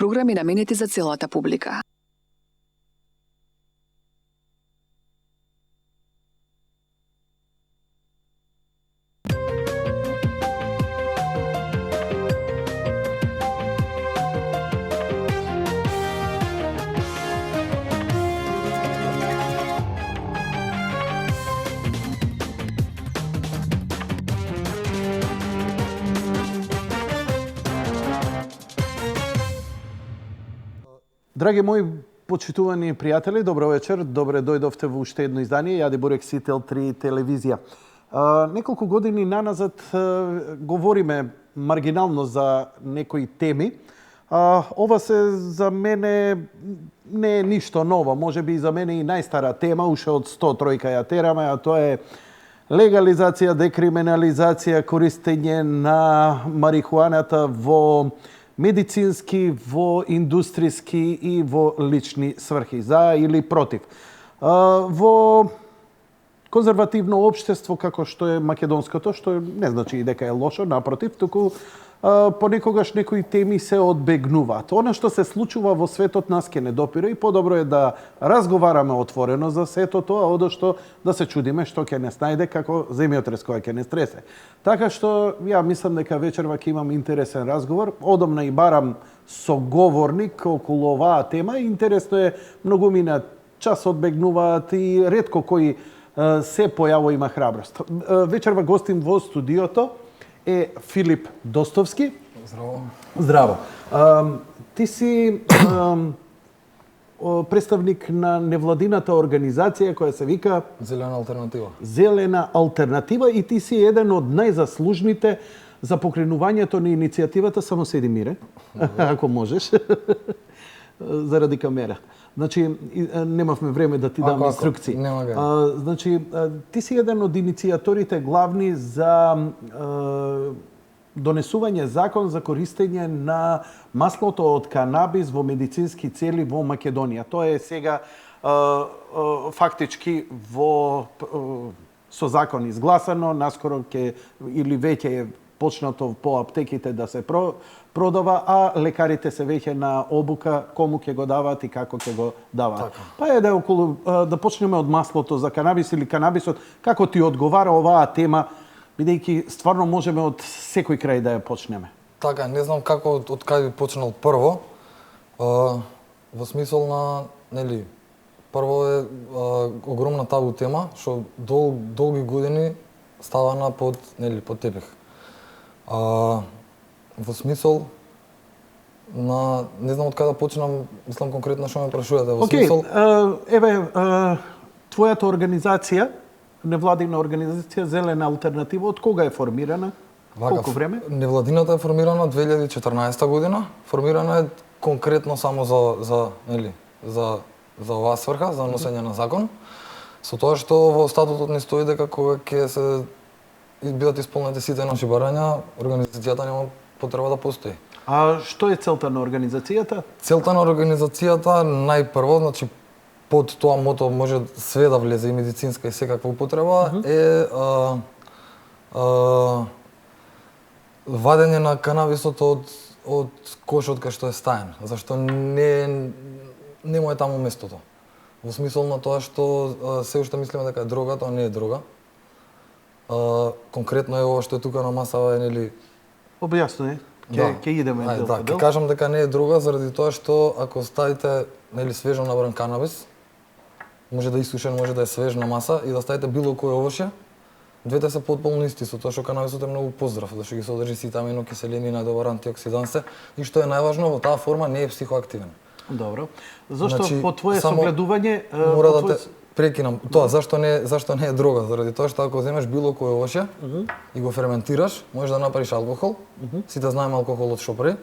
програми наменети за целата публика. Драги мои почитувани пријатели, добро вечер. Добре дојдовте во уште едно издание Јаде Бурек Сител 3 телевизија. Неколку години наназад говориме маргинално за некои теми. Ова се за мене не е ништо ново, може би и за мене и најстара тема, уште од 103 ја тераме, а тоа е легализација, декриминализација, користење на марихуаната во медицински, во индустријски и во лични сврхи, за или против. Во конзервативно општество како што е македонското, што не значи и дека е лошо, напротив, туку понекогаш некои теми се одбегнуваат. Она што се случува во светот нас ке не допира и подобро е да разговараме отворено за сето тоа, одошто да се чудиме што ќе не снајде како земјотрес која ќе не стресе. Така што ја мислам дека вечерва ќе имам интересен разговор. Одамна и барам соговорник околу оваа тема. Интересно е, многумина час одбегнуваат и ретко кој се појаво има храброст. Вечерва гостим во студиото е Филип Достовски. Здраво. Здраво. Ти си представник на невладината организација која се вика Зелена алтернатива. Зелена алтернатива и ти си еден од најзаслужните за покренувањето на иницијативата. Само седи мире, ако можеш, заради камера. Значи, немавме време да ти дам инструкции. Нема га. Значи, ти си еден од иницијаторите главни за донесување закон за користење на маслото од канабис во медицински цели во Македонија. Тоа е сега фактички со закон изгласано, наскоро ќе или веќе е почнато по аптеките да се продава, а лекарите се веќе на обука кому ќе го даваат и како ќе го даваат. Така. Па е да околу да почнеме од маслото за канабис или канабисот, како ти одговара оваа тема, бидејќи стварно можеме од секој крај да ја почнеме. Така, не знам како од кај би почнал прво. Во смисол на, нели, прво е огромна табу тема што долги години ставана под, нели, под тепих. Во смисол на, не знам од каде да почнам, мислам конкретно што ме прашувате. Во смисол... твојата организација, невладина организација Зелена алтернатива, од кога е формирана? Колку време? Невладината е формирана 2014 година. Формирана е конкретно само за оваа сврха, за носење на закон. Со тоа што во статутот не стои дека кога ќе се бидат исполнети сите наши барања, организацијата нема потреба да постои. А што е целта на организацијата? Целта на организацијата најпрво, значи под тоа мото може све да влезе и медицинска и секаква употреба, е вадење на канабисот од кошот кај што е стаен, зашто не му е таму местото. Во смисол на тоа што се уште мислиме дека е дрога, тоа не е дрога. Конкретно е ова што е тука на масава, нели? Објасно е. Ќе идеме дел по дел. Ќе кажам дека не е дрога заради тоа што ако ставите, нели, свежо набран канабис, може да е исушен, може да е свеж на маса и да ставите било кое овошје, двете се потполно исти, со тоа што канабисот е многу поздрав, зашто ги содржи сите аминокиселини, најдобар антиоксидант се, и што е најважно, во таа форма не е психоактивен. Добро. Зошто Значи, по твое согледување мора да те прекинам. Тоа зашто не е дрога, заради тоа што ако земеш било кое овошје и го ферментираш, можеш да направиш алкохол. Сите знаеме алкохолот што прави.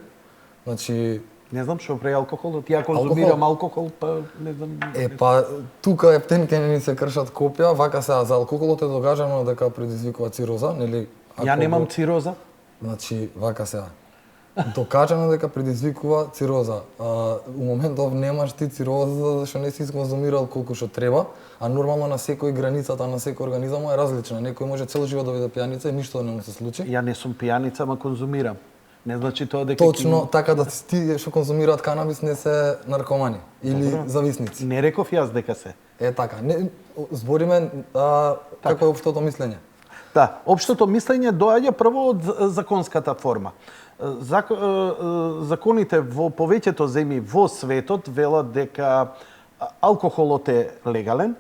Значи, не знам што прави алкохолот. Ја конзумирам алкохол, па не знам. Па тука ептенке ни се кршат копија, вака се за алкохолот е докажано дека предизвикува цироза, нели? Ја немам цироза. Значи, вака се докажано дека предизвикува цироза. У моментов немаш ти цироза зашто не си исконзумирал колку што треба, а нормално на секој границата на секој организам е различна. Некој може цел живот да биде пијаница и ништо не му се случи. Ја не сум пијаница, ама конзумирам. Не значи тоа дека Точно така да тие што конзумираат канабис не се наркомани или зависници. Не реков јас дека се. Е така, не збориме какво е општото мислење. Да, општото мислење доаѓа прво од законската форма. Законите во повеќето земји во светот велат дека алкохолот е легален,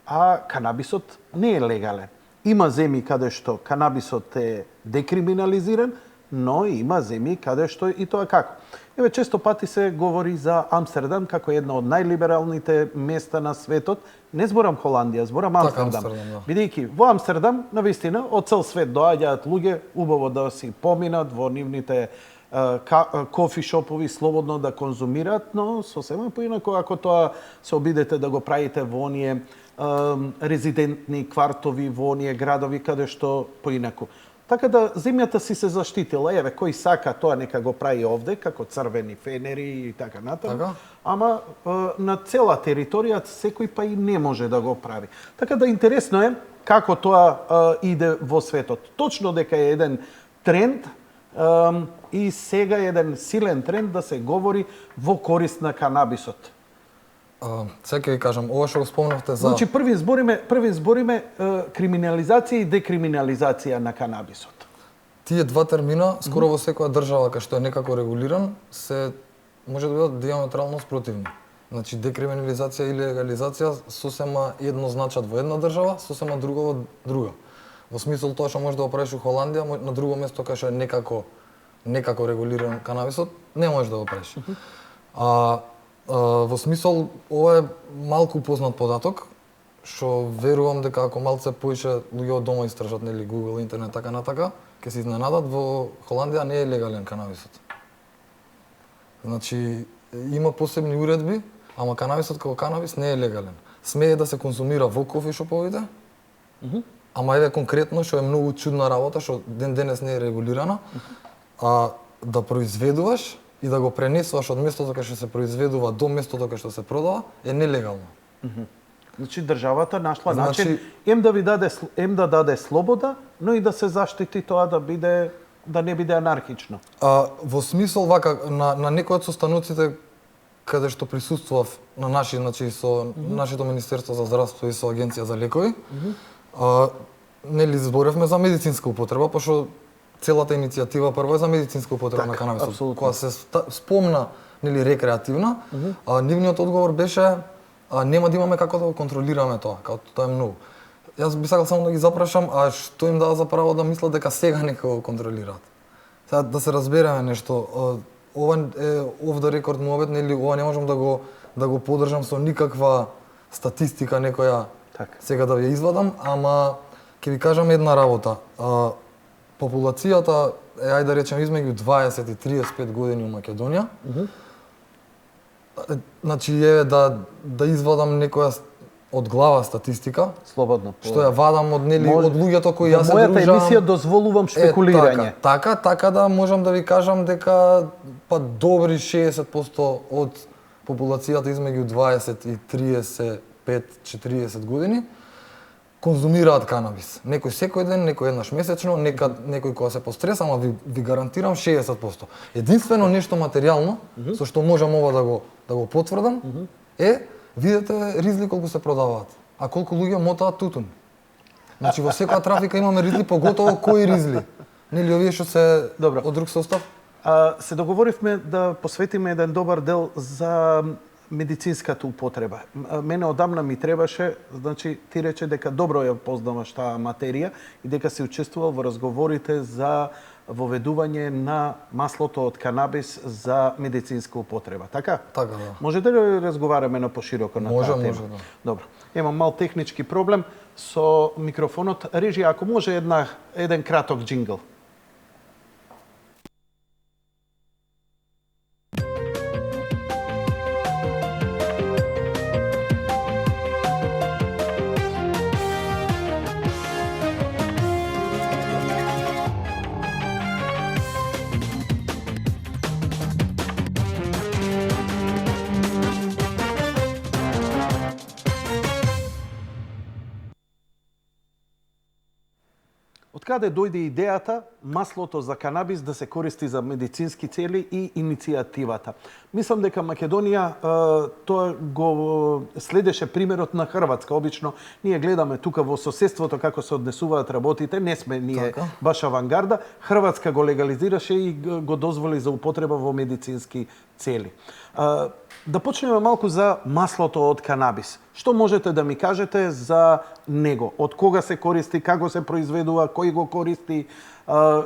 а канабисот не е легален. Има земји каде што канабисот е декриминализиран, но има земји каде што и тоа како. Еве, често пати се говори за Амстердам како една од најлибералните места на светот. Не зборам Холандија, зборам Амстердам. Да. Бидејќи во Амстердам, навистина, од цел свет доаѓаат луѓе, убаво да си поминат во нивните кофи шопови, слободно да конзумираат, но сосема поинако ако тоа се обидете да го правите во оние резидентни квартови, во оние градови каде што поинаку. Така да земјата си се заштитила, еве, кој сака тоа нека го прави овде, како црвени фенери и така натаму. Така? Ама на цела територија секој па и не може да го прави. Така да интересно е како тоа иде во светот. Точно дека е еден тренд и сега еден силен тренд да се говори во корист на канабисот. Сега ви кажам, ова што го спомнавте за... Значи, први збориме криминализација и декриминализација на канабисот. Тие два термина, скоро во секоја држава кај што е некако регулиран, се може да бидат диаметрално спротивни. Значи, декриминализација и легализација сосема едно значат во една држава, сосема друго во друга. Во смисол тоа што може да го правиш во Холандија, на друго место кај што е некако регулиран канабисот, не можеш да го правиш. Во смисол, ова е малку познат податок, што верувам дека ако малце поише луѓе од дома истражат, нели, Google, интернет, така натака, ќе се изненадат, во Холандија не е легален канабисот. Значи, има посебни уредби, ама канабисот како канабис не е легален. Смее да се конзумира во кофишоповите, ама еве конкретно, што е многу чудна работа, што ден денес не е регулирана, да произведуваш и да го пренесуваш од местото кај што се произведува до местото кај што се продава, е нелегално. Значи државата нашла начин ем да даде слобода, но и да се заштити тоа да не биде анархично. Во смисол вака на некои од состаноците каде што присуствував на значи со нашето Министерство за здравство и со Агенција за лекови, нели зборевме за медицинска употреба, пошто целата иницијатива прво е за медицинска употреба на канабисот. Кога се спомна, нели, рекреативна, нивниот одговор беше нема да имаме како да го контролираме тоа, како тоа е многу. Јас би сакал само да ги запрашам, а што им дава за право да мислат дека сега нека го контролираат? Сега да се разбереме нешто, ова е off the record муабет, нели, ова не можам да го поддржам со никаква статистика некоја сега да ја извадам, ама ќе ви кажам една работа. Популацијата е, ајде да речем, измеѓу 20 и 35 години у Македонија. Значи, еве да извадам некоја од глава статистика. Слободно. Што ја вадам од луѓето кои јас се дружам. Во мојата емисија дозволувам шпекулирање. Така да можам да ви кажам дека па добри 60% од популацијата измеѓу 20 и 35-40 години конзумираат канабис. Некој секој ден, некој еднаш месечно, некој кога се пострес, ама ви гарантирам 60%. Единствено нешто материјално, со што можам ова да го потврдам, е, видете ризли колку се продаваат, а колку луѓе мотаат тутун. Значи во секоја трафика имаме ризли, поготово кои ризли. Нели овие што се од друг состав? Се договоривме да посветиме еден добар дел за медицинската употреба. Мене одамна ми требаше, значи ти рече дека добро ја познаваш таа материја и дека си учествувал во разговорите за воведување на маслото од канабис за медицинска употреба, така? Така, да. Може да разговараме на пошироко на таа тема? Може, да. Добро. Имам мал технички проблем со микрофонот. Режи, ако може еден краток џингл. Откаде дојде идејата маслото за канабис да се користи за медицински цели и иницијативата? Мислам дека Македонија тоа го следеше примерот на Хрватска. Обично ние гледаме тука во соседството како се однесуваат работите, не сме ние баш авангарда. Хрватска го легализираше и го дозволи за употреба во медицински цели. Да почнеме малку за маслото од канабис. Што можете да ми кажете за него? Од кога се користи, како се произведува, кој го користи,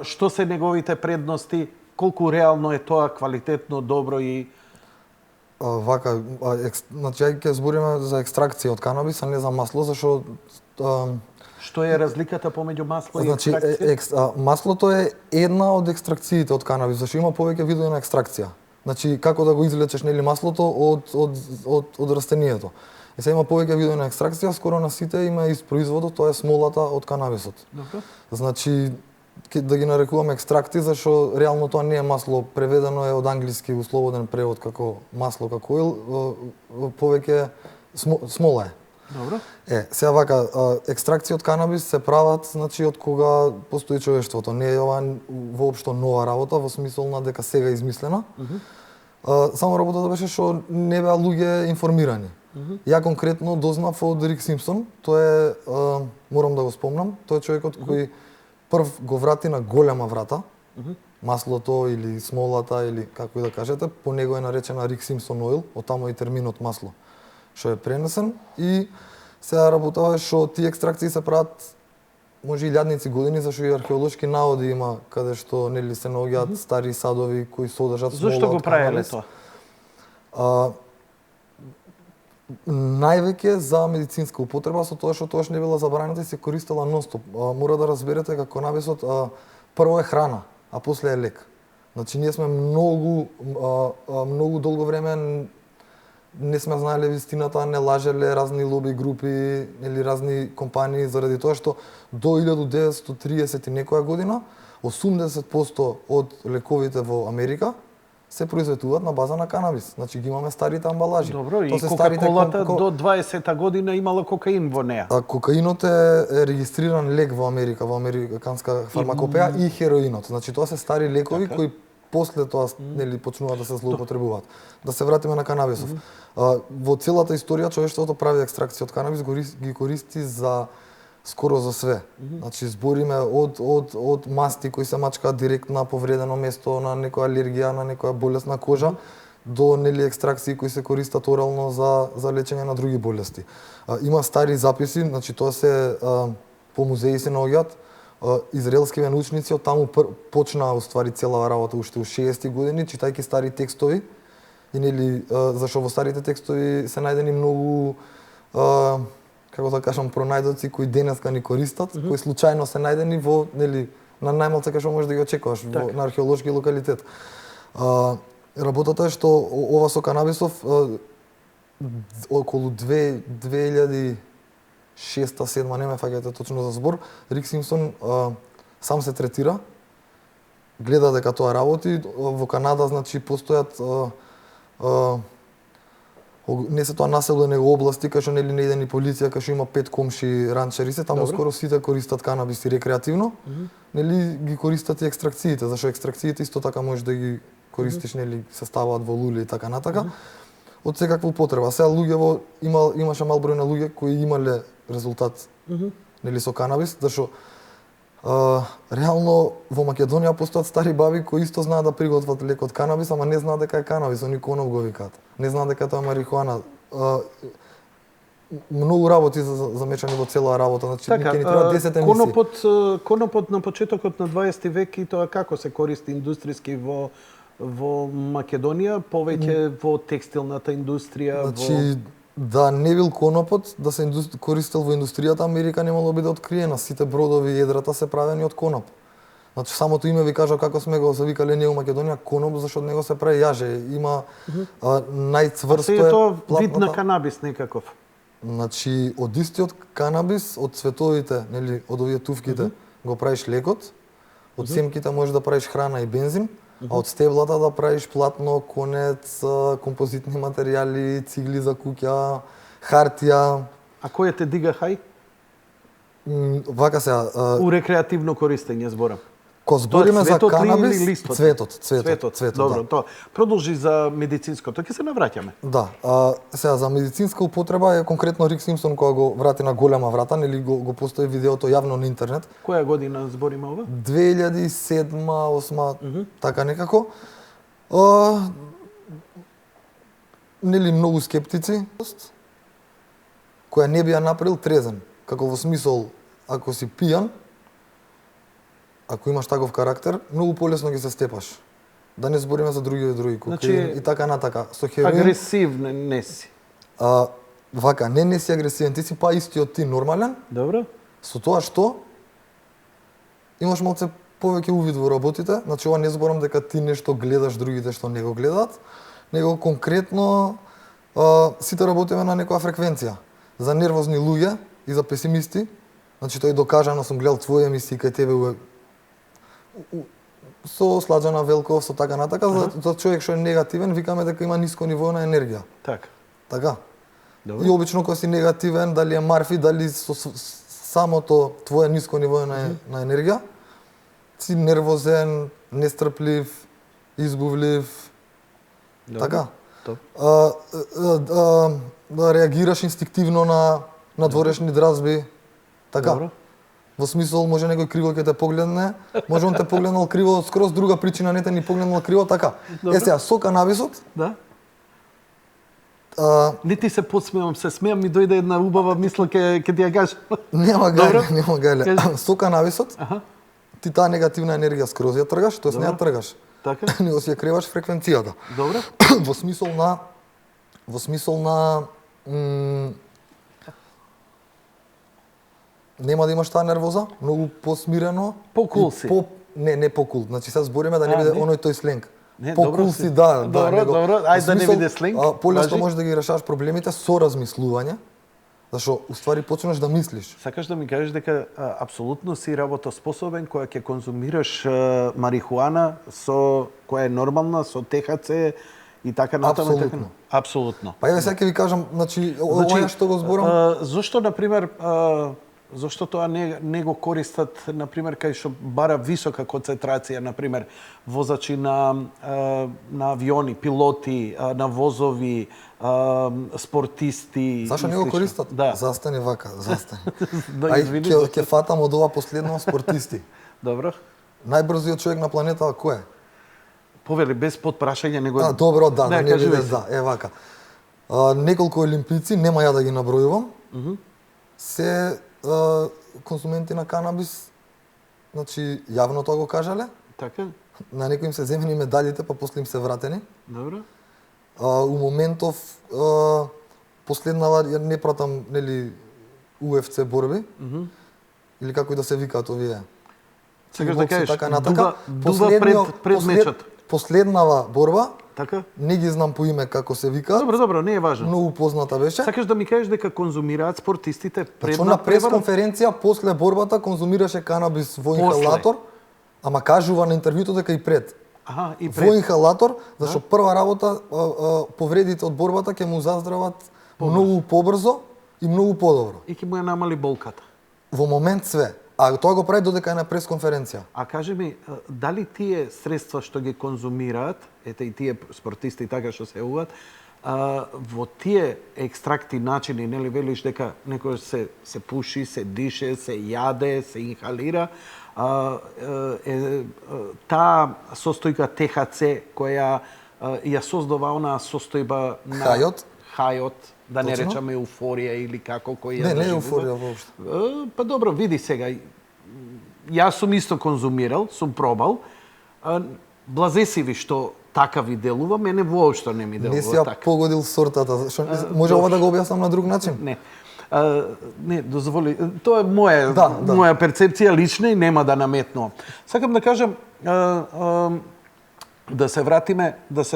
што се неговите предности, колку реално е тоа квалитетно, добро и... Значи ќе збориме за екстракција од канабис, а не за масло, зашто Што е разликата помеѓу масло и значи, екстракција? маслото е една од екстракциите од канабис, зашто има повеќе видови на екстракција. Значи, како да го извлечеш нели маслото од растението. И сега има повеќе видови на екстракција, скоро на сите има и производот, тоа е смолата од канабисот. Добро. Значи, да ги нарекуваме екстракти, зашто реално тоа не е масло, преведено е од англиски во слободен превод како масло, како оил, повеќе смола е. Добро. Сега вака, екстракција од канабис се прават, значи, од кога постои човештвото. Не е ова воопшто нова работа, во смисол на дека сега е измислена. Само работата беше што не беа луѓе информирани. Ја конкретно дознав од Рик Симпсон, тој е, морам да го спомнам, тој е човекот кој прв го врати на голема врата, маслото или смолата или како и да кажете, по него е наречена Рик Симпсон оил, од таму и терминот масло што е пренесен, и сега работава е што тие екстракции се прават може и илјадници години, зашто и археолошки наоди има каде што нели се наоѓаат стари садови кои содржат смола. Зошто го правеле тоа? Највеќе за медицинска употреба, со тоа што тоаш не била забранета и се користела нонстоп. Мора да разберете дека канабисот прво е храна, а после е лек. Значи ние сме многу долго време не сме знаеле вистината, не лажеле разни лоби групи или разни компании заради тоа што до 1930 и некоја година 80% од лековите во Америка се произведуваат на база на канабис. Значи ги имаме старите амбалажи. Добро, и Кока-колата до 20-та година имала кокаин во неа. Кокаинот е регистриран лек во Америка, во американска фармакопеја и хероинот. Значи тоа се стари лекови кои после тоа нели почнуваат да се злоупотребуваат. Да се вратиме на канабисов. Во целата историја човештвото прави екстракција од канабис, ги користи за скоро за све. Значи збориме од масти кои се мачкаат директно на повредено место, на некоја алергија, на некоја болест на кожа, до нели екстракции кои се користат орално за лечење на други болести. Има стари записи, значи тоа се по музеи се наоѓаат. Израелски научници од таму почнаа уствари цела работа уште во 60-ти години, читајќи стари текстови. И нели зашто во старите текстови се најдени многу како да кажам пронајдоци кои денеска ни користат, кои случајно се најдени во нели на најмалце кај што можеш да ги очекуваш на археолошки локалитет. Работата е што ова со канабисов околу 2006-2007, не ме фаќате точно за збор, Рик Симпсон сам се третира, гледа дека тоа работи. Во Канада, значи, постојат не се тоа насело, него области кај што нели не иде ни полиција, кај што има 5 комши ранчери се, таму скоро сите користат канабис и рекреативно. Нели ги користат и екстракциите, зашто екстракциите исто така можеш да ги користиш, нели се ставаат во луле и така натака. Од секаква употреба. Сега луѓе имаше мал број на луѓе кои имале резултат нели со канабис, зашто реално во Македонија постојат стари баби кои исто знаат да приготват лек од канабис, ама не знаат дека е канабис, они коноп го викаат. Не знаат дека тоа е марихуана. Многу работи замешани во цела работа, значи ќе ни треба 10 емисии. Конопот на почетокот на 20 век и тоа како се користи индустријски во Македонија, повеќе во текстилната индустрија, значи, да не бил конопот, да се користел во индустријата, Америка немало биде откриена. Сите бродови и едрата се правени од коноп. Значи, самото име ви кажа како сме го завикале ние во Македонија, коноп, зашто од него се прави јаже. Има најцврсто е тоа вид на канабис некаков. Значи, од истиот канабис, од цветовите, нели, од овие туфките, го правиш лекот, од семките можеш да правиш храна и бензин, а од стеблата да правиш платно, конец, композитни материјали, цигли за куќа, хартија. А кој те дига хај? Вака сега, У рекреативно користење зборам. ко збориме за цветот ли канабис, или листот? цветот, Добро, да. тоа. Продолжи за медицинското, ќе се навраќаме. Да, сега за медицинска употреба е конкретно Рик Симпсон кога го врати на голема врата, нели го постои видеото јавно на интернет. Која година збориме ова? 2007-2008, така некако. Нели многу скептици, која не би ја направил трезен, како во смисол, ако си пијан, ако имаш таков карактер, многу полесно ги се степаш. Да не збориме за други кокаин Значи, и така натака. Со хероин, Агресивен не си. вака, не си агресивен, ти си па истиот ти нормален, Добро? со тоа што имаш малце повеќе увид во работите, значи ова не зборам дека ти нешто гледаш другите што не го гледаат, него конкретно сите работиме на некоја фреквенција. За нервозни луѓе и за песимисти, значи тој докажано сум гледал твои емисии кај тебе со Сладжана Велков, со така натака, за човек што е негативен, викаме дека има ниско ниво на енергија. Така. Така. Добро. И обично кога си негативен, дали е марфи, дали со самото твое ниско ниво на енергија, си нервозен, нестрплив, избувлив, Добро. така. Топ. Да реагираш инстинктивно на дворешни дразби, така. Добро. Во смисол, може некој криво ќе те погледне, може он те погледнал криво од скроз друга причина, не те ни погледнал криво, така. Добро. Сега, со канабисот, Да? Не ти се подсмеам, се смеам, ми дојде една убава мисла ќе ти ја кажам. нема Добро. гајле, нема гајле. Кажи. Со канабисот, Аха, ти таа негативна енергија скроз ја тргаш, тоест не ја Добро. тргаш, така. него си ја креваш фреквенцијата. Добро. во смисол на нема да имаш таа нервоза, многу посмирено. По-кул и си. Не по-кул. Значи сега збориме да не А, биде не. оној тој сленг. Не, добро По-кул си. си, да. Добро, него- добро. во Ајде да не смисол, биде сленг. Полесно Важи. можеш да ги решаваш проблемите со размислување, зашто уствари почнеш да мислиш. Сакаш да ми кажеш дека апсолутно си работоспособен кога ќе конзумираш марихуана која е нормална, со ТХЦ и така натаму. и така Апсолутно. Апсолутно. Па еве сега ќе ви кажам, значи ова што го зборам, Зошто, например, зошто тоа не го користат, например, кај што бара висока концентрација, например, возачи на авиони, пилоти, на возови, спортисти. зашто и не го слично? користат? Да. Застани вака, застани. Да, Ај, извини, ќе фатам од ова последно спортисти. Добро. Најбрзиот човек на планетата кој е? Повели без подпрашање него. Добро, да, да не кажи биде, ми се. да, е вака. Неколку олимпици, нема ја да ги набројувам, се конзументи на канабис, значи јавно тоа го кажале, Така? на некои им се земени медалите, па после им се вратени. Добро. У моментов, последнава, ја не пратам, нели, UFC борби, или како и да се викаат овие. Сакаш да кикбокси, кажеш, така натака. дува пред мечот. Последнава борба, Така? не ги знам по име како се викаат, Добро, не е важно. многу позната беше. Сакаш да ми кажеш дека конзумираат спортистите пред Значи, на пресконференција после борбата конзумираше канабис во После. инхалатор, ама кажува на интервјуто дека и пред. Аха, и Во пред. инхалатор, зашто прва работа повредите од борбата ќе му заздрават многу побрзо и многу подобро. И ќе му ја намали болката. Во момент све. А тоа го прави додека е на пресконференција. А кажи ми, дали тие средства што ги конзумираат, ете и тие спортисти така што се јавуваат, во тие екстракти начини, нели велиш дека некој се пуши, се дише, се јаде, се инхалира, таа состојка ТХЦ која ја создава онаа состојба на хајот, да не Точно. речеме еуфорија или како кој ја Не, не е доживува. еуфорија воопшто. Па добро, види сега. Јас сум исто конзумирал, сум пробал. Блазе си ви што така ви делува, мене воопшто не ми Не си делува ја така. погодил сортата, може ова да го објаснам на друг начин? Не. Не, дозволи. Тоа е моја Да. моја перцепција лична и нема да наметнувам. Сакам да кажам да се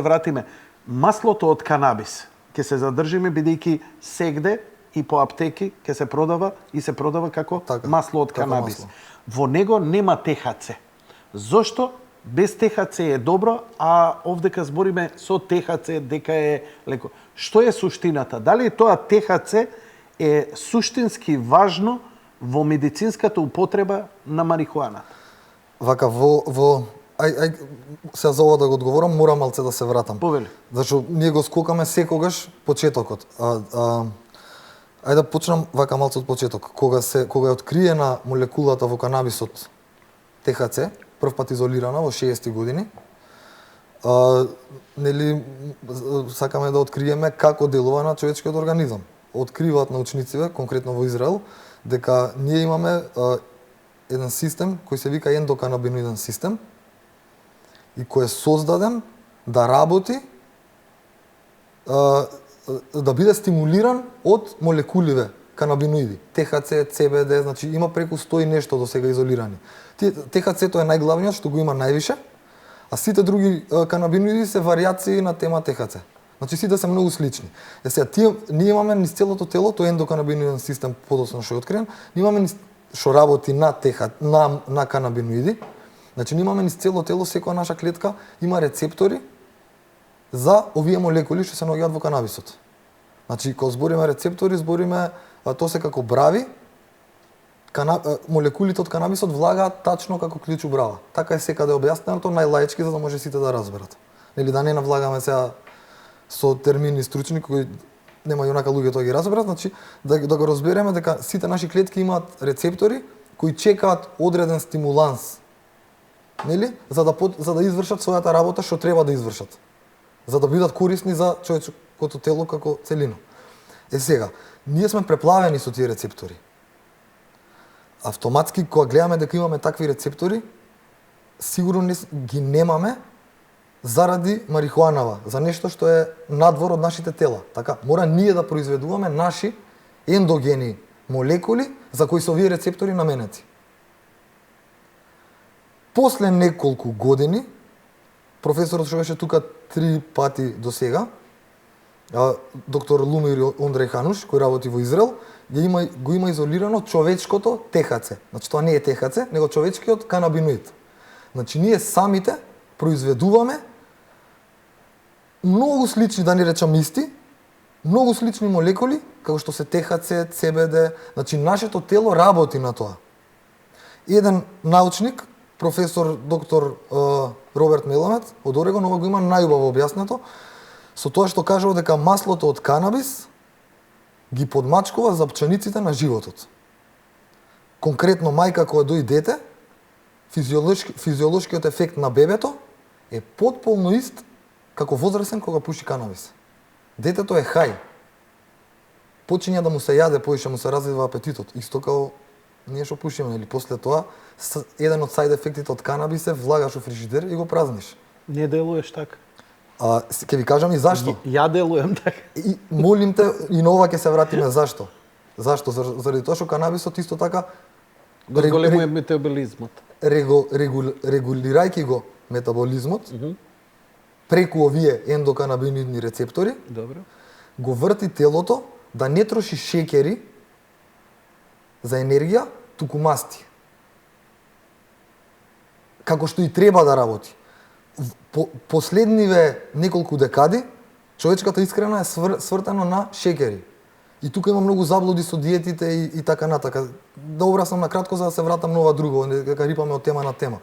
вратиме. Маслото од канабис ќе се задржиме бидејќи сегде и по аптеки ќе се продава како Така, масло од како канабис. масло. Во него нема ТХЦ. Зошто? Без ТХЦ е добро, а овдека збориме со ТХЦ дека е леко. Што е суштината? Дали тоа ТХЦ е суштински важно во медицинската употреба на марихуаната? Вака ај се за ова да го одговорам, морам малце да се вратам. Повели. Зашто ние го скокаме секогаш почетокот. Ајде да почнам вака малце од почеток. Кога е откриена молекулата во канабисот ТХЦ, прв пат изолирана во 60-ти години, нели сакаме да откриеме како делува на човечкиот организам. Откриваат научниците, конкретно во Израел, дека ние имаме еден систем кој се вика ендоканабиноиден систем и кој е создаден да работи, да биде стимулиран од молекуливе канабиноиди, ТХЦ, ЦБД, значи има преку 100 и нешто до сега изолирани. ТХЦ-то е најглавниот што го има највише, а сите други канабиноиди се варијации на тема ТХЦ. Значи сите се многу слични. Сега ние имаме низ целото тело, тој ендоканабиноиден систем подоцна што е откриен, ние имаме што работи на канабиноиди. Значи ние имаме низ цело тело, секоја наша клетка има рецептори за овие молекули што се наоѓаат во канабисот. Значи кога збориме рецептори, збориме тоа се како брави, молекулите од канабисот влагаат тачно како клjuč у брава. Така е секаде објаснето, најлаички за да може сите да разберат. Нели да не навлагаме сега со термини стручни кои нема јонака луѓето да ги разберат, значи да го разбереме дека сите наши клетки имаат рецептори кои чекаат одреден стимуланс, нели, за да извршат својата работа што треба да извршат, за да бидат корисни за човечкото тело како целина. Сега, ние сме преплавени со тие рецептори. Автоматски кога гледаме дека имаме такви рецептори, сигурно ги немаме заради марихуанава, за нешто што е надвор од нашите тела. Така, мора ние да произведуваме наши ендогени молекули за кои се овие рецептори наменети. После неколку години, професорот што беше тука 3 пати до сега, доктор Лумир Ондрей Хануш, кој работи во Израел, го има изолирано човечкото ТХЦ. Значи тоа не е ТХЦ, него човечкиот канабиноид. Значи ние самите произведуваме многу слични, да не речам исти, многу слични молекули, како што се ТХЦ, ЦБД, значи нашето тело работи на тоа. Еден научник, професор доктор Роберт Меламет од Орегон, ова го има најубаво објаснето, со тоа што кажува дека маслото од канабис ги подмачкува запчаниците на животот. Конкретно мајка кога дои дете, физиолошкиот ефект на бебето е потполно ист како возрасен кога пуши канабис. Детето е хај. Почиња да му се јаде, поише му се развива апетитот. Исто како ние што пушиме, или после тоа, еден од сајд ефектите од канабис е влагаш во фрижидер и го празниш. Не делуеш така. Ќе ви кажам и зашто. Ја делуjem така. И молим те, и на ова ќе се вратиме зашто. Зашто? Заради тоа што канабисот исто така Го зголемува метаболизмот. Регулирајќи го метаболизмот, преку овие ендоканабиноидни рецептори, Добро. го врти телото да не троши шеќери за енергија, туку масти. Како што и треба да работи. Последниве неколку декади, човечката исхрана е свртена на шеќери. И тука има многу заблуди со диетите и така натака. Да обрасам на кратко за да се вратам на ова друго, дека рипаме од тема на тема.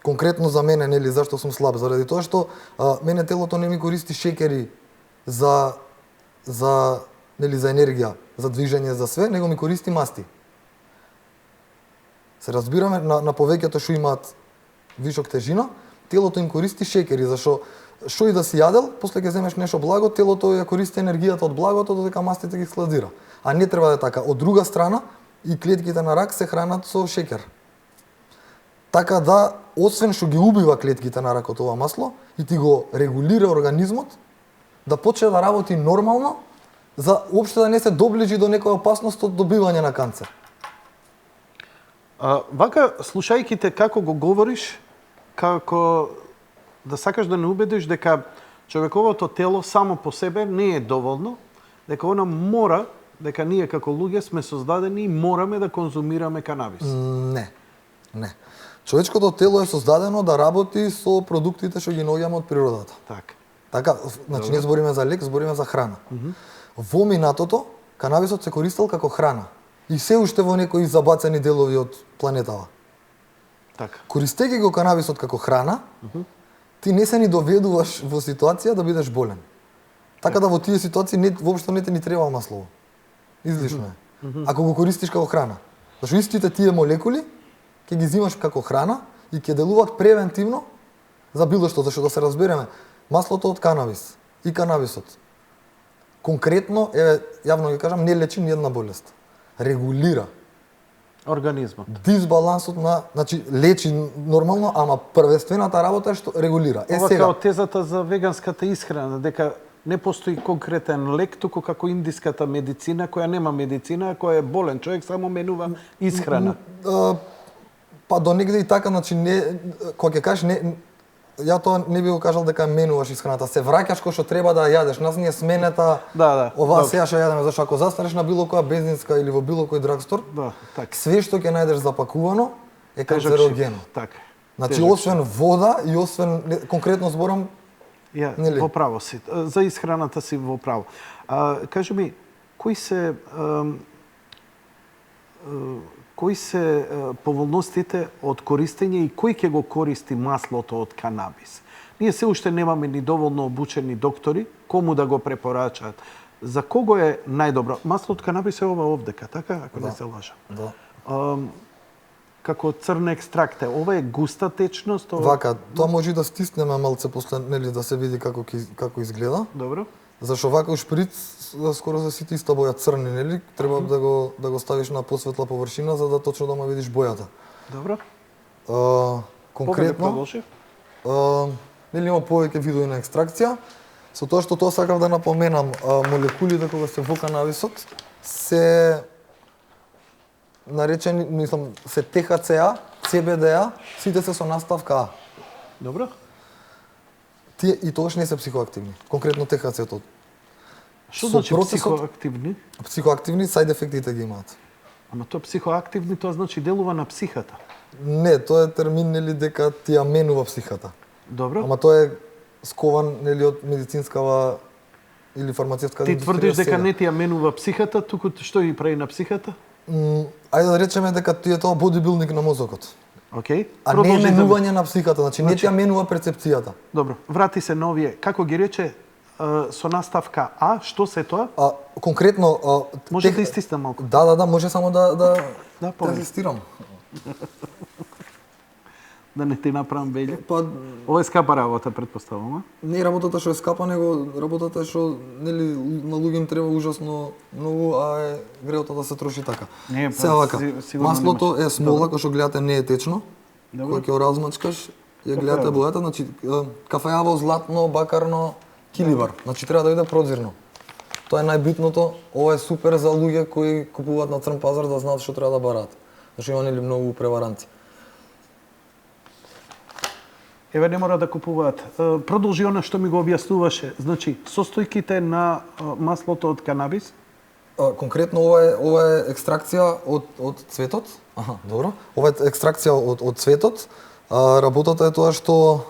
Конкретно за мене, нели, зашто сум слаб, заради тоа што мене телото не ми користи шеќери за енергија, за движење, за све, него ми користи масти. Се разбираме, на повеќето што имаат вишок тежина, телото им користи шеќери, зашто што и да си јадел, после ќе земеш нешто благо, телото ја користи енергијата од благото додека мастите ги складира. А не треба да е така. Од друга страна, и клетките на рак се хранат со шеќер. Така да, освен што ги убива клетките на ракот ова масло, и ти го регулира организмот, да почне да работи нормално, за уопште да не се доближи до некоја опасност од добивање на канцер. Вака, слушајќи те како го говориш, како да сакаш да не убедиш дека човековото тело само по себе не е доволно, дека она мора, дека ние како луѓе сме создадени и мораме да конзумираме канабис. Не. Човечкото тело е создадено да работи со продуктите што ги наоѓаме од природата. Така, значи не збориме за лек, збориме за храна. Во минатото канабисот се користел како храна. и се уште во некои забацени делови од планетава. Така. Користејќи го канабисот како храна, ти не се ни доведуваш во ситуација да бидеш болен. Така да во тие ситуации воопшто не те ни треба маслово. Излишно е. Ако го користиш како храна. Зашто истите тие молекули ќе ги зимаш како храна и ќе делуваат превентивно за било што, зашто да се разбереме, маслото од канабис и канабисот конкретно, јавно ги кажам, не лечи ни една болест. Регулира Организмот. дисбалансот на, значи лечи нормално, ама првенствената работа е што регулира. Ова Сега, као тезата за веганската исхрана, дека не постои конкретен лек, туку како индиската медицина, која нема медицина, која е болен човек, само менува исхрана. па до негде и така, значи не, кога ќе кажеш не, ја тоа не би го кажал дека менуваш исхраната, се враќаш кој што треба да ја јадеш. Нас ни е сменета. Да. Ова Добре. сега што јадеме, зашто ако застанеш на било која бензинска или во било кој драгстор, Да, така. све што ќе најдеш запакувано е Тежок канцерогено. шифт, така. Значи Тежок освен вода и освен конкретно зборам, Ја, Нели? во право си. За исхраната си во право. Кажи ми, кои се поволностите од користење и кој ќе го користи маслото од канабис? Ние се уште немаме ни доволно обучени доктори кому да го препорачаат. За кого е најдобро? Масло од канабис е ова овдека, така? Ако не се лажам. да. Како црн екстракт е. Ова е густа течност. Вака, тоа може и да стиснеме малце после, нели, да се види како изгледа. Добро. Зашто вака у шприц скоро за сите иста боја црни, нели? Треба да го ставиш на посветла површина за да точно да му видиш бојата. Добро. Конкретно, Продолжи. нели има повеќе видови на екстракција. Со тоа што тоа сакав да напоменам, молекулите кога се во канабисот се наречени, мислам, се ТХЦА, CBDA, сите се со наставка А. Добро. Тие и тогаш не се психоактивни. Конкретно ТХЦ-то. Што Со значи процесот- психоактивни? Психоактивни сајд ефектите ги имаат. Ама тоа психоактивни, тоа значи делува на психата. Не, тоа е термин, нели, дека ти ја менува психата. Добро. Ама тоа е скован, нели, од медицинскава или фармацевтска Ти индустрија тврдиш дека сега. не ти ја менува психата, туку што ги прави на психата? Ајде да речеме дека ти е тоа бодибилдинг на мозокот. Океј. А не е Продолжи да- менување на психата, значи не ти Значи- ја менува перцепцијата. Добро, врати се на овие. Како ги рече со наставка А, што се тоа? Конкретно Може да истисна малку. Да, може само да повели. тестирам. Да не ти направам беле. Па Ова е скапа работа, претпоставувам, а? не работата што е скапа, него работата е што нели на луѓе им треба ужасно многу, а е греото да се троши така. Не, па, Сега вака, сигурно маслото немаш. е смола, кој што гледате не е течно. Добро. Кој ќе го размачкаш, ја гледате бојата, значи кафеаво, златно, бакарно, килибар. Значи треба да биде прозирно. Тоа е најбитното. Ова е супер за луѓе кои купуваат на црн пазар да знаат што треба да бараат. Зашто има нели многу преваранци. Еве не мора да купуваат. Продолжи она што ми го објаснуваше. Значи, состојките на маслото од канабис. Конкретно ова е екстракција од цветот. Аха, добро. Ова е екстракција од цветот. Работата е тоа што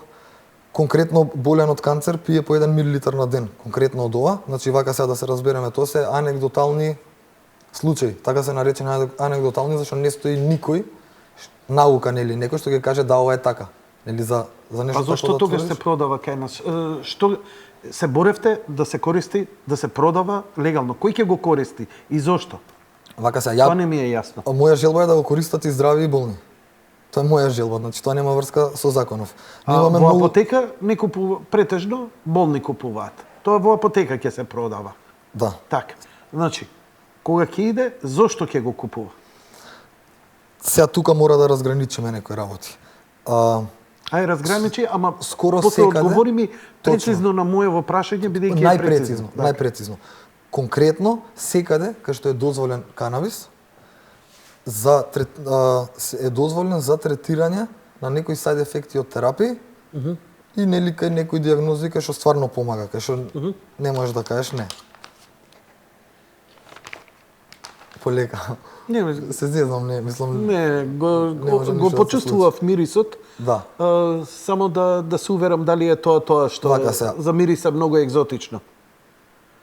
конкретно болен од канцер пие по 1 милилитар на ден, конкретно од ова. Значи вака сега да се разбереме, тоа се анегдотални случаи. Така се наречени анегдотални зашто не стои никој наука нели некој што ќе каже да ова е така. Нели за нешто Па зошто такво да тогаш тврдиш? се продава кај нас? Што се боревте да се користи, да се продава легално? Кој ќе го користи и зошто? Вака сега Тоа не ми е јасно. моја желба е да го користат и здрави и болни. Тоа е моја желба, значи тоа нема врска со законов. Во апотека не купува, претежно болни купуваат. Тоа во апотека ќе се продава. Да. Така. Значи, кога ќе иде, зошто ќе го купува? Сега тука мора да разграничиме некои работи. Ај разграничи, ама скоро после секаде- одговори ми Точно. прецизно на моето прашање, бидејќи е прецизно. Најпрецизно. Конкретно, секаде кај што е дозволен канабис, е дозволен за третирање на некои сајд ефекти од терапии и нели кај некои дијагнози кај што стварно помага, кај што не можеш да кажеш не. Полека. Не, Се зезнам, не, мислам... не, може го ништо да се почувствував мирисот. Да. Само да се уверам дали е тоа што Вака сега. за мириса многу екзотично.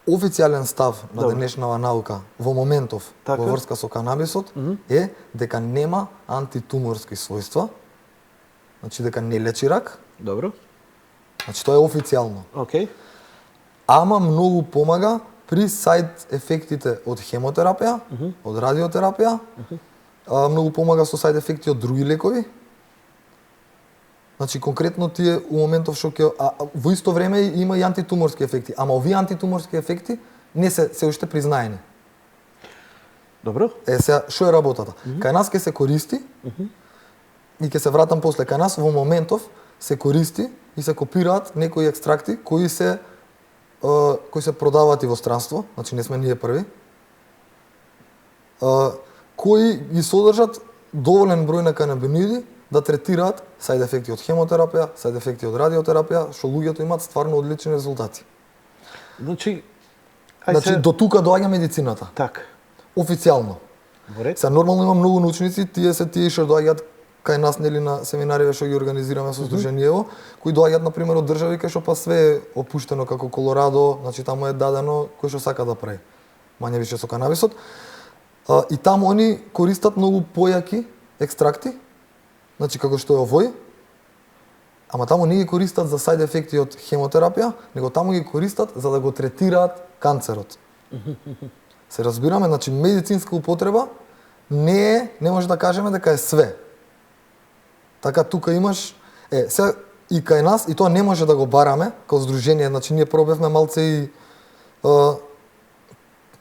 официјален став на Добро. денешнава наука во моментов Така. во врска со канабисот е дека нема антитуморски својства, значи дека не лечи рак, Добро. значи тоа е официјално. Океј. Ама многу помага при сајд ефектите од хемотерапија, од радиотерапија, многу помага со сајд ефекти од други лекови. Значи конкретно тие у моментов што ќе во исто време има и антитуморски ефекти, ама овие антитуморски ефекти не се уште признаени. Добро. Сега што е работата? Кај нас ќе се користи и ќе се вратам после. Кај нас во моментов се користи и се копираат некои екстракти кои се продаваат и во странство, значи не сме ние први, кои ги содржат доволен број на канабиноиди да третираат сајд ефекти од хемотерапија, сајд ефекти од радиотерапија, што луѓето имаат стварно одлични резултати. Значи, Значи до тука доаѓа медицината, така. официјално. Во ред. Сега нормално има многу научници, тие што доаѓаат кај нас нели на семинариве што ги организираме со Сдружениево, кои доаѓаат на пример од држави кај што па све е опуштено како Колорадо, значи таму е дадено кој што сака да прави. Мање више со канабисот. И таму они користат многу појаки екстракти, значи како што е овој, ама таму не ги користат за сајд ефекти од хемотерапија, него таму ги користат за да го третираат канцерот. Се разбираме, значи медицинска употреба не може да кажеме дека е све. Така тука имаш сега и кај нас и тоа не може да го бараме како здружение, значи ние пробевме малце и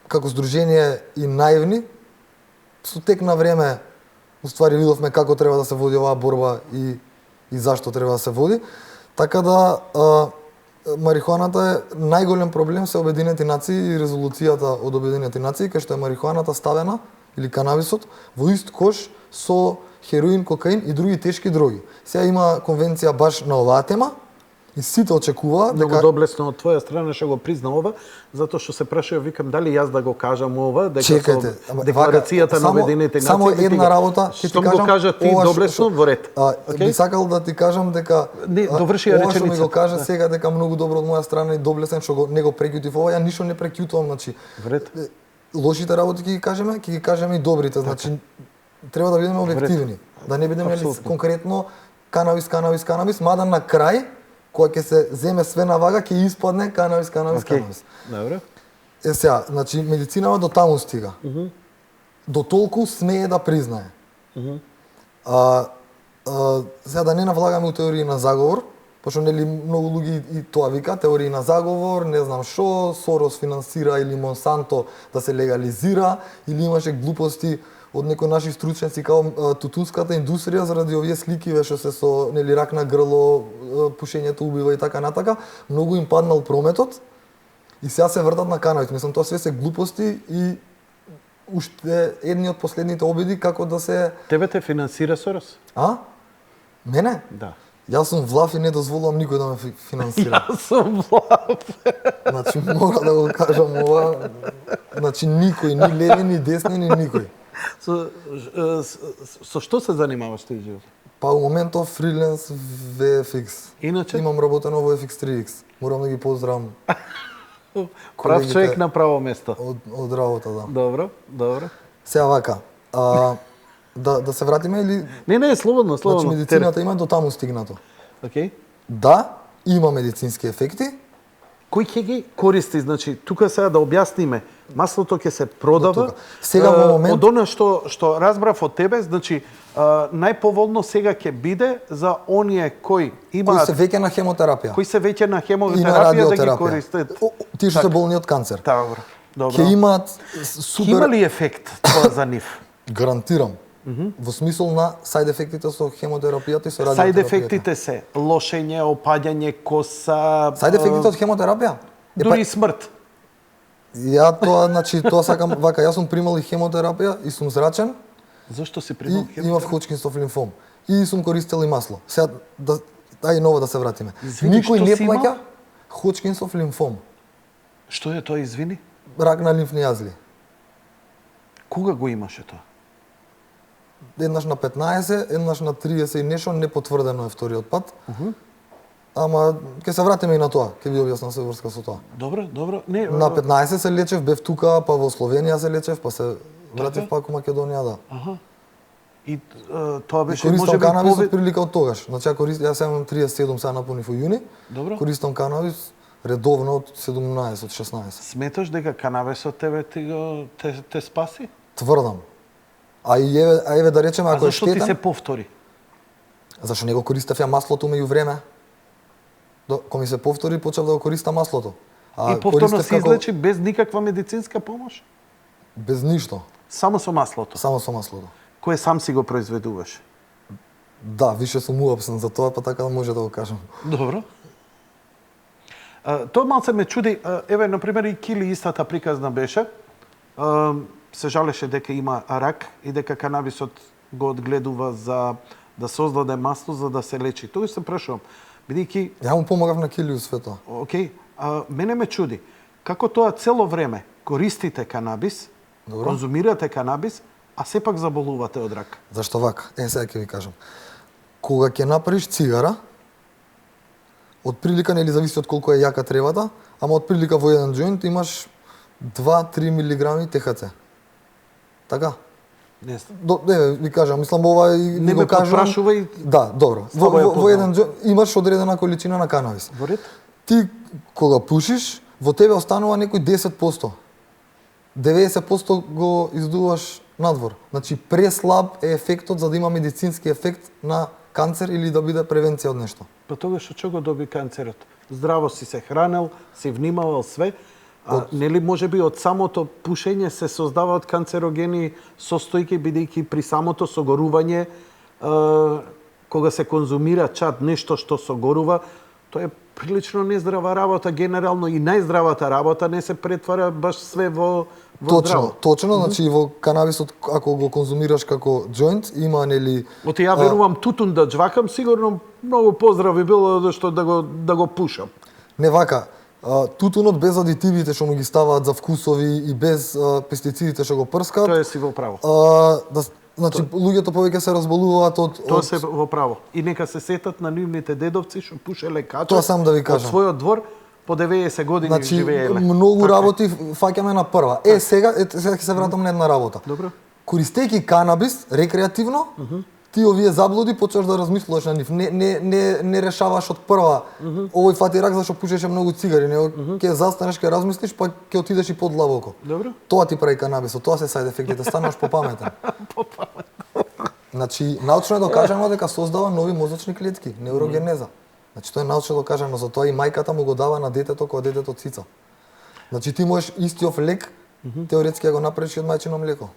како здружение и наивни. Со тек на време уствари видовме како треба да се води оваа борба и зашто треба да се води. Така да марихуаната е најголем проблем се Обединети нации и резолуцијата од Обединети нации кај што е марихуаната ставена или канабисот во ист кош со хероин, кокаин и други тешки дроги. Сега има конвенција баш на оваа тема и сите очекуваат Многу дека доблесно од твоја страна што го призна ова, затоа што се прашува, викам дали јас да го кажам ова, дека Чекајте, со декларацијата на Обединените нации. само една работа ќе ти Што кажам. го кажа ти ова доблесно во ред. Би сакал да ти кажам дека Не, доврши ја ова што ми реченицата. го кажа сега дека многу добро од моја страна и доблесен што не го прекјутив ова, ја ништо не прекјутувам, значи Во ред. лошите работи ќе ги кажеме и добрите, значи треба да бидеме објективни, да не бидеме конкретно канабис, мада на крај кога ќе се земе све на вага ќе испадне канабис. Добро. Сега, значи медицинава до таму стига. До толку смее да признае. Сега да не навлагаме у теории на заговор, пошто нели многу луѓе и тоа вика теории на заговор, не знам што, Сорос финансира или Монсанто да се легализира, или имаше глупости од некои наши стручњаци као тутунската индустрија заради овие сликиве што се со нели рак на грло, пушењето убива и така натака, многу им паднал прометот и сега се вртат на канабис. Мислам тоа све се глупости и уште едни од последните обиди како да се Тебе те финансира Сорос? Мене? Да. Јас сум влав и не дозволувам никој да ме финансира. Јас сум влав. Значи мора да го кажам ова. Значи никој, ни леви, ни десни, ни никој. Со што се занимаваш ти живот? Па у моментов фриленс VFX. Иначе? Имам работено во FX3X. Морам да ги поздравам Прав колегите човек на право место. од работа, да. Добро. Сега вака, да се вратиме или Не, слободно. значи медицината има до таму стигнато. Океј. Да, има медицински ефекти. Кој ќе ги користи? Значи, тука сега да објасниме. Маслото ќе се продава. До тука. Сега во момент- Од она што разбрав од тебе, значи најповолно сега ќе биде за оние кои Кои имаат се веќе на хемотерапија кои се веќе на и на хемотерапија да ги радиотерапија. користат. Тие што се болни од канцер. Добро. Ќе имаат Ќе супер има ли ефект тоа за нив? гарантирам. Во смисол на сајд ефектите со хемотерапијата и со радиотерапијата. Сајд ефектите се лошење, опаѓање коса, Сајд ефектите од хемотерапија? дури и смрт. Ја тоа, значи, тоа сакам, вака, јас сум примал и хемотерапија и сум зрачен Зошто си и примал имав Ходжкинсов лимфом. И сум користел и масло. Сега, ај ново да се вратиме. Извини, Никој што не си имал? плаќа Ходжкинсов лимфом. Што е тоа, извини? Рак на лимфни јазли. Кога го имаше тоа? Еднаш на 15, еднаш на 30 и нешто, непотврдено е вториот пат. ама ќе се вратиме и на тоа, ќе ви објаснам се врска со тоа. Добро, добро. Не, На 15 се лечев, бев тука, па во Словенија се лечев, па се вратив пак во Македонија, да. Аха. И тоа беше Користам можеби канабис од прилика од тогаш. Значи јас имам 37, сега напуних во јуни. Добро. Користам канабис редовно од 17, од 16. Сметаш дека канабисот тебе те спаси? Тврдам. А еве да речеме А ако е зашто ти штетен, се повтори? зашто не го користев ја маслото меѓу време. Кога ми се повтори, почнав да го користам маслото. И повторно се излечи без никаква медицинска помош? Без ништо, Само со маслото? само со маслото. Кое сам си го произведуваш? Да, више сум уопсен за тоа, па така да може да го кажам. Добро. Тоа малце ме чуди, еве, например, и Кили истата приказна беше, се жалеше дека има рак и дека канабисот го одгледува за да создаде масло за да се лечи. Тоа се прашувам, бидејќи, Ја му помагав на Килију све тоа. окей, мене ме чуди, како тоа цело време користите канабис, Добро. конзумирате канабис, а сепак заболувате од рак. Зашто вака? Сега ќе ви кажам. Кога ќе направиш цигара, од прилика нели зависи од колку е јака требата, ама од прилика во еден џоинт имаш 2-3 милиграми ТХЦ. Така? Не знам. Не, ви кажам, мислам ова и Не ви ме го кажам. потпрашувај. Да, добро. Слабо ја Во познавам. еден џоинт имаш одредена количина на канабис. Во ред? Ти кога пушиш, во тебе останува некој 10%. 90% го издуваш надвор. Значи преслаб е ефектот за да има медицински ефект на канцер или да биде превенција од нешто. Па тогаш од чого доби канцерот? Здраво си се хранел, си внимавал све, нели можеби од самото пушење се создаваат канцерогени состојки бидејќи при самото согорување кога се конзумира чад нешто што согорува, тоа е прилично нездрава работа генерално и најздравата работа не се претвара баш све во здраво. Точно, значи во канабисот ако го конзумираш како џоинт има нели Оти ја верувам тутун да џвакам, сигурно многу поздрав би било да што да го пушам. не вака. Тутунот без адитивите што му ги ставаат за вкусови и без пестицидите што го прскаат. Тоа е си во право. Значи луѓето повеќе се разболуваат од Тоа се во право. И нека се сетат на нивните дедовци што пушеле кача. Тоа сам да ви Од кажам. својот двор по 90 години Значи, живееле. многу Така е. работи фаќаме на прва. Сега ќе се вратам на една работа. Добро. Користејќи канабис рекреативно, ти овие заблуди почнаш да размислуваш на нив. Не решаваш од прва. Овој фати рак зашто пушеше многу цигари, него ќе застанеш, ќе размислиш, па ќе отидеш и подлабоко. Добро. Тоа ти прави канабисот, тоа се сајд ефектите, стануваш попаметен. Значи, научно е докажано дека создава нови мозочни клетки, неурогенеза. Значи, тоа е научно докажано, за тоа и мајката му го дава на детето кога детето цица. Значи, ти можеш истиот лек, теоретски ја го направиш и од мајчино млеко.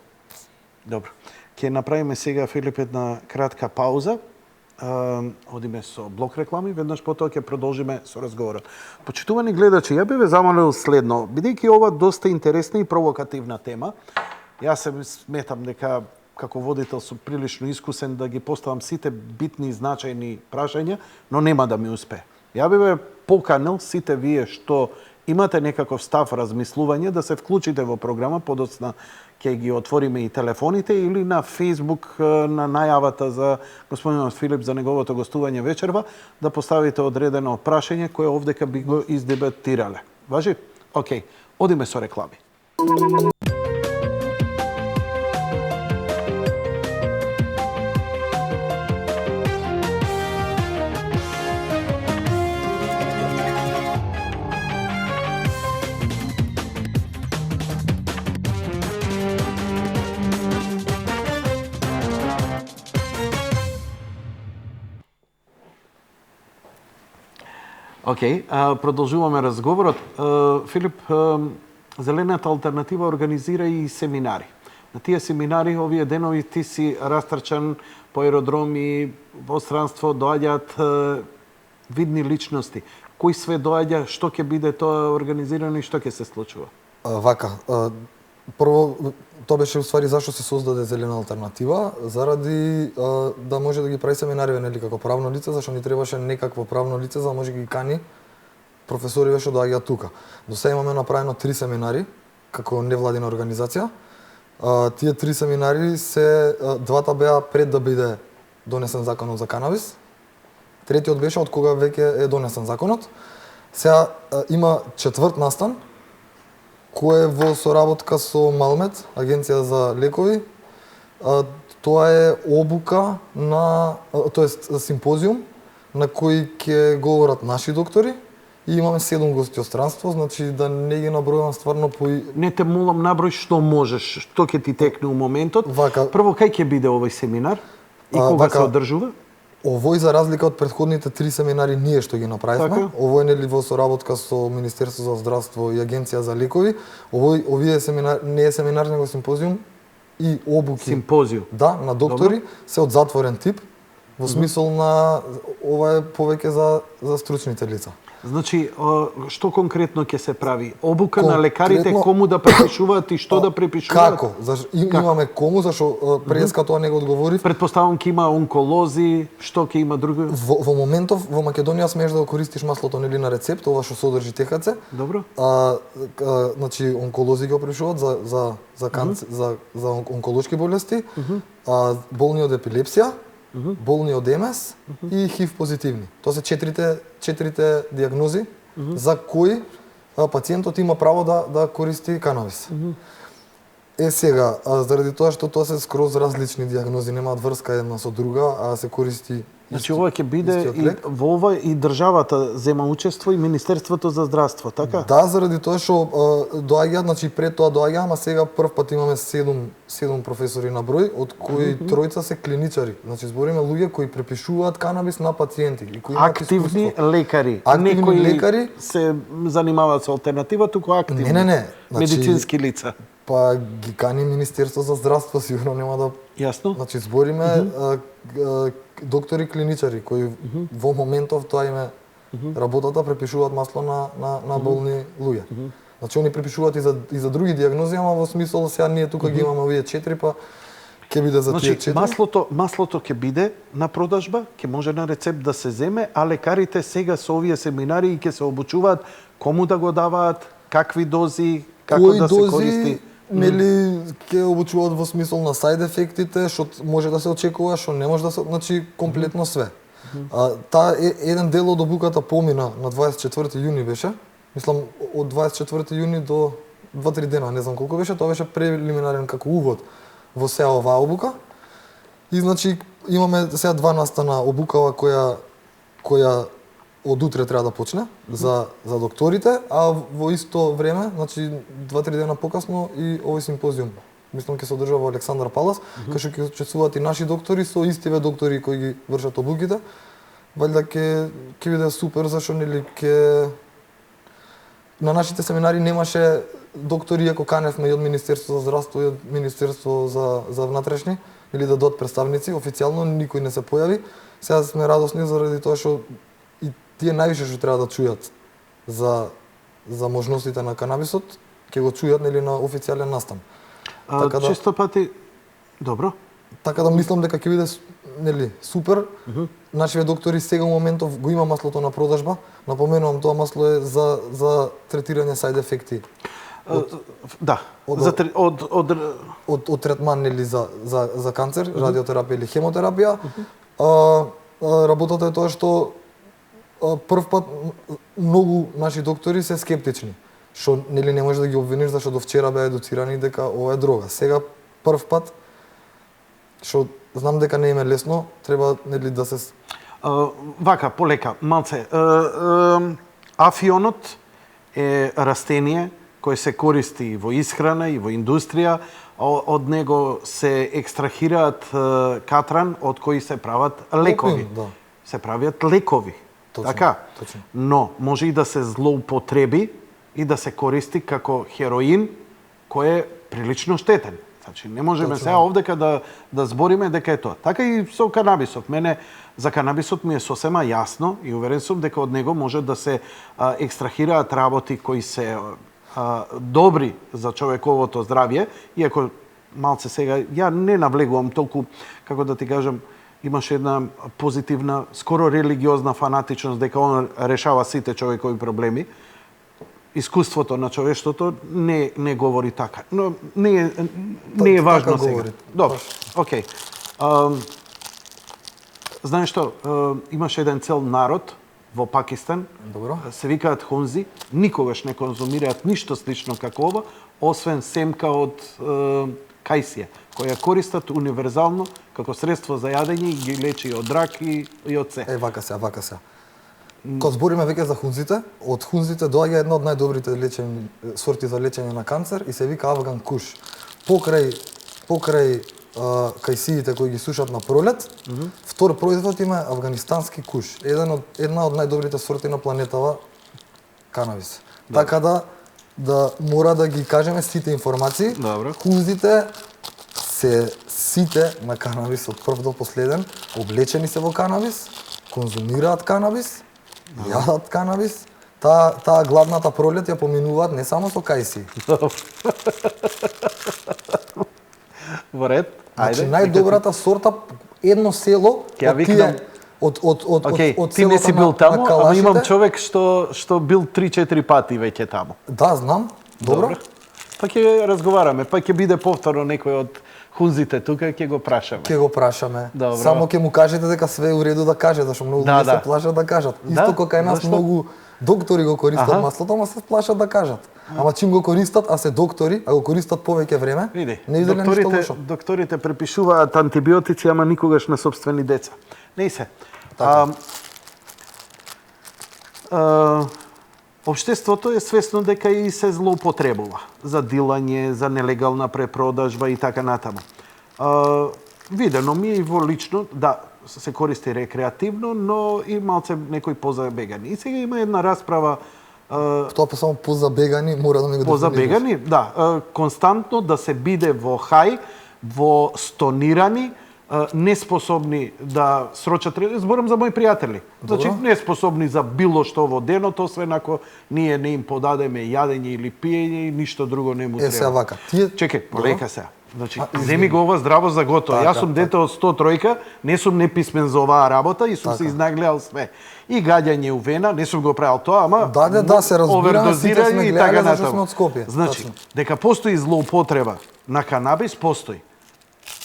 Добро. Ќе направиме сега, Филип, една кратка пауза. Одиме со блок реклами, веднаш потоа ќе продолжиме со разговорот. Почитувани гледачи, ја би ве замолил следно, бидејќи ова доста интересна и провокативна тема, јас се сметам дека како водител сум прилично искусен да ги поставам сите битни и значајни прашања, но нема да ми успее. Ја би ве поканил сите вие што имате некаков став, размислување, да се вклучите во програма, подоцна ќе ги отвориме и телефоните или на Facebook на најавата за господинот Филип за неговото гостување вечерва, да поставите одредено прашање кое овдека би го издебатирале. Важи? Океј, одиме со реклами. Океј, продолжуваме разговорот. Филип, Зелената алтернатива организира и семинари. На тие семинари овие денови ти си растрчан по аеродроми, во странство доаѓаат видни личности. Кој све доаѓа, што ќе биде тоа организирано и што ќе се случува? Вака, прво, тоа беше уствари зашто се создаде Зелена алтернатива, заради да може да ги прави семинари, нели, како правно лице, зашто ни требаше некакво правно лице за да може да ги кани професори што доаѓаат тука. До сега имаме направено 3 семинари како невладина организација. Тие 3 семинари се двата беа пред да биде донесен законот за канабис. Третиот беше од кога веќе е донесен законот. Сега има четврт настан, кој е во соработка со Малмед, Агенција за лекови. Тоа е обука на, тоест симпозиум на кој ќе говорат наши доктори и имаме 7 гости од странство, значи да не ги набројувам стварно по Не те молам наброј што можеш, што ќе ти текне у моментот. Вака. Прво, кај ќе биде овој семинар и кога вака. се одржува? Овој за разлика од претходните 3 семинари ние што ги направивме. Така. Овој е нели во соработка со Министерство за здравство и Агенција за лекови. Овие семинар не е семинар него симпозиум и обуки. Симпозиум. Да, на доктори се од затворен тип, во смисол на ова е повеќе за стручните лица. Значи, што конкретно ќе се прави? Обука на Конкретно- лекарите кому да препишуваат и што да препишуваат? Како? Имаме кому, зашо преска тоа не го одговорив. Предпоставам ќе има онколози, што ќе има друго? Во моментов во Македонија смееш да го користиш маслото нели на рецепт, ова што содржи ТХЦ. Добро. Значи онколози го препишуваат за онколошки болести, болни од епилепсија, болни од МС и ХИВ позитивни. Тоа се четирите диагнози за кои пациентот има право да користи канабис. Сега, заради тоа што тоа се скроз различни диагнози, немаат врска една со друга, а се користи Значи ова ќе биде истиот и лек. во ова и државата зема учество и Министерството за здравство, така? Да, заради тоа што доаѓаат, значи пред тоа доаѓаа, ама сега прв пат имаме 7 професори на број, од кои тројца се клиничари. Значи збориме луѓе кои препишуваат канабис на пациенти и кои имаат Активни искуство. лекари. Активни Некои лекари. се занимаваат со алтернатива, туку активни. Не. Значи, Медицински лица. Па ги кани Министерство за здравство, сигурно нема да. Јасно? Значи збориме доктори клиничари кои во моментов тоа име работата препишуваат масло на болни луѓе. Значи они препишуваат и за други диагнози, ама во смисол сега ние тука ги имаме овие 4, па ќе биде за тие Значи, 4. маслото ќе биде на продажба, ќе може на рецепт да се земе, а лекарите сега со овие семинари ќе се обучуваат кому да го даваат, какви дози, како Кои да се дози, користи. нели ќе обучуваат во смисол на сайд ефектите, што може да се очекува, што не може да се, значи комплетно све. Таа еден дел од обуката помина на 24 јуни беше. Мислам од 24 јуни до 2-3 дена, не знам колку беше, тоа беше прелиминарен како увод во сеа оваа обука. И значи имаме сега 2 настана обукава која од утре треба да почне за докторите, а во исто време, значи 2-3 дена покасно и овој симпозиум. Мислам ќе се одржува во Александар Палас, кај што ќе учествуваат и наши доктори со истиве доктори кои ги вршат обуките. Валјда ќе биде супер зашто нели ќе на нашите семинари немаше доктори, иако каневме и од Министерство за здравство и од Министерство за внатрешни, или да дојдат представници, официјално никој не се појави. Сега сме радосни заради тоа што и тие највише што треба да чујат за можностите на канабисот, ќе го чујат нели на официјален настан. Така да- Често пати... Добро. Така да мислам дека ќе биде нели супер. Нашите доктори сега во моментов го има маслото на продажба. Напоменувам, тоа масло е за третирање сајд ефекти Да. од третман нели за канцер, радиотерапија или хемотерапија. Работата е тоа што прв пат многу наши доктори се скептични. Што нели не можеш да ги обвиниш зашто до вчера беа едуцирани дека ова е дрога. Сега прв пат што знам дека не им е лесно, треба нели да се Вака, полека, малце. Афионот е растение кој се користи и во исхрана и во индустрија. Од него се екстрахираат катран од кои се прават лекови. Да. Се правиат лекови. Точно, Така. точно. Но може и да се злоупотреби и да се користи како хероин, кој е прилично штетен. Значи не можеме сега овдека да збориме дека е тоа. Така и со канабисот. Мене за канабисот ми е сосема јасно и уверен сум дека од него може да се екстрахираат работи кои се добри за човековото здравје, иако малце сега ја не навлегувам толку, како да ти кажам, имаше една позитивна, скоро религиозна фанатичност дека он решава сите човекови проблеми. Искуството на човештвото не говори така. Но не е важно така сега. говори. Добро, окей. Знаеш што, имаше еден цел народ во Пакистан, Добро. се викаат хунзи, никогаш не конзумираат ништо слично како ова, освен семка од кајсија, која користат универзално како средство за јадење и ги лечи од рак и од се. Вака се. Кога збориме веќе за хунзите, од хунзите доаѓа една од најдобрите сорти за лечење на канцер и се вика Афган куш. Покрај кајсиите кои ги сушат на пролет, втор производ има афганистански куш. Една од најдобрите сорти на планетава канабис. Така да мора да ги кажеме сите информации. Добро. Хунзите се сите на канабис од прв до последен, облечени се во канабис, конзумираат канабис, јадат канабис, таа гладната пролет ја поминуваат не само со кајси. Во ред. Значи најдобрата сорта едно село Ќе ја од викнам. тие од Ти не си селото бил на таму, ама Калашите. имам човек што бил 3-4 пати веќе таму. Да, знам. Добро. Па ќе разговараме, па ќе биде повторно некој од хунзите тука ќе го прашаме. Ќе го прашаме. Добро. Само ќе му кажете дека све е у реду да каже, зашто многу Да, луѓе се да. плашат да кажат. Да, Исто како кај нас зашто? многу доктори го користат Аха. маслото, ама се плашат да кажат. Ама чим го користат, а се доктори, а го користат повеќе време, Види, не иде ништо лошо. докторите препишуваат антибиотици, ама никогаш на собствени деца. Не се. Така. Обштеството е свесно дека и се злоупотребува за дилање, за нелегална препродажба и така натаму. Видено ми е и во лично, да, се користи рекреативно, но и малце некои позабегани. И сега има една расправа Тоа па само позабегани, мора да ми го дефинираш. позабегани, да, константно да се биде во хај, во стонирани, неспособни да срочат, зборам за мои пријатели. Значи неспособни за било што во денот, освен ако ние не им подадеме јадење или пиење и ништо друго не му треба. сега вака, тие- Чекај, полека сега. Значи, извини. земи го ова здраво за готово. Така, Јас сум дете од 103, не сум неписмен за оваа работа и сум се изнагледал све. И гаѓање у вена, не сум го правил тоа, ама Да, се разбираме, сите овердозирање сме и гледале, така зашто натаму. сме од Скопје. Значи, Точно. дека постои злоупотреба на канабис, постои.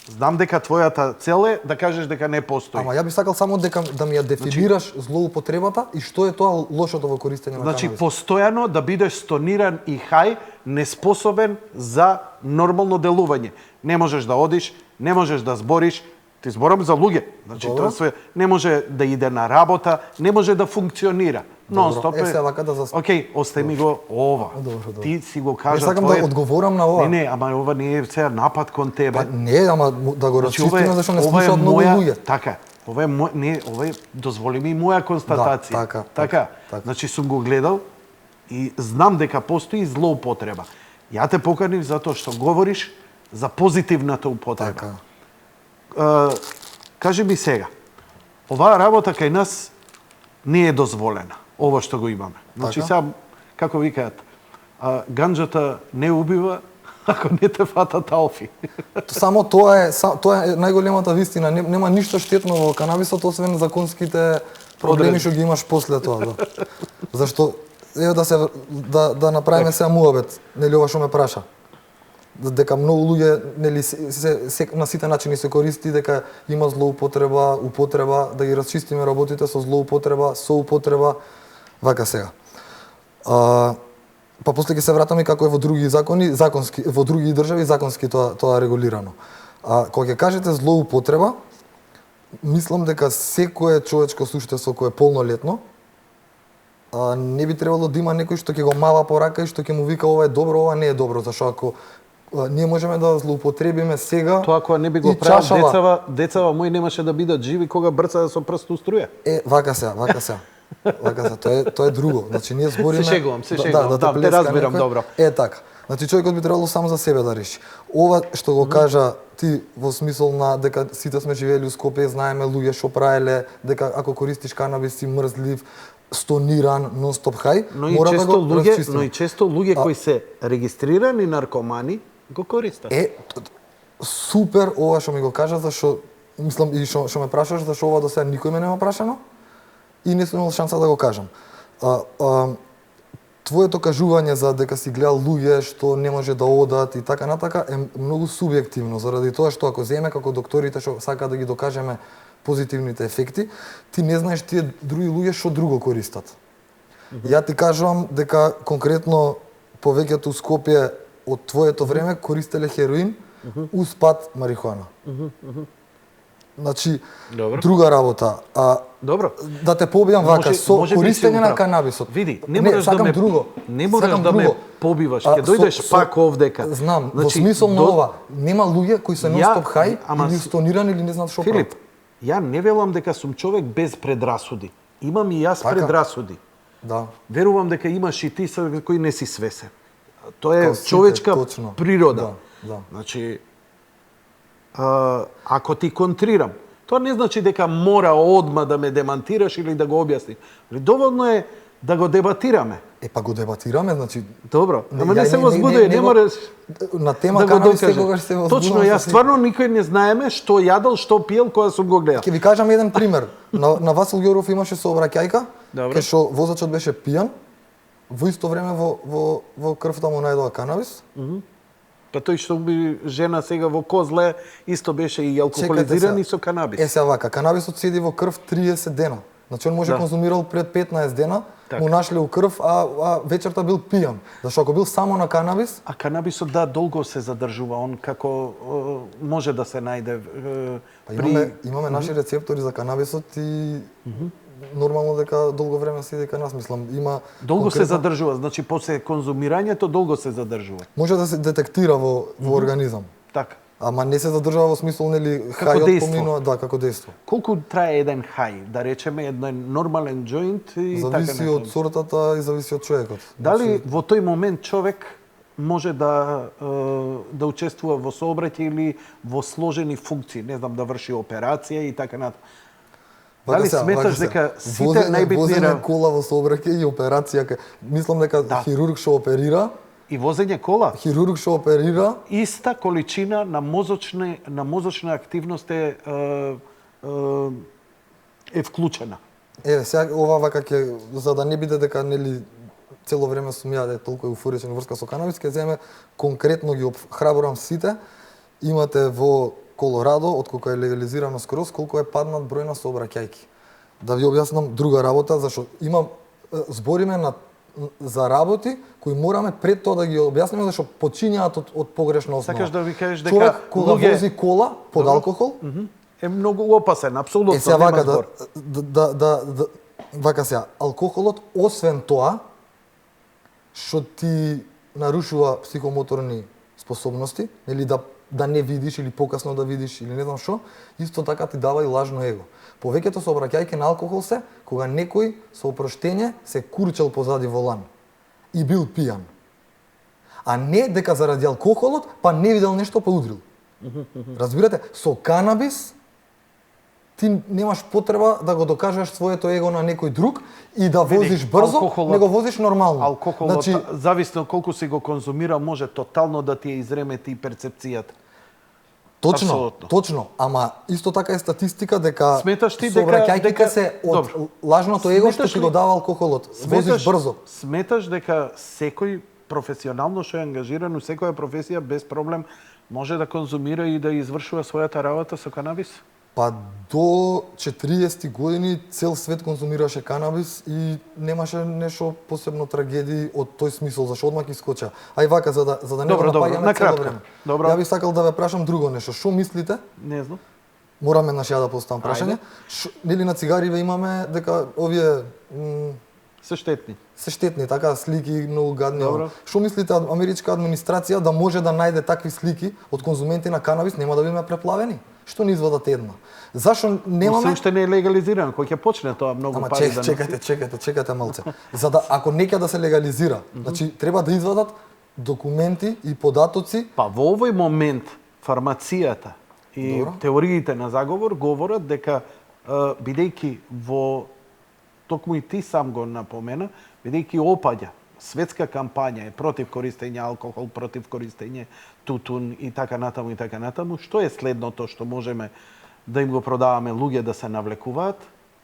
Знам дека твојата цел е да кажеш дека не постои. Ама ја би сакал само дека да ми ја дефинираш злоупотребата и што е тоа лошото во користење на Значи, канабис. постојано да бидеш стониран и хај, неспособен за нормално делување. Не можеш да одиш, не можеш да збориш, ти зборам за луѓе. Значи, Добро. тоа све не може да иде на работа, не може да функционира. Нон-стоп Е, сега вака да Океј, остави ми го ова. Добро. Ти си го Не кажа сакам да одговорам на ова. Не, ама ова не е сега напад кон тебе. Па не, ама да го Значи, ова расчистиме зашто не ова е слушаат многу моја- луѓе. Така, ова е ова е дозволи ми моја констатација. Да, така. Значи сум го гледал и знам дека постои злоупотреба. Ја те поканив затоа што говориш за позитивната употреба. Така. Кажи ми сега, оваа работа кај нас не е дозволена, ова што го имаме. Значи Така. сега, како викаат, ганџата не убива, ако не те фатат алфи. Само тоа е најголемата вистина. Нема ништо штетно во канабисот освен законските проблеми што ги имаш после тоа. Да. Зашто еве да направиме сега муабет, нели ова што ме праша. Дека многу луѓе нели на сите начини се користи, дека има злоупотреба, употреба, да ги расчистиме работите со злоупотреба, со употреба, вака сега. Па после ќе се вратаме како е во други закони, во други држави законски тоа е регулирано. Кога ќе кажете злоупотреба, мислам дека секое човечко суштество кое е полнолетно, не би требало да има некој што ќе го мава по рака и што ќе му вика ова е добро, ова не е добро, зашто ако ние можеме да злоупотребиме сега Тоа кога не би го и правил децава мои немаше да бидат живи кога брцаат со прст у струја. вака сега. Тоа е друго. Значи ние збориме Се шегувам, да, те плеска разбирам некој. добро. Така. Значи човекот би требало сам за себе да реши. Ова што го кажа ти во смисол на дека сите сме живеели у Скопје, знаеме луѓе што правеле, дека ако користиш канабис си мрзлив, стониран, нон-стоп хај, мора да го расчистиме. Но и често луѓе кои се регистрирани наркомани го користат. Супер ова што ми го кажа, зашто мислам и што ме прашаш, зашто ова до сега никој ме нема прашано и не сум имал шанса да го кажам. Твоето кажување за дека си гледал луѓе што не може да одат и така натака е многу субјективно, заради тоа што ако земе како докторите што сака да ги докажеме позитивните ефекти, ти не знаеш тие други луѓе што друго користат. Ја ти кажувам дека конкретно повеќето у Скопје од твоето време користеле хероин уз пат марихуана. Значи, Добро. друга работа. Добро. Да те побијам вака, со може би користење си на управ. канабисот. Види, не можеш да сакам ме друго. Не можеш Сакам да ме друго. побиваш. Ќе дојдеш пак овдека. Знам, во Значи, смисол на ова, нема луѓе кои се нон-стоп хај ама или стонирани или не знаат што прават. Филип, ја не велам дека сум човек без предрасуди. Имам и јас Така. предрасуди. Да. Верувам дека имаш и ти со кои не си свесен. Тоа е Као сите, човечка точно. природа. Да. Значи, ако ти контрирам, тоа не значи дека мора одма да ме демантираш или да го објасни. Доволно е да го дебатираме. Па го дебатираме, значи Добро, ама ја не се возбудуј, не го- мораш на тема да го канабис докажеш. секогаш се возбудувам. Точно, јас стварно никој не знаеме што јадел, што пиел кога сум го гледал. Ќе ви кажам еден пример. На Васил Ѓоров имаше сообраќајка, Добро. кај што возачот беше пијан, во исто време во крвта му најдоа канабис. Па тој што би жена сега во Козле исто беше и алкохолизиран и со канабис. Сега вака, канабисот седи во крв 30 дена. Значи он може Да. конзумирал пред 15 дена, Така. му нашле у крв, а вечерта бил пијан. Зашто ако бил само на канабис, А канабисот да долго се задржува, он како може да се најде па имаме наши рецептори за канабисот и нормално дека долго време седи кај нас, мислам, има долго се конкретно- задржува, значи после конзумирањето долго се задржува. може да се детектира во организам. Така. Ама не се задржава во смисол нели Како хајот дејство. поминува, да, како дејство. Колку трае еден хај, да речеме еден нормален джоинт и Зависи така од сортата и зависи од човекот. Дали во тој момент човек може да учествува во сообраќај или во сложени функции, не знам, да врши операција и така натаму. Дали сметаш дека сите најбитни возење кола во сообраќај и операција, мислам дека Да. хирург што оперира, и возење кола, хирург што оперира, иста количина на мозочна активност е вклучена. сега ова вака ќе, за да не биде дека нели цело време сум ја толку еуфоричен врска со канабис, ќе земе конкретно ги храбрам сите. Имате во Колорадо, отколку е легализирано скроз, колку е паднат број на сообраќајки. Да ви објаснам друга работа, зашто збориме за работи кои мораме пред тоа да ги објасниме зашто почињаат од погрешна основа. Сакаш да ви кажеш дека човек кога луѓе- вози кола под Добро. алкохол, Е многу опасен, апсолутно, сега нема вака збор. вака сега, алкохолот освен тоа што ти нарушува психомоторни способности, нели да не видиш или покасно да видиш или не знам што, исто така ти дава и лажно его. Повеќето сообраќајки на алкохол се кога некој со опроштење се курчел позади волан и бил пијан. А не дека заради алкохолот па не видел нешто па удрил. Разбирате, со канабис ти немаш потреба да го докажеш своето его на некој друг и да возиш брзо, алкохолот- него возиш нормално. Алкохолот, Значи, зависно колку си го конзумира, може тотално да ти ја изремети перцепцијата. точно, апсолутно. точно, ама исто така е статистика дека Сметаш ти дека- сообраќајките се од Добро. лажното его што Сметаш ти ли- го дава алкохолот. Возиш брзо. Сметаш дека секој професионално што е ангажиран у секоја професија без проблем може да конзумира и да извршува својата работа со канабис? Па до 40 години цел свет конзумираше канабис и немаше нешто посебно трагедии од тој смисол, зашто одмак искоча. Ај вака за да не Добро, го напаѓаме на цело кратко. време. Добро. Ја би сакал да ве прашам друго нешто. Што мислите? Не знам. Морам еднаш ја да поставам прашање. Ајде. Нели на цигариве имаме дека овие Се штетни. се штетни, така слики многу гадни. Добро. Што мислите америчка администрација да може да најде такви слики од конзументи на канабис, нема да биме преплавени? Што не извадат една? Зашо Се немаме? уште не е легализирано, кој ќе почне тоа многу Ама пари да носи. чекате малце. За да ако неќе да се легализира, значи треба да извадат документи и податоци. Па во овој момент фармацијата и Добро. теориите на заговор говорат дека бидејќи во токму и ти сам го напомена, бидејќи опаѓа светска кампања е против користење алкохол, против користење тутун и така натаму, што е следното што можеме да им го продаваме луѓе да се навлекуваат?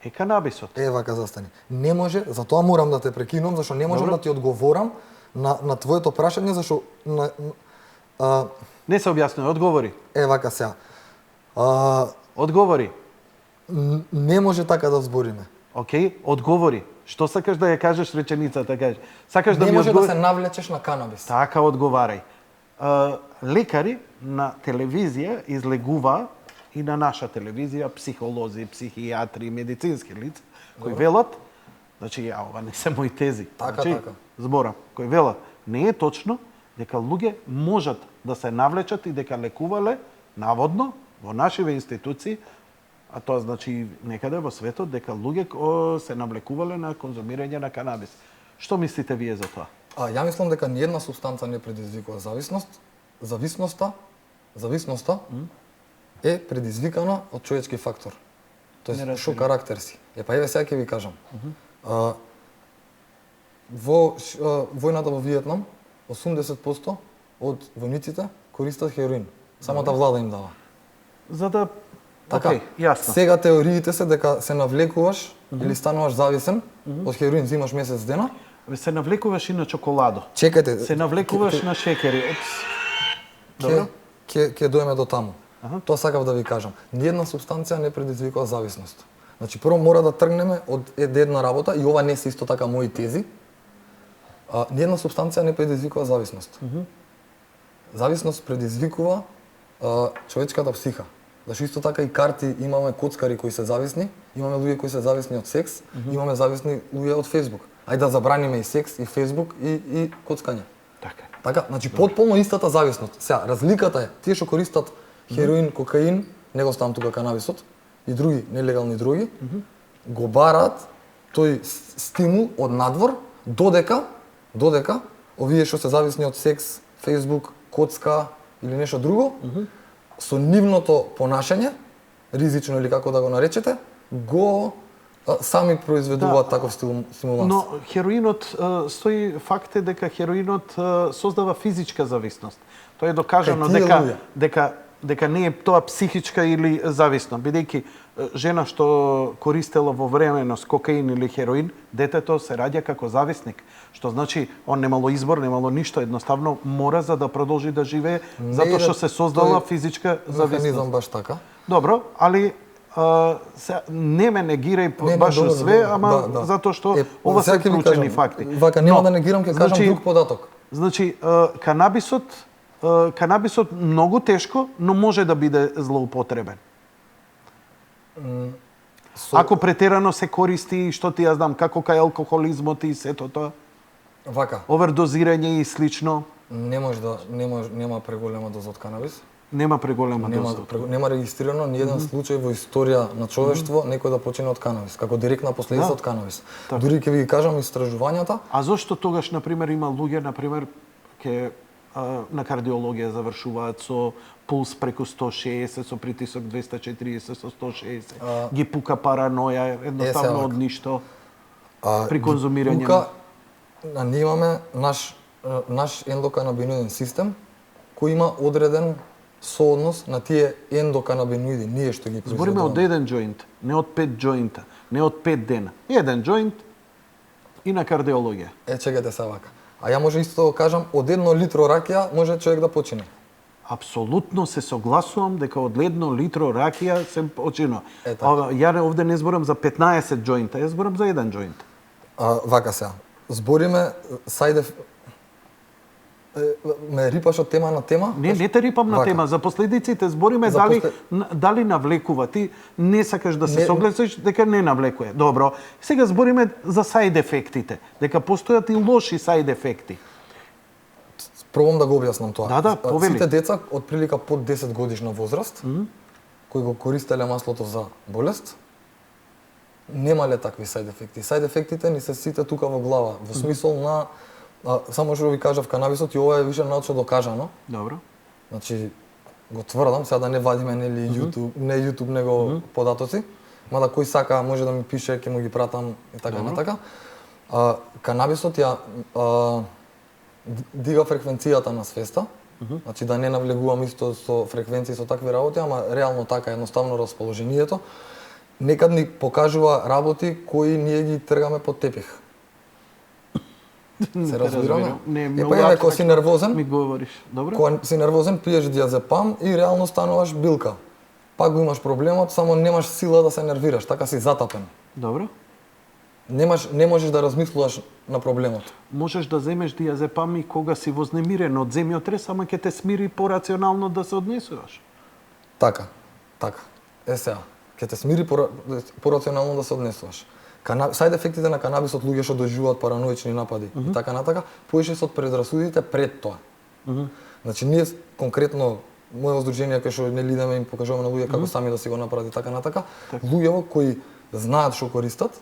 Е канабисот. Вака застани. Не може, затоа морам да те прекинувам, зашто не можам Добро. да ти одговорам на твоето прашање, зашто Не се објаснува, одговори. вака сега. Одговори. Не може така да збориме. Океј, одговори. Што сакаш да ја кажеш реченицата, кажеш? Сакаш да Не ми може да одговори? се навлечеш на канабис. Така одговарај. Лекари на телевизија излегува и на наша телевизија психолози, психијатри, медицински лица кои велат, значи ова не се мои тези. Така, значи, така. Зборам, кои велат, не е точно дека луѓе можат да се навлечат и дека лекувале наводно во нашиве институции, а тоа значи некаде во светот дека луѓе се навлекувале на конзумирање на канабис. Што мислите вие за тоа? Ја мислам дека ниедна субстанца не предизвикува зависност. Зависноста е предизвикана од човечки фактор. Тоест, што карактер си. Еве сега ќе ви кажам. Во војната во Виетнам, 80% од војниците користат хероин. Самата влада им дава. За да Така, Океј, јасно. сега теориите се дека се навлекуваш или стануваш зависен од хероин, взимаш месец дена. Се навлекуваш и на чоколадо. Чекајте. Се навлекуваш на шекери. Добро. Ќе доеме до таму. Тоа сакав да ви кажам. Ниедна субстанција не предизвикува зависност. Значи прво мора да тргнеме од една работа и ова не се исто така мои тези. Ниедна субстанција не предизвикува зависност. Зависност предизвикува човечката психа. Зашто исто така и карти имаме коцкари кои се зависни, имаме луѓе кои се зависни од секс, имаме зависни луѓе од Facebook. Ајде да забраниме и секс, и Facebook, и коцкање. Така, значи потполно истата зависност. Сега, разликата е, тие што користат хероин, кокаин, не го ставам тука канабисот, и други нелегални дроги, го бараат тој стимул од надвор, додека овие што се зависни од секс, Facebook, коцка или нешто друго, со нивното понашање, ризично или како да го наречете, го сами произведуваат таков стимуланс. Но хероинот стои факт е дека хероинот создава физичка зависност. Тоа е докажано дека не е тоа психичка или зависно, бидејќи жена што користела во временост кокаин или хероин, детето се раѓа како зависник, што значи он немало избор, немало ништо, едноставно мора за да продолжи да живее, затоа што се создала физичка зависност. Механизам баш така. Добро, али не ме негирај баш све, ама затоа што ова се проучени факти. Вака, нема да негирам, ќе кажам друг податок. Значи, канабисот многу тешко, но може да биде злоупотребен. Ако претерано се користи, што ти ја знам, како кај алкохолизмот и сето тоа, Вака, овердозирање и слично, нема преголема доза од канабис. нема преголема доза. Нема регистрирано ни еден случај во историја на човештво некој да почине од канабис, како директна последица од канабис. Дури ќе ви кажам истражувањата. А зошто тогаш, например, има луѓе, например, на кардиологија завршуваат со пулс преку 160, со притисок 240, со 160, ги пука параноја, едноставно од ништо, при конзумирање. Тука ние имаме наш ендоканабиноиден систем, кој има одреден сооднос на тие ендоканабиноиди, ние што ги произведуваме. Збориме од еден џоинт, не од 5 џоинта, не од 5 дена. Еден џоинт и на кардиологија. Чекајте се вака. А ја може исто да кажам, од 1 литро ракија може човек да почине. Апсолутно се согласувам дека од 1 литро ракија се починува. Така. Ја овде не зборам за 15 џоинта, ја зборам за еден џоинт. Вака сега. Збориме ме рипаш од тема на тема? Не те рипам на тема, за последиците збориме дали навлекува. Ти не сакаш да се согласиш дека не навлекува. Добро. Сега збориме за саид ефектите, дека постојат и лоши саид ефекти. Пробам да го објаснам тоа. Да, повели. Сите деца од прилика под 10 годишна возраст, кои го користеле маслото за болест, немале такви саид ефекти. Саид ефектите ни се сите тука во глава, во смисол на само што ви кажав канабисот и ова е више научно докажано. Добро. Значи го тврдам, сега да не вадиме нели YouTube, не YouTube него податоци, мада кој сака може да ми пише, ќе му ги пратам и така натака. Канабисот ја дига фреквенцијата на свеста, значи да не навлегувам исто со фреквенции со такви работи, ама реално така едноставно расположението, некад ни покажува работи кои ние ги тргаме под тепих. Се разбираме? Ако си нервозен, ми говориш. Добро? Кога си нервозен, пиеш диазепам и реално стануваш билка. пак го имаш проблемот, само немаш сила да се нервираш, така си затапен. Добро. Не можеш да размислуваш на проблемот. Можеш да земеш диазепам и кога си вознемирен од земјот рез, ама ќе те смири порационално да се однесуваш. Така. Сега, ќе те смири порационално да се однесуваш. Сајд ефектите на канабисот луѓе што доживуваат параноични напади и така натака, поише се од предрасудите пред тоа. Значи ние конкретно моје здружение кај што не идеме им покажуваме на луѓе како сами да си го направат и така натака, луѓето кои знаат што користат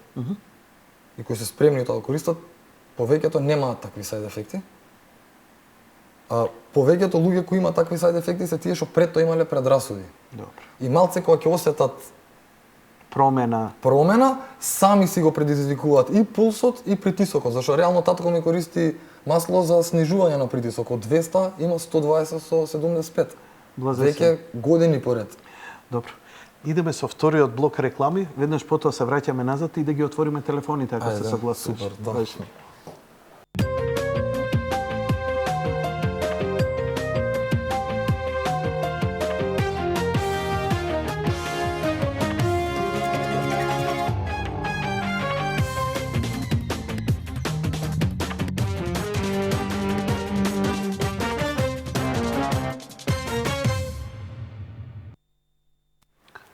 и кои се спремни тоа да користат, повеќето немаат такви сајд ефекти. А повеќето луѓе кои имаат такви сајд ефекти се тие што пред тоа имале предрасуди. Добро. И малце кога ќе осетат промена, сами си го предизвикуваат и пулсот и притисокот, зашто реално татко ми користи масло за снижување на притисок од 200 има 120 со 75. Веќе години поред. Добро. Идеме со вториот блок реклами, веднаш потоа се враќаме назад и да ги отвориме телефоните ако се согласуваш. Супер, да.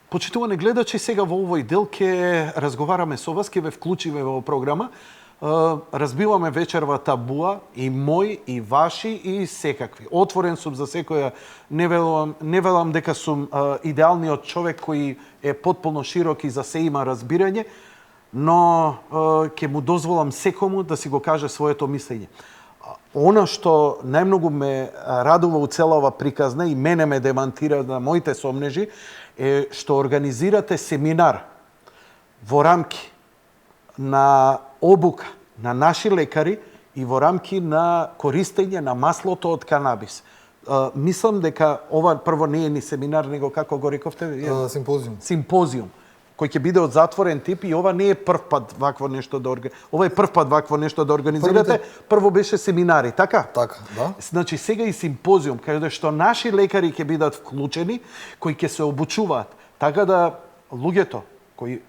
Почитувани гледачи, сега во овој дел ќе разговараме со вас, ќе ве вклучиме во програма. Разбиваме вечерва табуа, и мој, и ваши, и секакви. Отворен сум за секоја, не велам дека сум идеалниот човек кој е потполно широк и за се има разбирање, но ќе му дозволам секому да си го каже своето мислење. Она што најмногу ме радува у цела ова приказна и мене ме демантира на моите сомнежи, е што организирате семинар во рамки на обука на наши лекари и во рамки на користење на маслото од канабис. Мислам дека ова прво не е ни семинар, него како го рековте? Симпозиум. Симпозиум, кој ќе биде од затворен тип и ова не е прв пат вакво нешто да ова е прв пат вакво нешто да организирате. Прво беше семинари, така? Така, да. Значи сега и симпозиум, каде што наши лекари ќе бидат вклучени, кои ќе се обучуваат, така да луѓето кои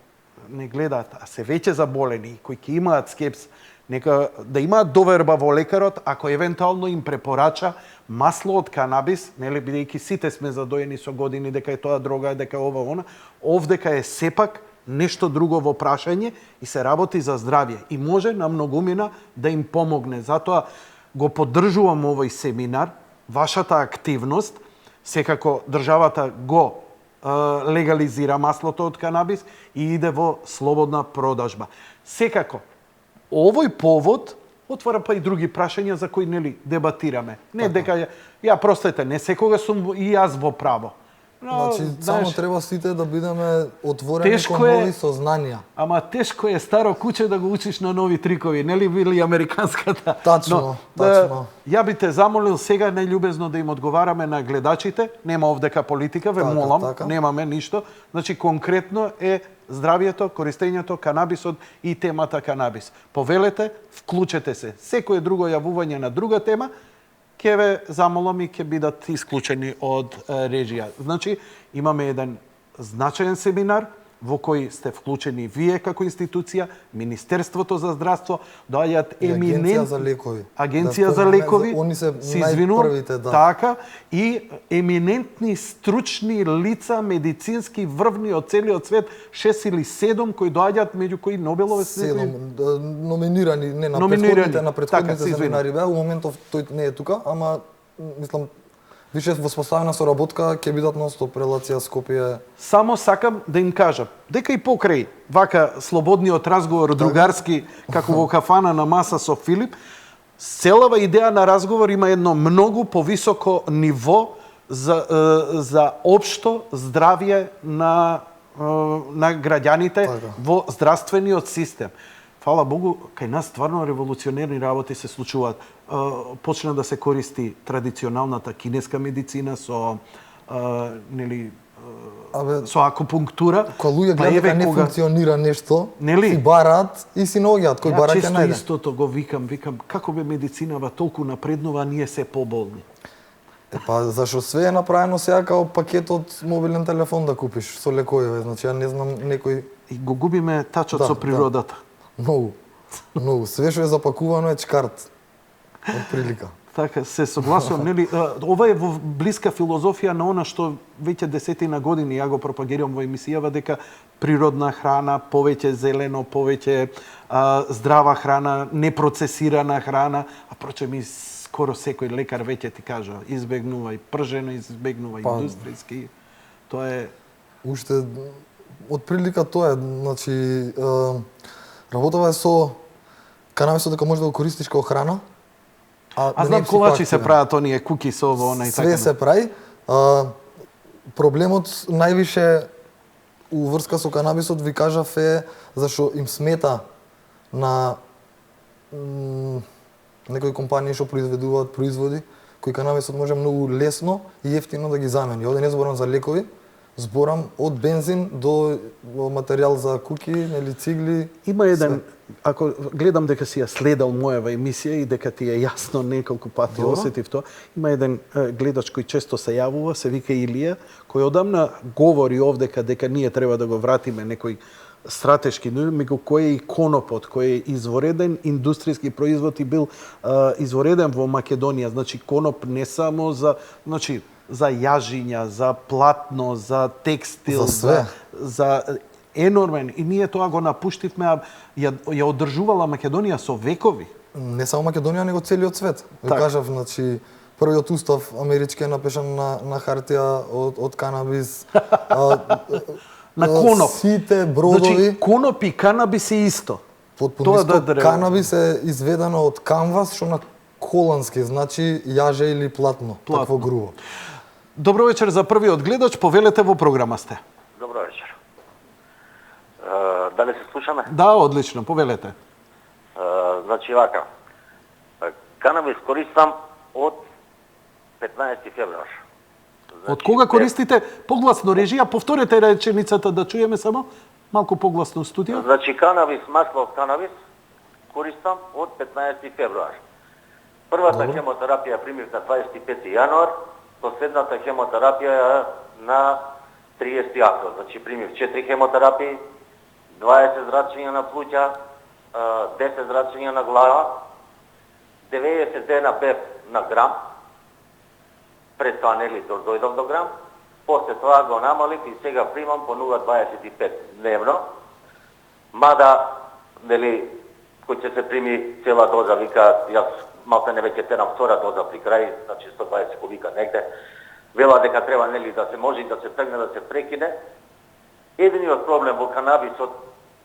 не гледаат, а се веќе заболени, кои ќе имаат скепс, нека да имаат доверба во лекарот, ако евентуално им препорача масло од канабис, нели, бидејќи сите сме задоени со години дека е тоа дрога, дека е ова она, овдека е сепак нешто друго во прашање и се работи за здравје и може на многумина да им помогне. Затоа го поддржувам овој семинар, вашата активност, секако државата го легализира маслото од канабис и иде во слободна продажба. Секако, овој повод отвара па и други прашања за кои нели дебатираме. Не дека ја простете, не секогаш сум и јас во право. Но, значи, само треба сите да бидеме отворени кон нови сознанија. Ама тешко е старо куче да го учиш на нови трикови, нели били американската. Тачно. Ја би те замолил сега најљубезно да им одговараме на гледачите. Нема овдека политика, ве молам, немаме ништо. Значи конкретно е здравјето, користењето, канабисот и темата канабис. Повелете, вклучете се. Секое друго јавување на друга тема, ќе ве замолам и ќе бидат исклучени од режија. Значи, имаме еден значаен семинар во кој сте вклучени вие како институција, Министерството за здравство, доаѓаат Агенција за лекови. Агенција за лекови, они се најпрвите, да. Така, и еминентни стручни лица, медицински врвни од целиот свет, 6 или 7 кои доаѓаат, меѓу кои Нобелове 7 номинирани, не на претходните семинари беа, у моментов тој не е тука, ама мислам више воспоставена соработка ќе бидат нон-стоп релација Скопје. Само сакам да им кажам дека и покрај вака слободниот разговор другарски како во кафана на маса со Филип, целава идеја на разговор има едно многу повисоко ниво за општо здравје на граѓаните во здравствениот систем. Фала Богу, кај нас стварно револуционерни работи се случуваат. Почна да се користи традиционалната кинеска медицина со со акупунктура. Кога луѓе гледаат дека не функционира нешто, си бараат и си наоѓаат кој бара ќе најде. Често истото го викам, како бе медицинава толку напреднува, ние се поболни. Па зашо све е направено сега као пакет од мобилен телефон да купиш со лекови, значи ја не знам некој И го губиме тачот Да, со да. природата. многу. Многу све што е запакувано е чкарт. Од прилика. Така, се согласувам, нели? Ова е во блиска филозофија на она што веќе десетина години ја го пропагирам во емисијава, дека природна храна, повеќе зелено, повеќе здрава храна, непроцесирана храна, а прочем и скоро секој лекар веќе ти кажа, избегнувај пржено, избегнувај Па, индустријски. Тоа е Уште од прилика тоа е, значи работава е со канабисот дека може да го користиш како храна. А знам колачи се прават оние куки со ово, она и така. Све се прави. Проблемот највише уврска со канабисот ви кажав е зашо им смета на некои компании што произведуваат производи кои канабисот може многу лесно и ефтино да ги замени. Овде не зборам за лекови, зборам од бензин до материјал за куки, нели цигли. Има еден, ако гледам дека си ја следел мојава емисија и дека ти е јасно неколку пати Добро. осетив тоа, има еден гледач кој често се јавува, се вика Илија, кој одамна говори овдека дека ние треба да го вратиме некој стратешки, меѓу кој е и конопот, кој е извореден индустријски производ и бил извореден во Македонија. Значи коноп не само за, значи за јажиња, за платно, за текстил, За све. за енормен, и ние тоа го напуштивме, а ја одржувала Македонија со векови. Не само Македонија, него целиот свет. Ви Така. кажав, значи првиот устав амерички е напишан на хартија од канабис. На коноп. Сите бродови, Значи, коноп и канабис е исто. потпуно тоа исто, да- канабис е изведено од канвас, што на холандски значи јаже или платно, Платно. такво грубо. Добро вечер за првиот гледач, повелете во програма сте. Добро вечер. Дали се слушаме? Да, одлично, повелете. Значи вака. Канабис користам од 15 февруар. Од кога користите погласно режија? Повторете реченицата да чуеме само малку погласно студио. Значи канабис, масло од канабис користам од 15 февруар. Првата хемотерапија примив на 25 јануар, последната хемотерапија на 30 април. Значи примив 4 хемотерапии, 20 зрачења на плуќа, 10 зрачења на глава, 90 дена бев на грам, пред тоа нели дојдов до грам, после тоа го намалив и сега примам по 0,25 дневно, мада, нели, кој ќе се прими цела доза, вика, јас малку не веќе терам втора доза при крај, значи 120 кубика негде, вела дека треба, нели, да се може и да се тргне, да се прекине. Единиот проблем во канабисот,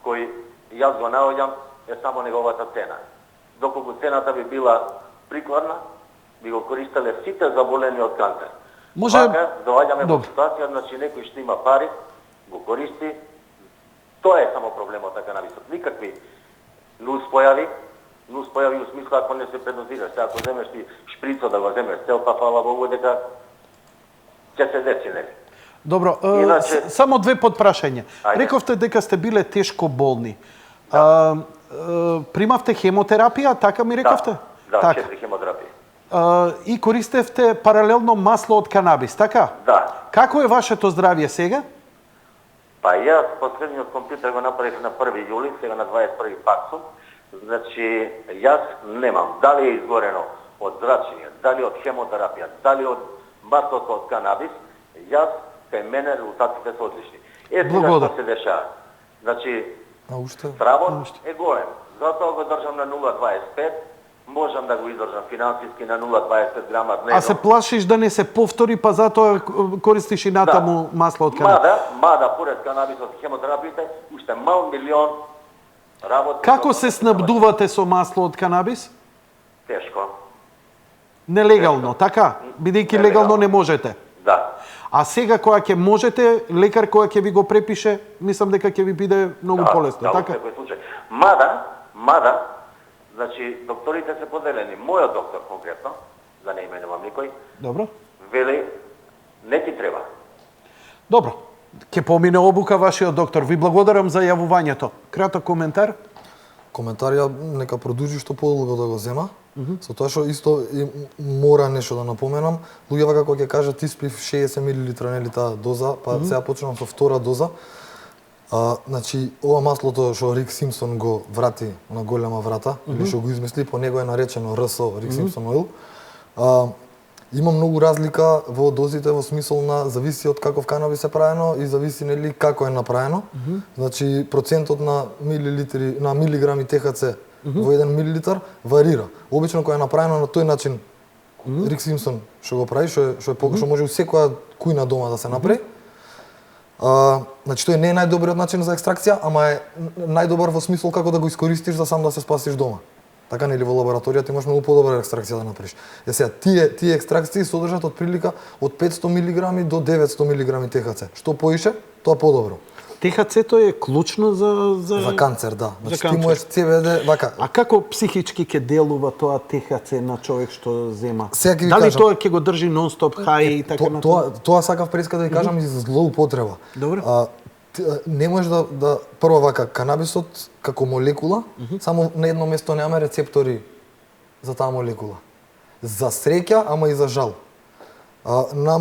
кој јас го наоѓам, е само неговата цена. Доколку цената би била прикладна, би го користеле сите заболени од канцер. Може- Вака, доаѓаме во Добро. ситуација, значи некој што има пари, го користи. Тоа е само проблемот на канабисот. Никакви нуспојави у смисла ако не се предозираш. Сега ако земеш ти шприцо да го земеш цел, па фала Богу дека ќе се деци, нели? Добро, Иначе- само две подпрашања. Ајде. Рековте дека сте биле тешко болни. Примавте хемотерапија, така ми рековте? Да, Така. 4 хемотерапии. И користевте паралелно масло од канабис, така? Да. Како е вашето здравје сега? Па јас последниот компјутер го направив на 1 јули, сега на 21 пак сум. Значи, јас немам дали е изгорено од зрачење, дали од хемотерапија, дали од маслото од канабис, јас кај мене резултатите се одлични. Сега Благодарам. што се дешава. Значи, А уште стравот е голем. Затоа го држам на 0,25, можам да го издржам финансиски на 0,20 грама дневно. А се плашиш да не се повтори, па затоа користиш и натаму масло од канабис? Мада, поред канабисот и хемотерапиите, уште мал милион работи. Како се снабдувате со масло од канабис? Тешко. Нелегално, така? Бидејќи Нелегално. легално не можете. Да. А сега кога ќе можете, лекар кога ќе ви го препише, мислам дека ќе ви биде многу полесно, да, така? во секој случај. Мада, значи, докторите се поделени. Мојот доктор конкретно, да не именувам никој, Добро. вели, не ти треба. Добро. Ќе помине обука вашиот доктор. Ви благодарам за јавувањето. Краток коментар. коментарија нека продолжи што подолго да го зема. Со тоа што исто мора нешто да напоменам, луѓе вака кога ќе кажат испив 60 мл нели таа доза, па сега почнувам со втора доза. Значи ова маслото што Рик Симпсон го врати на голема врата, или што го измисли, по него е наречено РСО, Рик Симпсон оил. Има многу разлика во дозите во смисол на зависи од каков канабис е правено и зависи нели како е направено. Значи процентот на милилитри на милиграми ТХЦ во 1 милилитар варира. Обично кога е направено на тој начин Рик Симпсон што го прави, што може у секоја кујна дома да се направи. Значи тој не е најдобриот начин за екстракција, ама е најдобар во смисол како да го искористиш за сам да се спасиш дома. Така нели во лабораторија ти можеш многу подобра екстракција да направиш. Сега тие екстракции содржат од прилика од 500 милиграми до 900 милиграми ТХЦ. Што поише, тоа подобро. ТХЦ-то е клучно за канцер, да. Значи ти можеш CBD вака. А како психички ќе делува тоа ТХЦ на човек што зема? Дали тоа ќе го држи нон-стоп хај и така натаму? Тоа сакав преска да ви кажам и за злоупотреба. Добро. Не можеш да прво вака канабисот како молекула, само на едно место нема рецептори за таа молекула. За среќа, ама и за жал. Во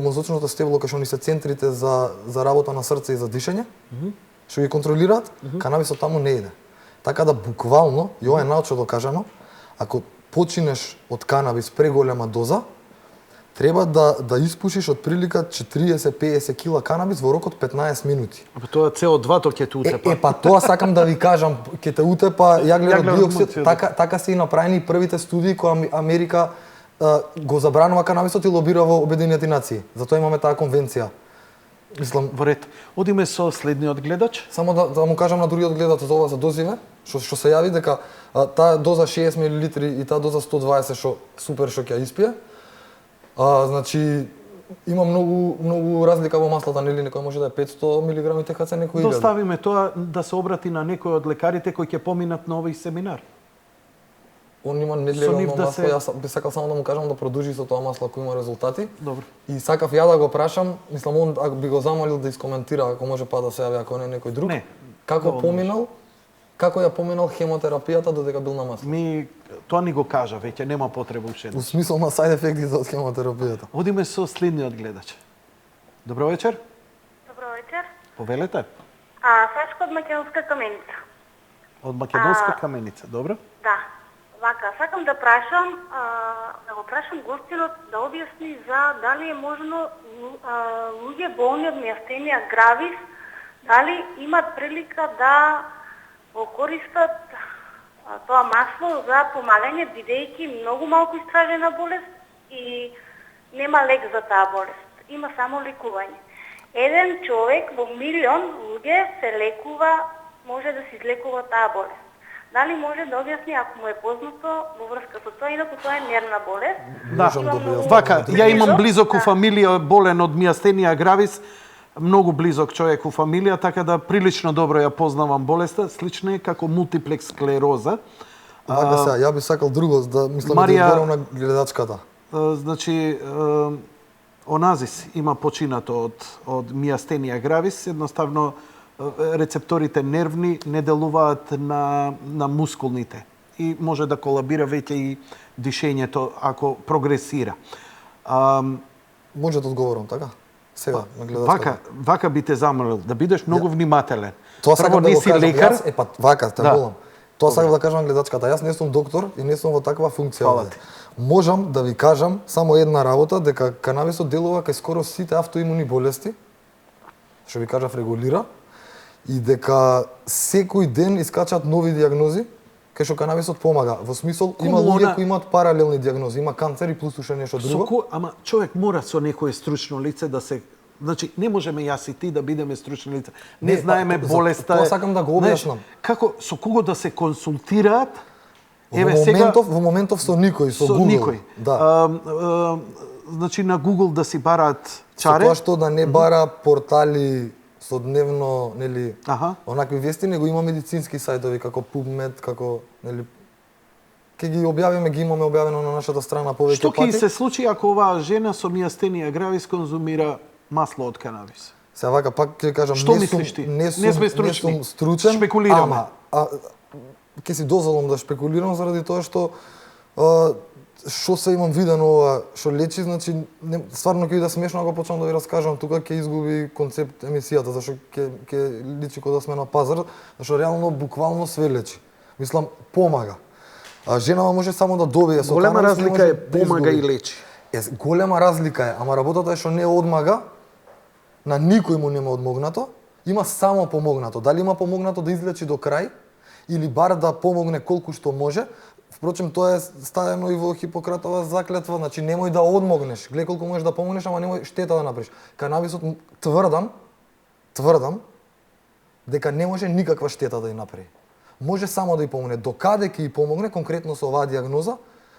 мозочното стебло кај што ни се центрите за работа на срце и за дишење, што ги контролираат, канабисот таму не иде. Така да буквално, и ова е научно докажано, ако починеш од канабис преголема доза, треба да испушиш од прилика 40-50 кила канабис во рок од 15 минути. Па тоа CO2-то ќе те утепа. Па тоа сакам да ви кажам, ќе те утепа јаглерод диоксид. Така се и направени првите студии кои Америка го забранува канабисот и лобира во Обединетите нации. Затоа имаме таа конвенција. Мислам, во ред. Одиме со следниот гледач. Само да му кажам на другиот гледач за ова за дозиве, што се јави дека таа доза 60 мл и таа доза 120 што супер што ќе испие. Значи има многу разлика во маслата, нели некој може да е 500 мг ТХЦ, некој 1000. Доставиме тоа да се обрати на некој од лекарите кои ќе поминат на овој семинар. Он има нелегално масло, јас би сакал само да му кажам да продолжи со тоа масло ако има резултати. Добро. И сакав ја да го прашам, мислам он ако би го замолил да искоментира, ако може па да се јави ако не некој друг. Не. Како ја поминал хемотерапијата додека бил на масло? Тоа ни го кажа веќе, нема потреба уште. У смисол на сајд ефектите од хемотерапијата. Одиме со следниот гледач. Добро вечер. Добро вечер. Повелете. Сашко од Македонска каменица. Од Македонска каменица, добро? Да. Вака, сакам да прашам, да го прашам гостинот да објасни за дали е можно луѓе болни од мијастенија гравис, дали имат прилика да го користат тоа масло за помагање, бидејќи многу малку истражена болест и нема лек за таа болест. Има само лекување. Еден човек во милион луѓе се лекува, може да се излекува таа болест. Дали може да објасни ако му е познато во врска со тоа, инаку тоа е нервна болест. Да, вака, ја имам близок у фамилија болен од мијастенија гравис, многу близок човек у фамилија, така да прилично добро ја познавам болеста, слично е како мултиплекс склероза. Вака сега, ја би сакал друго, да мислам да одговорам на гледачката. Значи, Оназис има починато од мијастенија гравис, едноставно рецепторите нервни не делуваат на мускулните и може да колабира веќе и дишењето ако прогресира. Може да одговорам, така? Сега, на гледачката. Вака би те замолил, да бидеш многу внимателен. Тоа сакам да го кажам, лекар. Јас, вака, те молам. Тоа сакам да кажам на гледачката. Јас не сум доктор и не сум во таква функција овде. Можам да ви кажам само една работа, дека канабисот делува кај скоро сите автоимуни болести, што ви кажав регулира, и дека секој ден искачаат нови дијагнози, кај што канабисот помага. Во смисол, има луѓе кои имаат паралелни дијагнози, има канцер и плюс уште нешто друго. Ама човек мора со некое стручно лице да се... Значи, не можеме јас и ти да бидеме стручни лица. Не знаеме болеста. Тоа сакам да го објаснам. Како, со кого да се консултираат? Во моментов со никој, со Google. Никој. Да. Значи, на Google да си бараат чаре. Со тоа што да не бара портали со дневно, нели, онакви вести, него има медицински сајтови како PubMed, како, нели, ќе ги објавиме, ги имаме објавено на нашата страна повеќе пати. Што ќе се случи ако оваа жена со мијастенија гравис конзумира масло од канабис? Сега вака пак ќе кажам, не сум стручен, спекулираме. Ама ќе си дозволам да шпекулирам заради тоа што Што се имам видено ова што лечи, значи стварно ќе биде смешно ако почнам да ви раскажам тука, ќе изгуби концепт емисијата, зашто ќе личи кога да сме на пазар, зашто реално буквално све лечи. Мислам помага. А женава може само да добие со Голема канабис, не разлика може е да помага изгуби. и лечи. Голема разлика е, ама работата е што не одмага, на никој му нема одмогнато, има само помогнато. Дали има помогнато да излечи до крај, или бар да помогне колку што може. Впрочем, тоа е ставено и во Хипократова заклетва, значи немој да одмогнеш. Гледај колку можеш да помогнеш, ама немој штета да направиш. Канабисот тврдам дека не може никаква штета да ја направи. Може само да ја помогне. Докаде ќе ја помогне конкретно со оваа диагноза,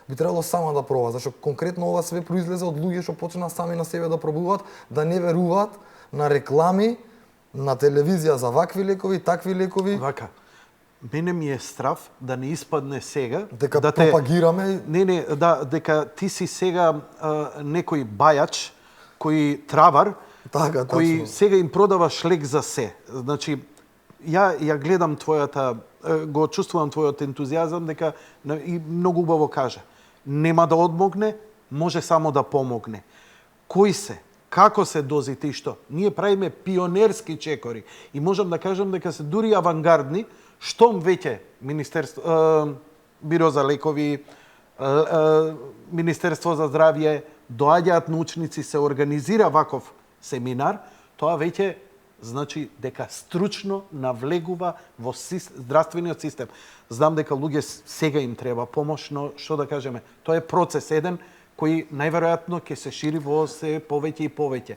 би требало само да проба, зашто конкретно ова све произлезе од луѓе што почнаа сами на себе да пробуваат, да не веруваат на реклами на телевизија за вакви лекови, такви лекови. Вака. Мене ми е страв да не испадне сега Дека да пропагираме. дека ти си сега некој бајач кој травар Така, кој точно. сега им продава шлек за се. Значи ја гледам твојата го чувствувам твојот ентузијазам дека и многу убаво кажа. Нема да одмогне, може само да помогне. Кои се? Како се дозите и што? Ние правиме пионерски чекори и можам да кажам дека се дури авангардни, штом веќе Биро за лекови, Министерство за здравје, доаѓаат научници, се организира ваков семинар, тоа веќе значи дека стручно навлегува во здравствениот систем. Знам дека луѓе сега им треба помош, но што да кажеме, тоа е процес еден кој најверојатно ќе се шири во се повеќе и повеќе.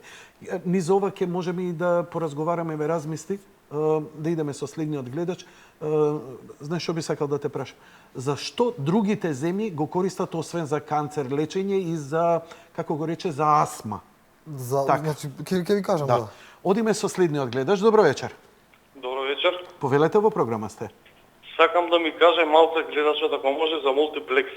Низ ова ќе можеме и да поразговараме, ме размисли, да идеме со следниот гледач. Знаеш што би сакал да те прашам? Зашто другите земји го користат освен за канцер лечење и за, како го рече, за астма? Така. Значи, ќе ви кажам, да. Одиме со следниот гледач. Добро вечер. Добро вечер. Повелете, во програма сте. Сакам да ми каже малце гледачот ако може за мултиплекс.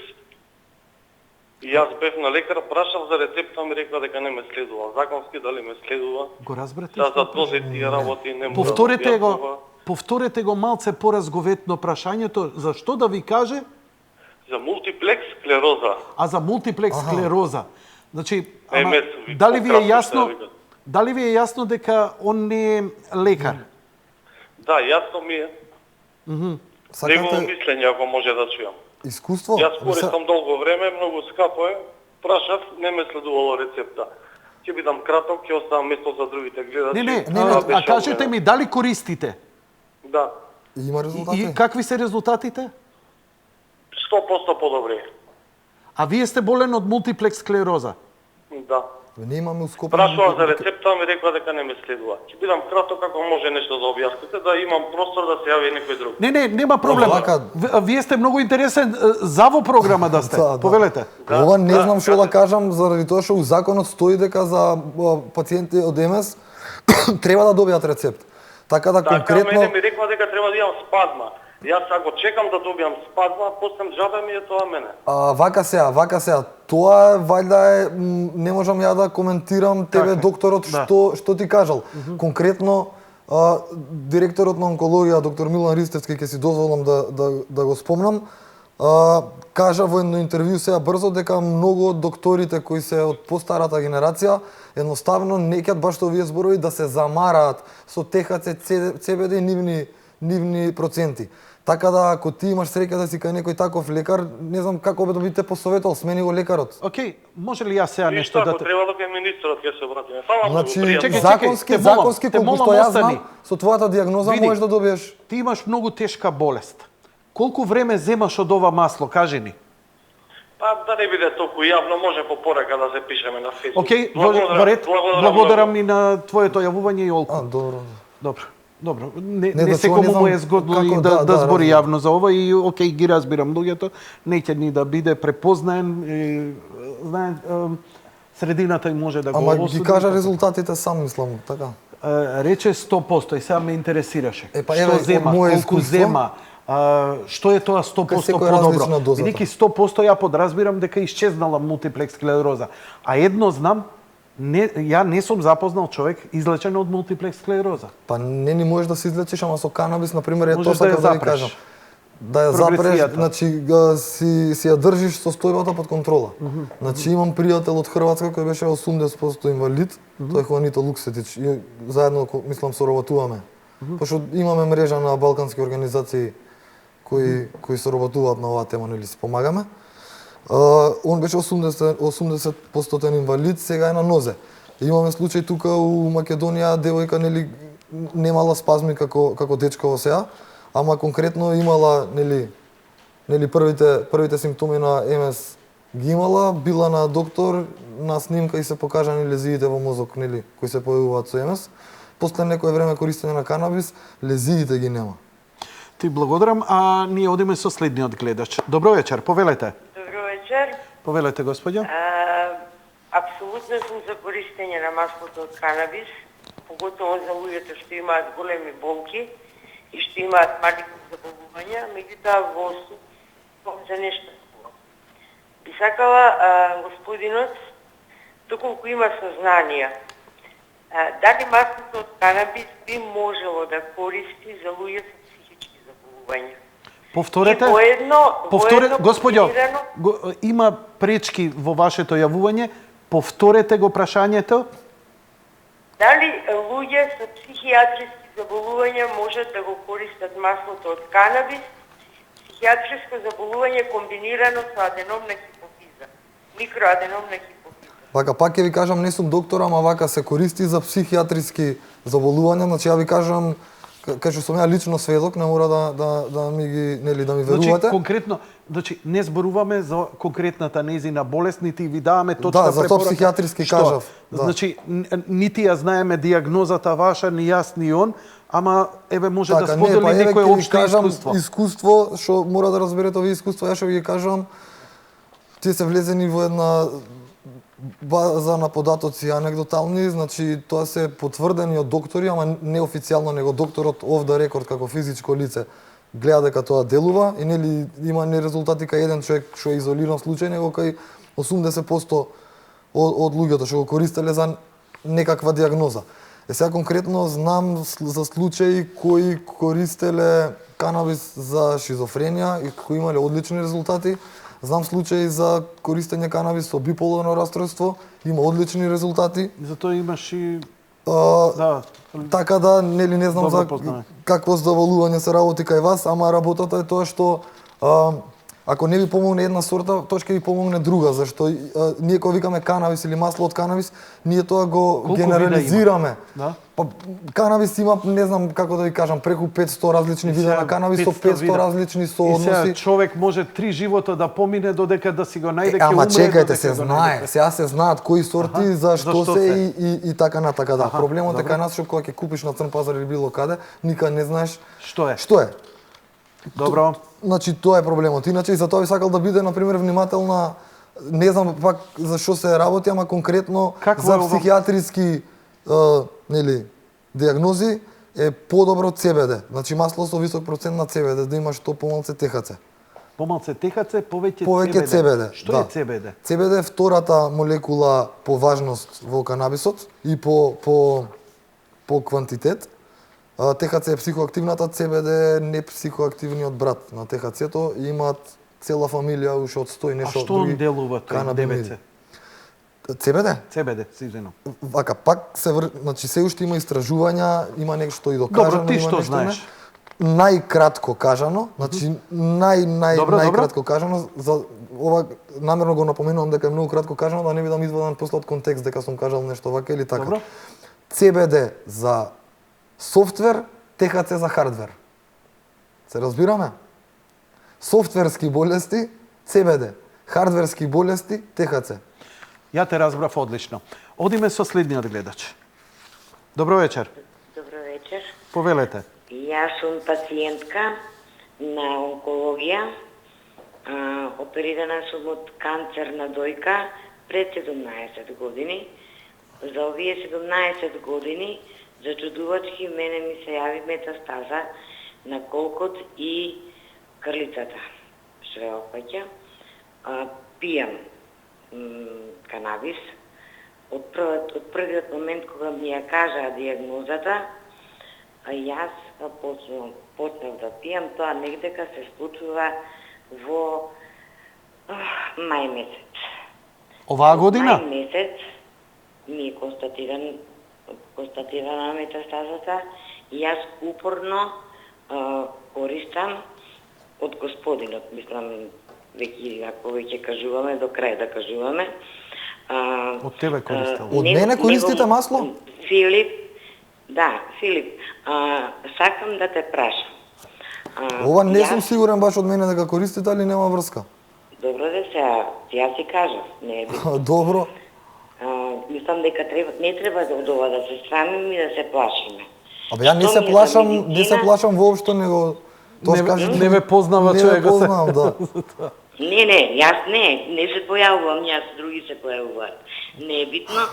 И јас бев на лекар, прашав за рецепта, ми рекла дека не ме следува. Законски дали ме следува? Го разбрате? За дози тие работи не може. Повторете го малце поразговетно прашањето, зашто да ви каже? За мултиплекс склероза. А за мултиплекс склероза. Значи, MS, дали ви е пократко јасно? што да викат. Дали ви е јасно дека он не е лекар? Да, јасно ми е. Негово Сакате мислење ако може да чујам. искуство? Јас користам долго време, многу скапо е. Прашав, не ме следувало рецепта. Ќе бидам краток, ќе оставам место за другите гледачи. Не, Това а беше кажете од мене. ми дали користите? Да. Има резултати? И какви се резултатите? 100% подобри. А вие сте болен од мултиплекс склероза? Да. Не имаме ускопен. Прашував за рецепта, ми рекла дека не ме следува. Ќе бидам краток ако може нешто да објасните, да имам простор да се јави некој друг. Не, нема проблем. Вака- Вие сте многу интересен за во програма да сте. Да. Повелете. Ова не знам што да кажете. кажам, заради тоа што у законот стои дека за пациенти од МС треба да добијат рецепт. Така да Така, конкретно мене ми рекла дека треба да имам спазма. Јас ако чекам да добијам спазма, после джабе ми е тоа мене. вака сега, тоа вајда е, не можам ја да коментирам тебе Така, докторот да. што ти кажал. Конкретно директорот на онкологија доктор Милан Ристевски, ќе си дозволам да го спомнам, кажа во едно интервју сега брзо дека многу од докторите кои се од постарата генерација едноставно не ќат баш што вие зборови да се замараат со ТХЦ, ЦБД и нивни проценти. Така да ако ти имаш среќа да си кај некој таков лекар, не знам како би те посоветувал, смени го лекарот. Океј, може ли јас сега Ништо, нешто да ако те... треба да кај министрот ќе се обратиме. Фала многу, Значи, пријатно. чекај, законски, те молам, законски те колку молам, што јас остани. знам, со твојата диагноза Види. можеш да добиеш. Ти имаш многу тешка болест. Колку време земаш од ова масло, кажи ни? Па да не биде толку јавно, може по порака да се пишеме на Facebook. Океј, во ред, благодарам и на твоето јавување и Олку. Добро. Добро. Не да чувам, секому не знам му е згодно како и да да збори разбирам. јавно за ова и океј ги разбирам луѓето, неќе ни да биде препознаен, знае средината и може да го Ама осуди. ги кажа резултатите сам, мислам, така. Рече 100% и сега ме интересираше. Па, Што еве, зема, од моје колку искуство, зема, што е тоа 100% секој различна подобро? доза. Бидејќи 100% ја подразбирам дека исчезнала мултиплекс склероза. А едно знам, ја не сум запознал човек излечен од мултиплекс склероза. Па не ни можеш да се излечиш, ама со канабис, например, е тоа Можеш да ја сакам да ви запреш. кажам. да ја запреш, Прогресијата. значи си ја држиш состојбата под контрола. Значи имам пријател од Хрватска кој беше 80% инвалид, тој е Хуанито Луксетич и заедно мислам соработуваме. Пошто имаме мрежа на балкански организации кои соработуваат на оваа тема, нели си помагаме. Он беше 80% инвалид, сега е на нозе. Имаме случај тука у Македонија, девојка нели немала спазми како дечко во сега, ама конкретно имала нели првите симптоми на МС ги имала, била на доктор, на снимка и се покажани лезиите во мозок, нели, кои се појавуваат со МС. После некое време користење на канабис, лезиите ги нема. Ти благодарам, а ние одиме со следниот гледач. Добро вечер, повелете. Добро вечер. Повелете, господјо. Апсолутно сум за користење на маслото од канабис, поготово за луѓето што имаат големи болки и што имаат малку заболувања, меѓутоа во за нешто. Би сакала господинот, доколку има сознание, дали маслото од канабис би можело да користи за луѓе со психички заболувања? Повторете. Господјо, има пречки во вашето јавување. Повторете го прашањето. Дали луѓе со психијатриски заболувања можат да го користат маслото од канабис, психијатриско заболување комбинирано со аденомна хипофиза, микроаденомна хипофиза? Вака, пак ќе ви кажам, не сум доктор, ама вака се користи за психијатриски заболувања, значи ја ви кажам, кај што сум ја лично сведок, не мора да ми ги, нели, да ми верувате. Значи, конкретно, не зборуваме за конкретната нејзина болест, нити ви даваме точна препорака. препорака. Да, за тоа психијатриски кажав. Да. Значи, нити ја знаеме диагнозата ваша, ни јас, ни он, ама еве може да сподели некое општо искуство. Искуство, што мора да разберете овие искуства, ја што ви ги кажам, тие се влезени во една база на податоци анегдотални, значи тоа се потврдени од доктори, ама неофицијално, него докторот off the record како физичко лице гледа дека тоа делува и нели има не резултати кај еден човек што е изолиран случај, него кај 80% од луѓето што го користеле за некаква диагноза. Сега конкретно знам за случаи кои користеле канабис за шизофренија и кои имале одлични резултати. Знам случаи за користење канабис со биполарно расстройство, има одлични резултати. Затоа имаш и така да, нели не знам за какво задоволување се работи кај вас, ама работата е тоа што ако не ви помогне една сорта, тоа ќе ви помогне друга, зашто ние кога викаме канабис или масло од канабис, ние тоа го генерализираме. Да? Па канабис има, не знам како да ви кажам, преку 500 различни вида на канабис со 500 различни соодноси. И сега човек може 3 живота да помине додека да си го најде ќе умре. Ама чекајте, се знае, сега се знаат кои сорти, зашто се и така натака, да. Проблемот е кај нас што кога ќе купиш на црн пазар или било каде, никад не знаеш што е. Што е? Добро. Значи тоа е проблемот. Иначе и за тоа би сакал да биде на пример внимателна, не знам пак за што се работи, ама конкретно за психијатриски нели диагнози е подобро CBD. Значи масло со висок процент на CBD, да има што помалце THC. Помалце THC, повеќе CBD. Што е CBD? CBD е втората молекула по важност во канабисот и по квантитет. THC е психоактивната, CBD е непсихоактивниот брат на THC-то и имаат цела фамилија уште од 100 и нешто други. А што делува тој DBC? CBD? CBD, си извинувам. Вака, пак значи се уште има истражувања, има нешто и докажано. Добро, ти што знаеш? Најкратко кажано, значи најкратко кажано, за ова намерно го напоменувам дека е многу кратко кажано, да не бидам изваден после од контекст дека сум кажал нешто вака или така. Добро. CBD за софтвер, THC за хардвер. Се разбираме? Софтверски болести, CBD. Хардверски болести, THC. Ја те разбрав одлично. Одиме со следниот гледач. Добро вечер. Добро вечер. Повелете. Јас сум пациентка на онкологија. Оперирана сум од канцер на дојка пред 17 години. За овие 17 години зачудувачки мене ми се јави метастаза на колкот и крлицата. Се опаќа. Пијам канабис. Од првиот момент кога ми ја кажаа диагнозата, Јас почнав да пијам, тоа негдека се случува во мај месец. Оваа година? Мај месец ми е констатирана метастазата и јас упорно користам од господинот, мислам, веќе ако веќе кажуваме, до крај да кажуваме. Од тебе користел. Од мене користите масло? Филип, сакам да те прашам. Ова не сум сигурен баш од мене дека користите, али нема врска. Добро да се, јас си кажав, не е битно. Добро. Мислам дека не треба да од ова да се срамиме и да се плашиме. Абе ја не се плашам, не се плашам воопшто, него Не ме познава човекот. Не ме познавам, да. Не, јас не се појавувам, јас други се појавуваат. Не е битно,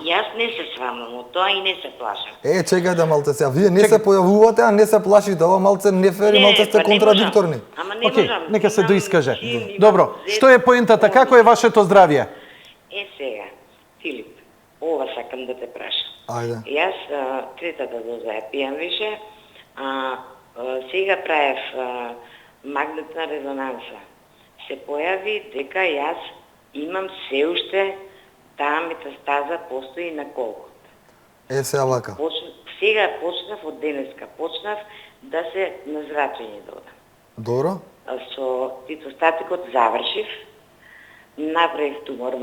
јас не се срамам од тоа и не се плашам. Чекајте малце сега, вие не се појавувате, а не се плашите, ова малце не фер и малце сте контрадикторни. Ама не Океј, можам. нека се Имам доискаже. син, имам Добро, зет. што е поентата, како е вашето здравје? Сега, Филип, ова сакам да те прашам. Ајде. Јас третата доза ја пијам више, сега правев магнетна резонанса. Се појави дека јас имам се уште таа метастаза постои на колкот. Сега вака. Сега почнав од денеска, почнав да се на зрачење додам. Добро. Со цитостатикот завршив, направив тумор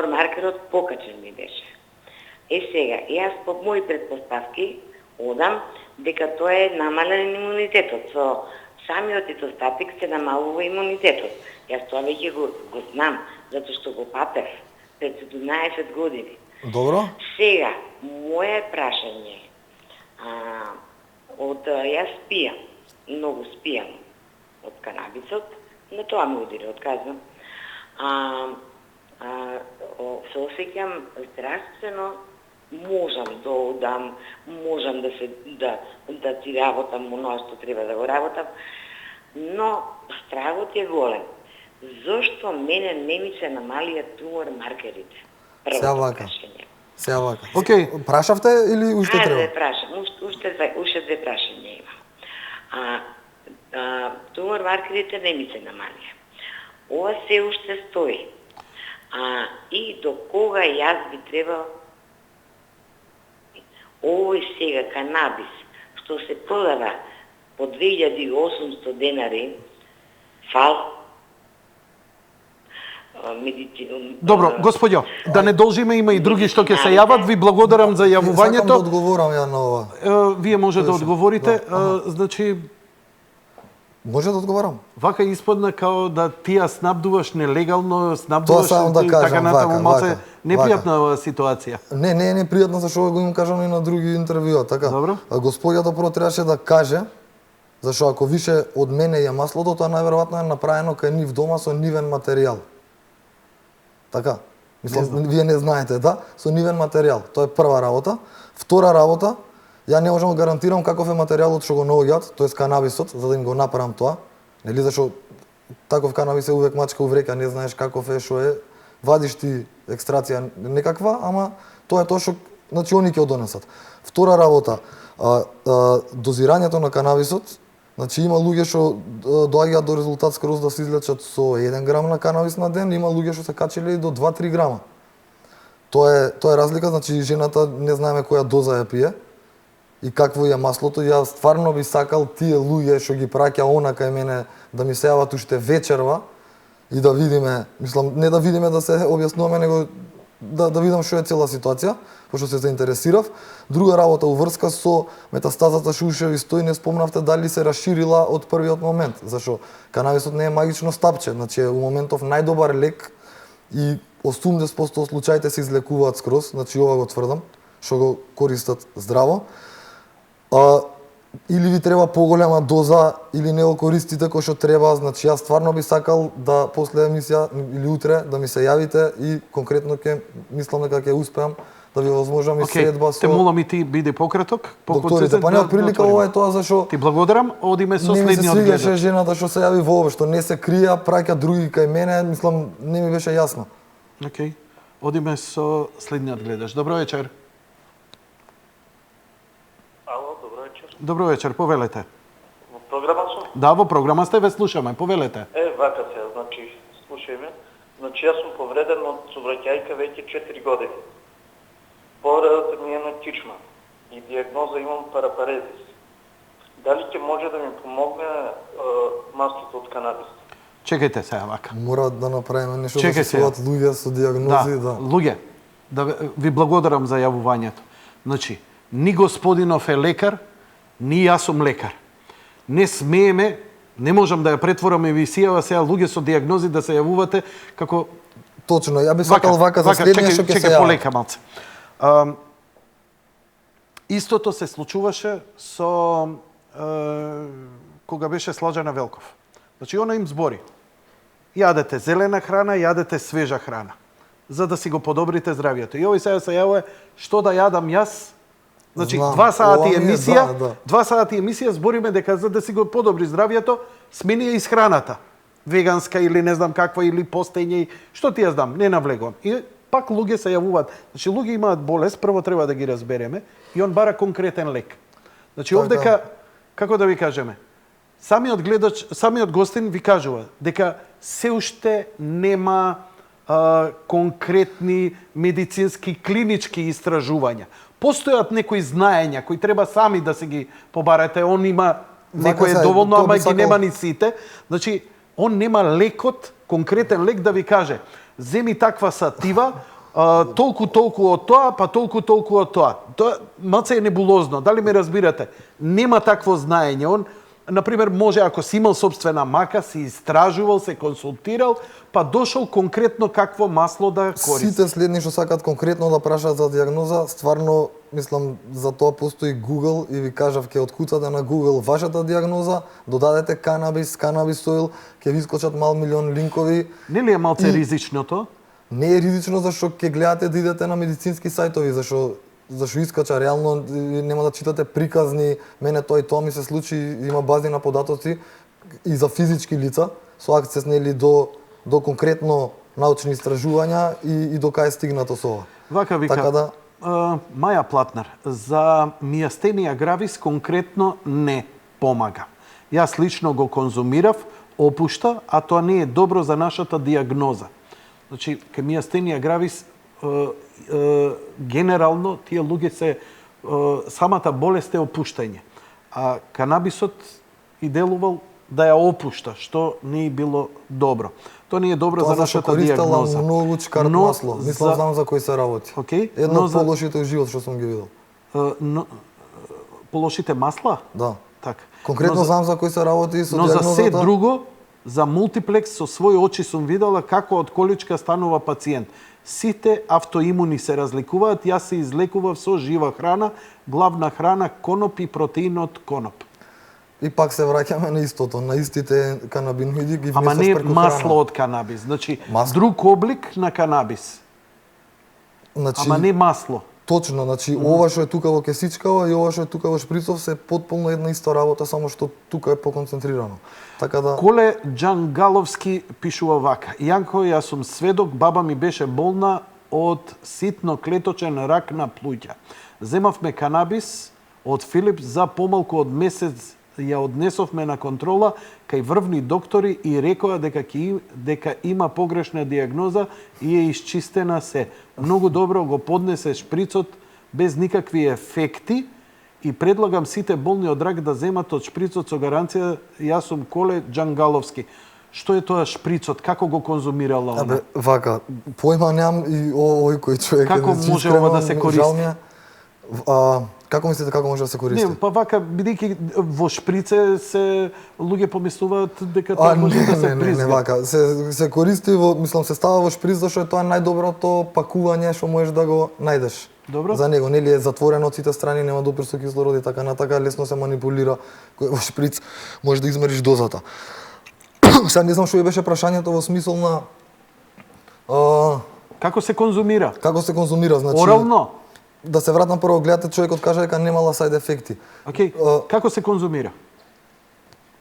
маркерот покачен ми беше. Сега, јас по мои предпоставки одам дека тоа е намален имунитетот. Со самиот цитостатик се намалува имунитетот. Јас тоа веќе го знам, затоа што го патев пред 17 години. Добро. Сега, моје прашање е, јас спијам, многу спијам од канабисот, на тоа ми удири, одказвам. Се осеќам здравствено, можам да одам, можам да ти работам оноа што треба да го работам, но страхот е голем. Зошто мене не ми се намалија тумор маркерите? Сега вака. Прашање. Сега вака. Океј. Прашавте или уште Ајде треба? да прашам, уште две прашања имам. Тумор маркерите не ми се намалија. Ова се уште стои. И до кога јас би требал овој сега канабис, што се продава по 2800 денари, Добро, господјо, да не должиме, има и други што ќе се јават. Ви благодарам за Сакам да јавувањето. одговорам ја на ова. Вие може да одговорите. Значи, Може да одговорам? вака испадна као да ти ја снабдуваш нелегално, Тоа снабдуваш само да кажам, така натаму, малце вака. непријатна ситуација. Не е непријатно, зашто го имам кажано и на други интервјуа, така. Добро. Господјата прво требаше да каже, зашто ако више од мене е маслото, тоа најверојатно е направено кај нив дома со нивен материјал. Така. Мислам, вие не знаете, да? Со нивен материјал. Тоа е прва работа. Втора работа, ја не можам да гарантирам каков е материјалот што го наоѓаат, тоест канабисот, за да им го направам тоа. Нели, зашто таков канабис е увек мачка уврека, не знаеш каков е, што е. Вадиш ти екстрација некаква, ама тоа е тоа што, значи, они ќе одонесат. Втора работа, дозирањето на канабисот, значи има луѓе што доаѓаат до резултат скроз да се излечат со 1 грам на канабис на ден, има луѓе што се качиле и до 2-3 грама. Тоа е разлика, значи жената не знаеме која доза ја пие и какво е маслото. Ја стварно би сакал тие луѓе што ги праќа она кај мене да ми се јават уште вечерва и да видиме, мислам, не да видиме да се објаснуваме, него да видам што е цела ситуација, пошто се заинтересирав. Друга работа уврска со метастазата што уште ви стои, не спомнавте дали се расширила од првиот момент, зашто канабисот не е магично стапче, значи е у моментов најдобар лек и 80% од случаите се излекуваат скроз, значи ова го тврдам, што го користат здраво. Или ви треба поголема доза, или не го користите кој што треба, значи јас стварно би сакал да после емисија или утре да ми се јавите и конкретно мислам дека ќе успеам да ви возможам и средба со... Те молам и ти биде пократок, докторите, па нема прилика, ова е тоа зашо... Ти благодарам, одиме со следниот гледач. Не ми се свигаше жената што се јави воопшто, не се крија, праќа други кај мене, мислам, не ми беше јасно. Океј, одиме со следниот гледач. Добро вечер. Ало, добро вечер. Добро вечер, повелете. Во програма сум? Да, во програма сте, ве слушаме, повелете. Вака се, значи, слушај ме. Значи, јас сум повреден од сообраќајка веќе 4 години. Повредата ми е на кичма и диагноза имам парапарезис. Дали ќе може да ми помогне маслото од канабис? Чекајте сега вака. Мора да направиме нешто Чекај да се слуат луѓе со диагнози, да. Луѓе, ви благодарам за јавувањето. Значи, ни господинов е лекар, ни јас сум лекар. Не смееме, не можам да ја претворам емисијава сега луѓе со диагнози да се јавувате како Точно, ја би сакал вака за следниот што ќе се чекај јави. полека малце. Истото се случуваше со кога беше Слаđana Велков. Значи, она им збори. Јадете зелена храна, јадете свежа храна, за да си го подобрите здравието. И овој сега се јавува што да јадам јас. Значи, Знам, 2 сати ова ми е, емисија, да. 2 сати емисија збориме дека за да си го подобри здравието, смени ја исхраната. Веганска или не знам каква, или постење, што ти ја знам, не навлегувам. И пак луѓе се јавуваат. Значи, луѓе имаат болест, прво треба да ги разбереме, и он бара конкретен лек. Значи, Така. овдека, како да ви кажеме, самиот гледач, самиот гостин ви кажува дека се уште нема конкретни медицински клинички истражувања. Постојат некои знаења кои треба сами да се ги побарате. Он има некој е доволно, тоа ама би ги сакал- нема ни сите. Значи, он нема лекот, конкретен лек да ви каже земи таква сатива, толку од тоа, па толку од тоа. Тоа малце е небулозно. Дали ме разбирате? Нема такво знаење. Он, например, може ако си имал собствена мака, си истражувал, се консултирал, па дошол конкретно какво масло да користи. Сите следни што сакаат конкретно да прашаат за диагноза, стварно, мислам, за тоа постои Google и ви кажав, ќе откуцате на Google вашата диагноза, додадете канабис, канабис оил, ќе ви искочат мал милион линкови. Нели е малце И- ризичното? Не е ризично зашто ќе гледате да идете на медицински сајтови, зашто искача реално нема да читате приказни, мене тоа и тоа ми се случи, има бази на податоци и за физички лица со акцес нели до конкретно научни истражувања и до кај е стигнато со ова. Вака вика, Така да Маја Платнар, за мијастенија гравис конкретно не помага. Јас лично го конзумирав, опушта, а тоа не е добро за нашата диагноза. Значи, ке мијастенија гравис, генерално, тие луѓе се, самата болест е опуштање. А канабисот и делувал да ја опушта, што не е било добро. Тоа не е добро тоа за зашто нашата користела диагноза. многу чкарт Но масло. Мислам, знам за кој се работи. Океј, Едно но од за- полошите у живот што сум ги видел. Но, полошите масла? Да. Така. Конкретно Но за- знам за кој се работи со Но за диагнозата. се друго, за мултиплекс со своји очи сум видела како од количка станува пациент. Сите автоимуни се разликуваат, јас се излекував со жива храна, главна храна коноп и протеинот коноп. И пак се враќаме на истото, на истите канабиноиди ги Ама внесуваш не преку масло храна. од канабис, значи Масло. друг облик на канабис, Значи, ама не масло. точно, значи ова што е тука во кесичкава и ова што е тука во шприцов се потполно една иста работа, само што тука е поконцентрирано. Така да Коле Джангаловски пишува вака. Јанко, јас сум сведок, баба ми беше болна од ситно клеточен рак на плуќа. Земавме канабис од Филип за помалку од месец ја однесовме на контрола кај врвни доктори и рекоа дека има погрешна диагноза и е исчистена се. Многу добро го поднесе шприцот без никакви ефекти и предлагам сите болни од рак да земат од шприцот со гаранција. Јас сум Коле Джангаловски. Што е тоа шприцот? Како го конзумирала она? Абе, вака, појма немам и овој кој човек Како е може ова да се користи? жал ми е. Како мислите како може да се користи? Не, па вака, бидејќи во шприце се луѓе помислуваат дека тоа може да се не, призга. вака, се користи во, мислам, се става во шприц зашто е тоа најдоброто пакување што можеш да го најдеш. Добро. За него, нели е затворено од сите страни, нема допир со кислород и така натака, лесно се манипулира во шприц, можеш да измериш дозата. Сега не знам што беше прашањето во смисол на Како се конзумира? како се конзумира, значи Орално? да се вратам прво, гледате човекот каже дека немала сајд ефекти. Океј, како се конзумира?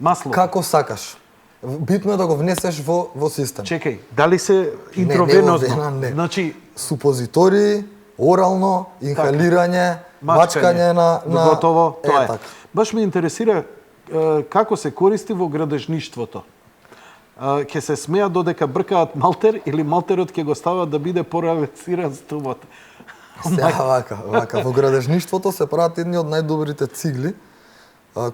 Масло. Како сакаш. Битно е да го внесеш во систем. Чекај, дали се Не, интровенозно? не во вена, не. Значи, Супозитори, орално, инхалирање, Мачкање на готово, тоа е. така. Баш ме интересира како се користи во градежништвото. Ќе се смеат додека бркаат малтер или малтерот ќе го стават да биде порелаксиран стубот. Сега вака, во градежништвото се прават едни од најдобрите цигли,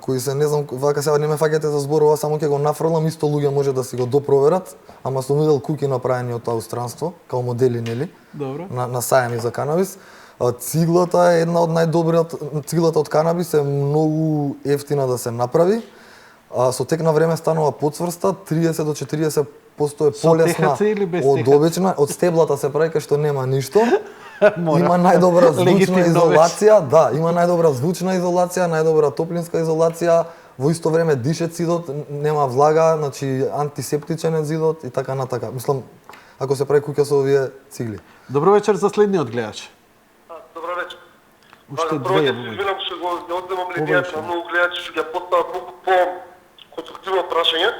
кои се, не знам, вака сега не ме фаќате за зборува, само ќе го нафрлам, исто луѓе може да си го допроверат, ама сум видел куки направени од аустранство, као модели, нели? Добро. На сајами за канабис. Циглата е една од ciglата од канабис е многу ефтина да се направи. Со тек на време станува поцврста, 30 до 40% е полесна од обична, од стеблата се прави кај што нема ништо. Има најдобра звучна изолација, да, има најдобра звучна изолација, најдобра топлинска изолација, во исто време дише цидот, нема влага, значи антисептичен е зидот и така натака. Мислам, ако се прави куќа со овие цигли. Добро вечер за следниот гледач. Добро вечер. Уште Прво две. ќе се извинам што го одземам линијата на многу гледачи што ќе постават многу по-конструктивно прашање.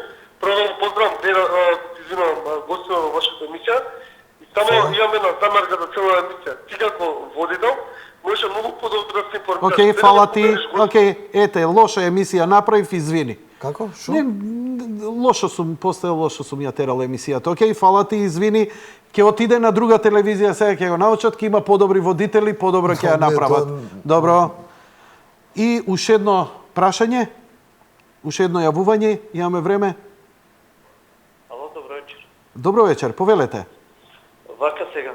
Прво да поздравам извинам гостите во вашата емисија. И само имаме една замерка за цела емисија. Ти како водител можеше многу подобро да се информираш. Океј, фала ти. Океј, ете, лоша емисија направив, извини. Како? Шо? Не, лошо сум поставил, лошо сум ја терал емисијата. Океј, фала ти, извини. Ќе отиде на друга телевизија, сега ќе го научат, ќе има подобри водители, подобро ќе ја направат. Добро. И уште едно прашање, уште едно јавување, имаме време. Ало, добро вечер. Добро вечер, повелете. Вака сега,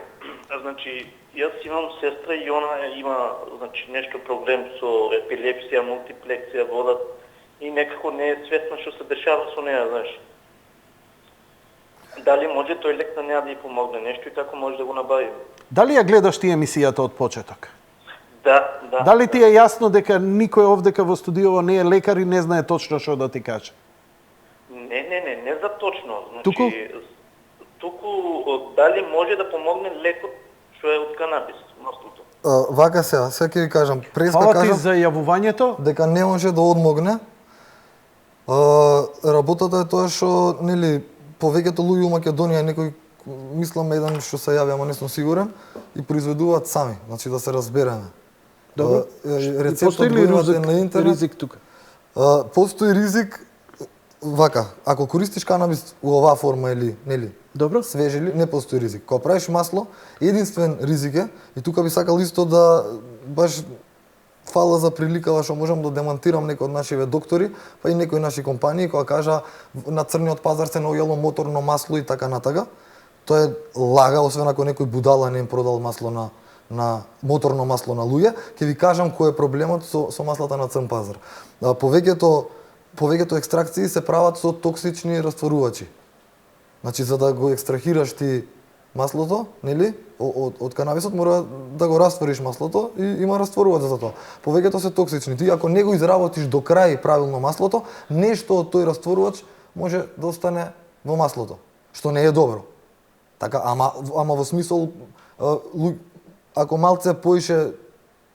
значи, јас имам сестра и она има, значи, нешто проблем со епилепсија, мултиплексија, водат и некако не е свесна што се дешава со неја, знаеш. Дали може тој лек на неја да ја помогне нешто и како може да го набави? Дали ја гледаш ти емисијата од почеток? Да, да. Дали ти е јасно дека никој овдека во студиово не е лекар и не знае точно што да ти каже? Не за точно. Значи, Туку? Дали може да помогне лекот што е од канабис, маслото? Вака сега ќе ви кажам, преска Фала ти кажам за јавувањето. дека не може да одмогне. Работата е тоа што, нели, повеќето луѓе у Македонија, некој, мислам еден што се јави, ама не сум сигурен, и произведуваат сами, значи да се разбереме. Добро. Рецептот Постои го ли имате на интернет. ризик тука? Постои ризик, вака, ако користиш канабис у оваа форма или, нели, Добро. свежели, не постои ризик. Кога правиш масло, единствен ризик е, и тука би сакал исто да, баш, фала за приликава што можам да демонтирам некои од нашиве доктори, па и некои наши компании, која кажа на црниот пазар се наоѓало моторно масло и така натака. Тоа е лага, освен ако некој будала не им продал масло на моторно масло на луѓе, ќе ви кажам кој е проблемот со маслата на црн пазар. Повеќето екстракции се прават со токсични растворувачи. Значи, за да го екстрахираш ти маслото, нели, од канабисот, мора да го раствориш маслото и има растворувач за тоа. Повеќето се токсични. Ти ако не го изработиш до крај правилно маслото, нешто од тој растворувач може да остане во маслото, што не е добро. Така, ама во смисол, ако малце поише,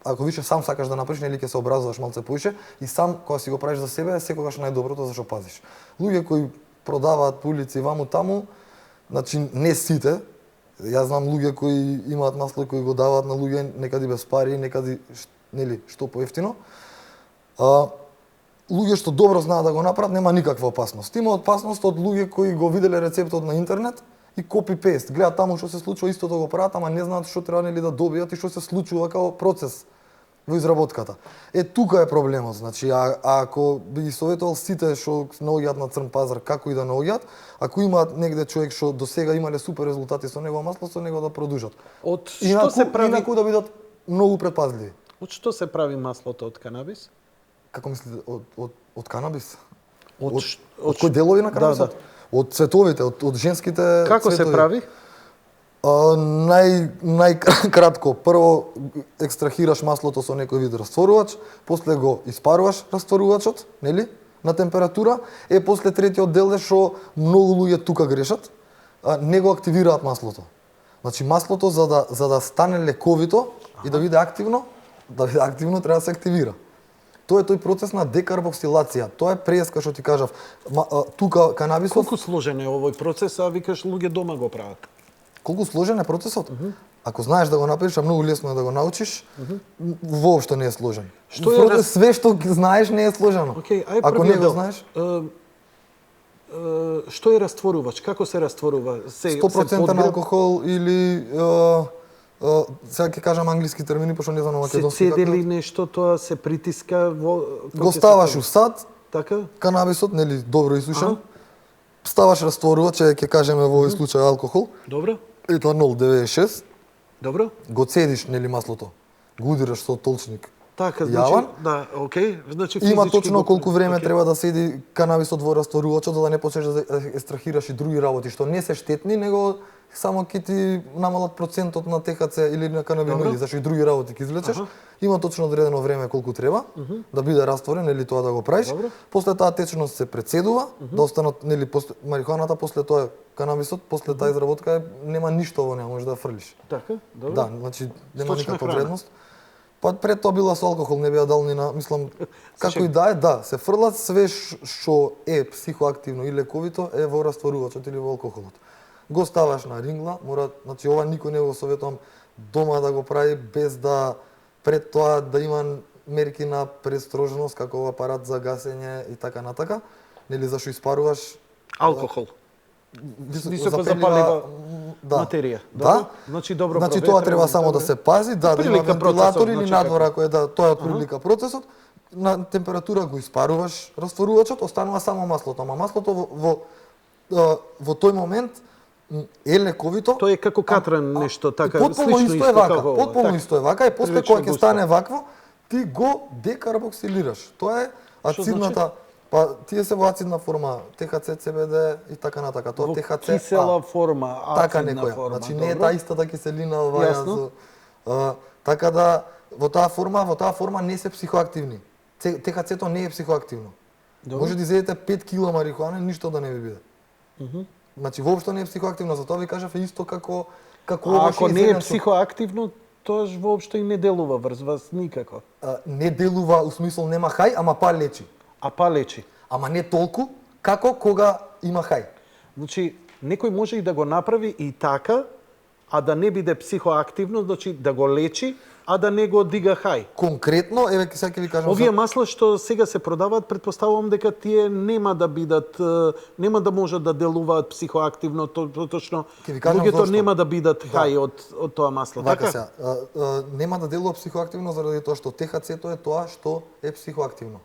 ако више сам сакаш да направиш, нели ќе се образуваш малце поише и сам кога си го правиш за себе, секогаш најдоброто зашто пазиш. Луѓе кои продаваат по улици ваму таму, значи не сите. Јас знам луѓе кои имаат масло кои го даваат на луѓе некади без пари, некади, нели, што поевтино. Луѓе што добро знаат да го направат, нема никаква опасност. Има опасност од луѓе кои го виделе рецептот на интернет и копи-пейст. Гледаат таму што се случува, истото го прават, ама не знаат што треба нели да добијат и што се случува како процес во изработката. Тука е проблемот, значи, ако би ги советувал сите што наоѓаат на црн пазар, како и да наоѓаат, ако имаат негде човек што до сега имале супер резултати со негово масло, со него да продолжат. Од што се прави? Инаку да бидат многу предпазливи. Од што се прави маслото од канабис? Како мислите, од канабис? Од кои делови на канабисот? Да. Од цветовите, од женските Како цветови. се прави? Најкратко, прво екстрахираш маслото со некој вид растворувач, после го испаруваш растворувачот, нели, на температура, после третиот дел е што многу луѓе тука грешат, не го активираат маслото. Значи маслото за да стане лековито и да биде активно, треба да се активира. Тоа е тој процес на декарбоксилација. Тоа е преска што ти кажав. Тука канабисот. Колку сложен е овој процес, а викаш луѓе дома го прават? Колку сложен е процесот? Ако знаеш да го направиш, а многу лесно е да го научиш, воопшто не е сложен. Што е Све што знаеш не е сложено. Океј, ај Ако не првиот го дел. знаеш, Што е растворувач? Како се растворува? 100% на алкохол или сега ќе кажам англиски термини, пошто не знам на Се македонски. цедели нешто, тоа се притиска Го ставаш у сад, Така? канабисот, нели, добро исушен, ставаш растворувач, ќе кажеме во овој случај алкохол, Добро? етанол 96, Добро? го цедиш, нели, маслото, го удираш со толчник. Така, Јаван? значи, да, окей, значи Има физички точно го- колку време окей. треба да седи канабисот во растворувачот, за да не почнеш да естрахираш и други работи, што не се штетни, него само ќе ти намалат процентот на ТХЦ или на канабиноиди, Добро. зашто и други работи ќе излечеш. Аха. Има точно одредено време колку треба да биде растворен или тоа да го правиш. Добро. После таа течност се прецедува, да останат нели после марихуаната, после тоа канабисот, после таа изработка нема ништо во неа, можеш да ја фрлиш. Така, добро. Да, значи нема Сточна никаква храна. вредност. Па пред тоа била со алкохол, не беа дал ни на, мислам, како и да е, да, се фрлат све што е психоактивно и лековито е во растворувачот или во алкохолот. Го ставаш на рингла, мора, значи ова никој не го советувам дома да го прави без да пред тоа да има мерки на престроженост како апарат за гасење и така натака, нели зашто испаруваш Алкохол. Високо запалива, запалива да. материја. Да. Добро? Значи добро Значи проветрено, тоа треба само да добро. се пази, да има Прилика вентилатор процесот, или значи, надвор како? ако е да тоа е прилика процесот. На температура го испаруваш растворувачот, останува само маслото, ама маслото во тој момент е лековито. Тоа е како катран нешто, така, Потполно слично исто е вака, како ова, потполно така. исто е вака и после Прилично кога ќе густо. стане вакво, ти го декарбоксилираш. Тоа е ацидната, па тие се во ацидна форма, ТХЦ, ЦБД и така натака. Тоа Во ТХЦ кисела форма, така ацидна некоја. форма. Значи не е добро. таа истата киселина оваа Јасно. така да во таа форма не се психоактивни. ТХЦ-то не е психоактивно. Добро. Може да изедете 5 кг марихуана, ништо да не ви биде. Значи воопшто не е психоактивно, затоа ви кажав е исто како А овош ако и не е зеленчук. психоактивно, тоаш воопшто и не делува врз вас никако. Не делува, у смисол нема хај, ама па лечи. А па лечи. Ама не толку како кога има хај. Значи, некој може и да го направи и така, а да не биде психоактивно, значи да го лечи, а да не го дига хај. Конкретно, еве сега ќе ви кажам Овие масла што сега се продаваат, предпоставувам дека тие нема да бидат, нема да можат да делуваат психоактивно, точно Ќе ви кажам луѓето зошто. нема да бидат хај од тоа масло, Вака така? сега, нема да делува психоактивно заради тоа што ТХЦ-то е тоа што е психоактивно.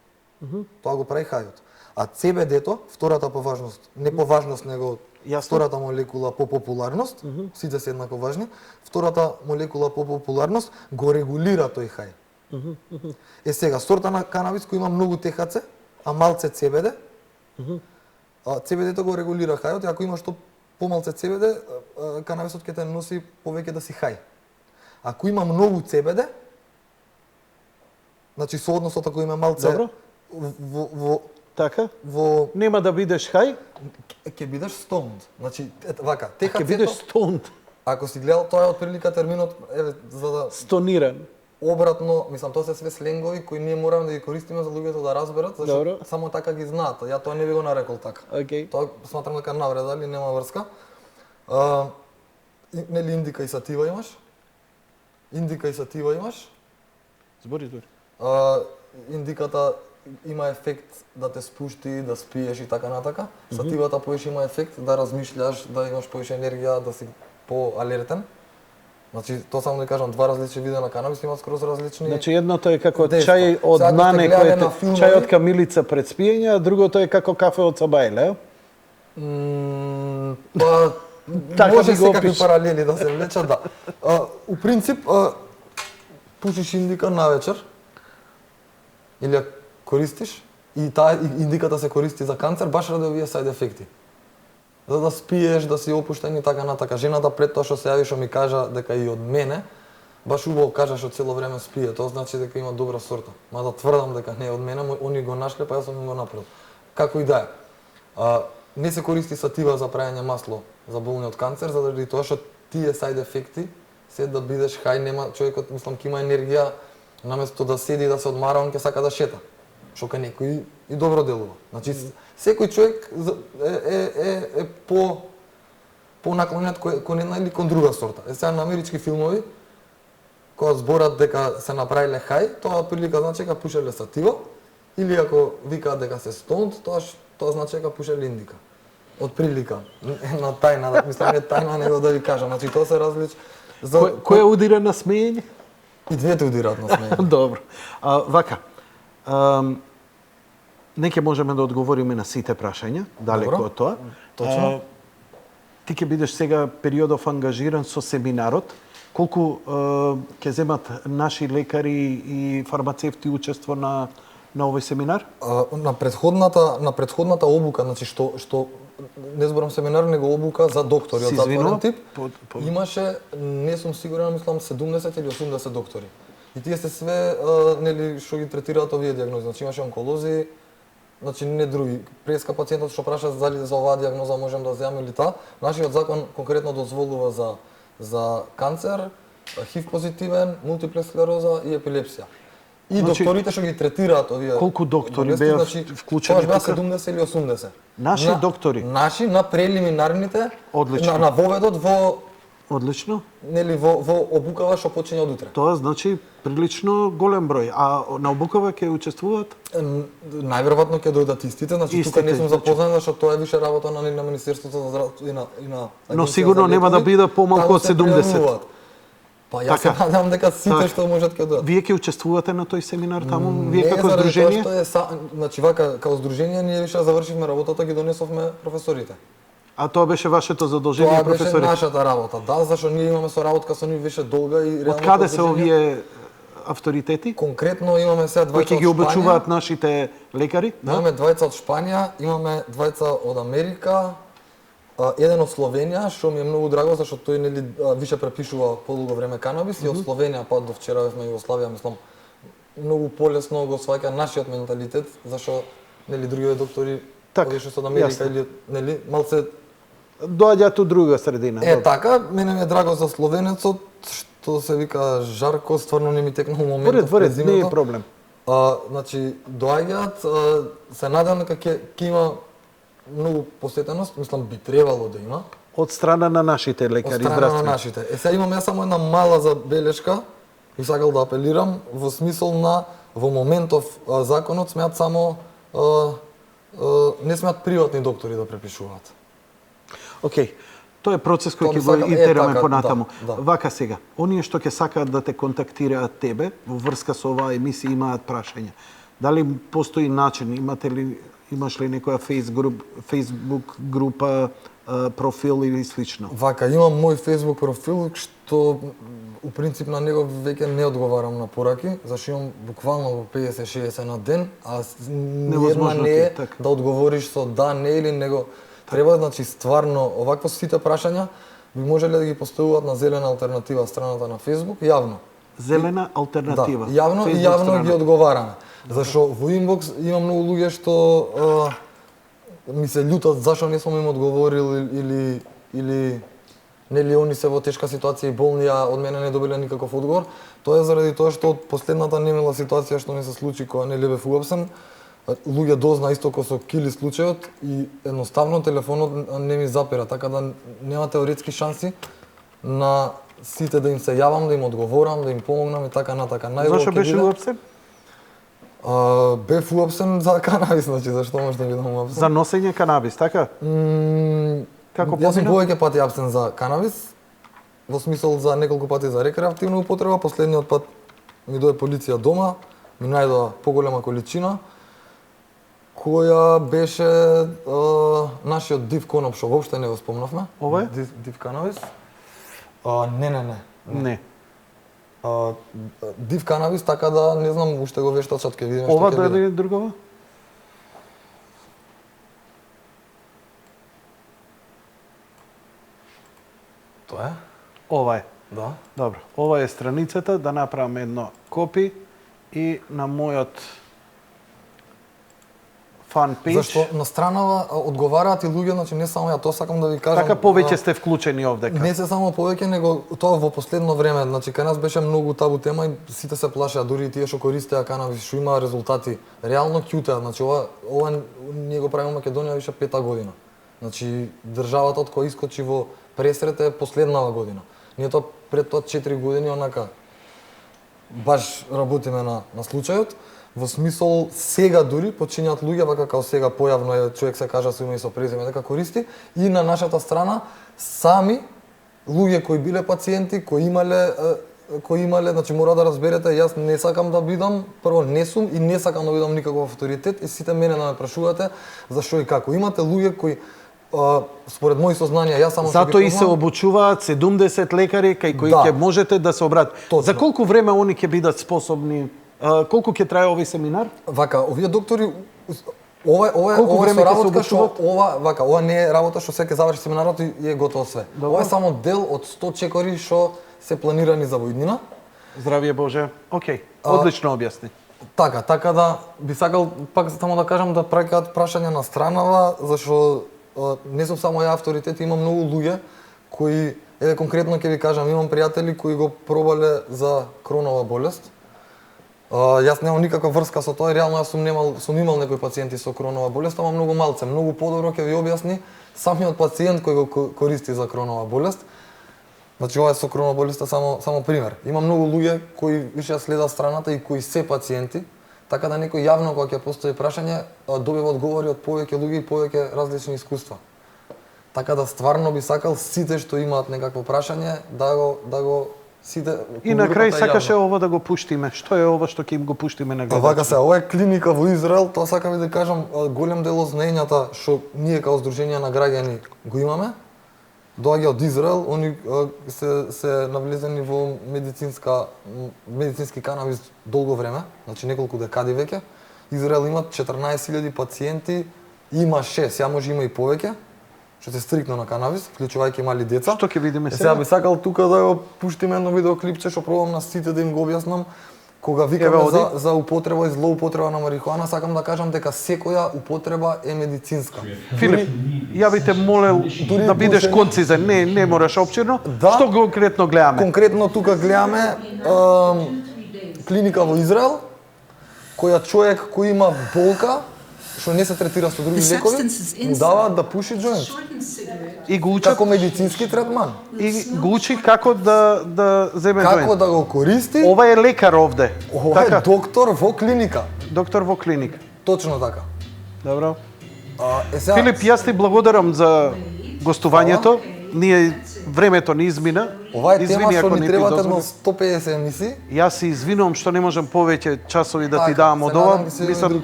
Тоа го прави хајот. А CBD-то, втората по важност, не по важност, него Јасно. втората молекула по популарност, сите се еднакво важни, втората молекула по популарност го регулира тој хај. Е сега, сорта на канабис кој има многу ТХЦ, а малце CBD, CBD-то го регулира хајот, и ако има што помалце CBD, канабисот ќе те носи повеќе да си хај. Ако има многу CBD, значи со односот ако има малце Добро. во Така? во Нема да бидеш хај, ќе бидеш stoned. Значи вака, ќе бидеш ТХЦ-то, стонт, ако си гледал тоа е од прилика терминот, еве за да стониран. обратно, мислам тоа се све сленгови кои ние мораме да ги користиме за луѓето да разберат, зашто Добро. само така ги знаат. Ја тоа не би го нарекол така. Океј. Тоа сматрам дека навреда или нема врска. Нели индика и сатива имаш? Индика и сатива имаш? Збори. Индиката има ефект да те спушти, да спиеш и така натака. Сативата поише има ефект да размишљаш, да имаш поише енергија, да си поалертен. Значи, тоа само да кажам, два различни вида на канабис имаат скроз различни. Значи едното е како Дејства. чај од Сега, ако сте нане гледале кој на е филмови- чај од камилица пред спиење, а другото е како кафе од сабајле, Па, Така може би го секакви опиш. паралели да се влечат, да. У принцип, пушиш индика навечер, или ја користиш, и таа индиката се користи за канцер, баш ради овие сајд ефекти. За да спиеш, да си опуштен и така натака. Жената пред тоа што се јави, што ми кажа дека и од мене, баш убаво кажа што цело време спие, тоа значи дека има добра сорта. Мада тврдам дека не е од мене, они го нашле, па јас сум им го направил. Како и да е. Не се користи сатива за правење масло за болни од канцер, заради тоа што тие сајд ефекти се да бидеш хај, нема човекот, мислам, ќе има енергија, наместо да седи и да се одмара, он ќе сака да шета. Што кај некој и добро делува. Значи секој човек е по понаклонет кон една или кон друга сорта. Сега на амерички филмови кога зборат дека се направиле хај, тоа прилика значи дека пушеле сатива, или ако викаат дека се стонд, тоа значи дека пушеле индика. Од прилика. Една тајна, да мислам не тајна, него да ви кажам, значи тоа се различ. Која удира на смеење? И двете удираат на смеење. Добро. Вака, не ќе можеме да одговориме на сите прашања, далеко Добро. од тоа. Точно. Ти ќе бидеш сега периодов ангажиран со семинарот. Колку ќе земат наши лекари и фармацевти учество на овој семинар? На претходната обука, значи што не зборам семинар, него обука за доктори од затворен тип, имаше, не сум сигурен, мислам 70 или 80 доктори. И тие се све нели што ги третираат овие диагнози, значи имаше онколози, значи не други. Преска пациентот што праша дали за оваа диагноза можам да земам или таа, нашиот закон конкретно дозволува за канцер, ХИВ позитивен, мултипла склероза и епилепсија. И Значи, докторите што ги третираат овие колку доктори болести, беа значи, вклучени тоа беа тука? 70 или 80. Наши доктори? Наши на прелиминарните, Одлично. на воведот во Одлично. нели во обукава што почине од утре. Тоа значи прилично голем број. А на обукава ќе учествуваат? Најверојатно ќе дојдат истите, значи тука не Истите, сум значи. запознат зашто тоа е више работа на Министерството за здравство и на Но Агенција сигурно за нема да лекови. бидат помалку Таму од се 70. пријавуваат. Па јас се Така. надевам дека сите Така. што можат ќе дојдат. Вие ќе учествувате на тој семинар таму? Не Вие како заради здружение? тоа што значи вака како здружение ние више завршивме работата, ги донесовме професорите. А тоа беше вашето задолжение, Тоа беше професори? нашата работа, да, зашто ние имаме соработка со нив више долга и реално. Од каде како се здружение, овие авторитети? Конкретно имаме сега Кои двајца ќе ги од Шпанија. обучуваат нашите лекари? Имаме двајца од Шпанија, имаме двајца од Америка, еден од Словенија, што ми е многу драго зашто тој нели више препишува подолго време канабис и од Словенија па до вчера бевме Југославија, мислам многу полесно го сваќа нашиот менталитет, зашто нели другите доктори Така, кои што од Америка јасно. или нели малце Доаѓаат од друга средина. е добро. така, мене ми е драго за словенецот што се вика Жарко, стварно не ми текнал моментот Поред, не е презимето. проблем. Значи, доаѓаат, се надевам дека ќе има многу посетеност, мислам би требало да има, Од страна на нашите од лекари, страна на здравствени. нашите. Сега имам јас само една мала забелешка и сакал да апелирам во смисол на во моментов законот смеат само не смеат приватни доктори да препишуваат. Океј. Тоа е процес кој Тоа ќе би го сакал- итераме така, понатаму. да. Вака сега, оние што ќе сакаат да те контактираат тебе во врска со оваа емисија имаат прашања. Дали постои начин, имаш ли некоја Facebook група, профил или слично? Вака, имам мој Facebook профил што у принцип на него веќе не одговарам на пораки, зашто имам буквално по 50-60 на ден, а ниедна Невозможно не ти е е, така. да одговориш со да, не или него. Треба, значи, стварно, овакво сите прашања би можеле да ги поставуваат на Зелена алтернатива страната на Facebook, јавно. Зелена алтернатива. Да, јавно и Facebook јавно страна. ги одговараме. Зашо во инбокс има многу луѓе што ми се љутат зашо не сум им одговорил или нели они се во тешка ситуација и болни, а од мене не добиле никаков одговор. Тоа е заради тоа што од последната немила ситуација што ми се случи кога нели бев уапсен, луѓе дозна исто како со Кили случајот и едноставно телефонот не ми запира, така да нема теоретски шанси на сите да им се јавам, да им одговорам, да им помогнам и така натака. Зашо беше уапсен? Бев уапсен за канабис, значи зашто може да бидам уапсен? За носење канабис, така? Како Јас сум помина? повеќе пати апсен за канабис, во смисол за неколку пати за рекреативна употреба. Последниот пат ми дое полиција дома, ми најдоа поголема количина, која беше нашиот див коноп, што воопште не го спомнавме. Ова е? Див канабис. Не. Не. Див канабис, така да не знам, уште го вештачат, ќе видиме што Ова ќе биде. дали другова? Тоа е? Ова е. Да. Добро. Ова е страницата, да направиме едно копи и на мојот фан пејдж. Зашто на странава одговараат и луѓе, значи не само ја, тоа сакам да ви кажам. Така повеќе сте вклучени овдека. Не се само повеќе, него тоа во последно време, значи кај нас беше многу табу тема и сите се плашеа, дури и тие што користеа канабис, што имаа резултати, реално ќутеа, значи ова ние го правиме во Македонија више 5-та година. Значи државата од која искочи во пресрете последнава година. Ние тоа пред тоа 4 години онака баш работиме на случајот, во смисол сега дури почињаат луѓе вака како сега појавно е човек се кажа со име и со презиме дека користи и на нашата страна сами луѓе кои биле пациенти, кои имале, значи мора да разберете, јас не сакам да бидам, прво не сум и не сакам да бидам никаков авторитет и сите мене да ме прашувате зашо и како. Имате луѓе кои според мои сознанија, јас само Затоа и се обучуваат 70 лекари кај кои ќе можете да се обратите. За колку време они ќе бидат способни? Колку ќе трае овој семинар? Вака, овие доктори ова е со работа што ова не е работа што се ќе заврши семинарот и е готово све. Ова е само дел од 100 чекори што се планирани за во иднина. Здравје Боже. Океј, одлично објасни. Така да би сакал пак само да кажам да праќаат прашања на странава, зашто не сум само ја авторитет, има многу луѓе кои, еве конкретно ќе ви кажам, имам пријатели кои го пробале за кронова болест. Јас немам никаква врска со тоа, реално јас сум имал некои пациенти со кронова болест, ама многу малце, многу подобро ќе ви објасни самиот пациент кој го користи за кронова болест. Значи ова е со кронова болест само пример. Има многу луѓе кои више следат страната и кои се пациенти, така да некој јавно кога ќе постои прашање добива одговори од повеќе луѓе и повеќе различни искуства. Така да стварно би сакал сите што имаат некакво прашање да го сите. И на крај сакаше ова да го пуштиме. Што е ова што ќе им го пуштиме на гледачите? Вака се, ова е клиника во Израел, тоа сакам и да кажам, голем дел од знаењата што ние као здружение на граѓани го имаме, доаѓа од Израел, они се навлезени во медицински канабис долго време, значи неколку декади веќе. Израел има 14.000 пациенти, има 6, ја може има и повеќе, што се стрикно на канабис, вклучувајќи мали деца. Што ќе видиме сега? Сега би сакал тука да го пуштиме едно видеоклипче што пробам на сите да им го објаснам. Кога викаме за употреба и злоупотреба на марихуана, сакам да кажам дека секоја употреба е медицинска. Филип, ја би те молел да бидеш концизен, не мораш опширно. Што конкретно гледаме? Конкретно тука гледаме клиника во Израел, која човек кој има болка, што не се третира со други лекови, му даваат да пуши джоинт. И го учат како медицински третман. И го учи како да земе джоинт. Како да го користи. Ова е лекар овде. Ова е доктор во клиника. Доктор во клиника. Точно така. Добро. Филип, јас ти благодарам за гостувањето. Ние времето ни измина. Ова е тема што ни требате на 150 емисии. Јас се извинувам што не можам повеќе часови да ти давам од ова. Мислам,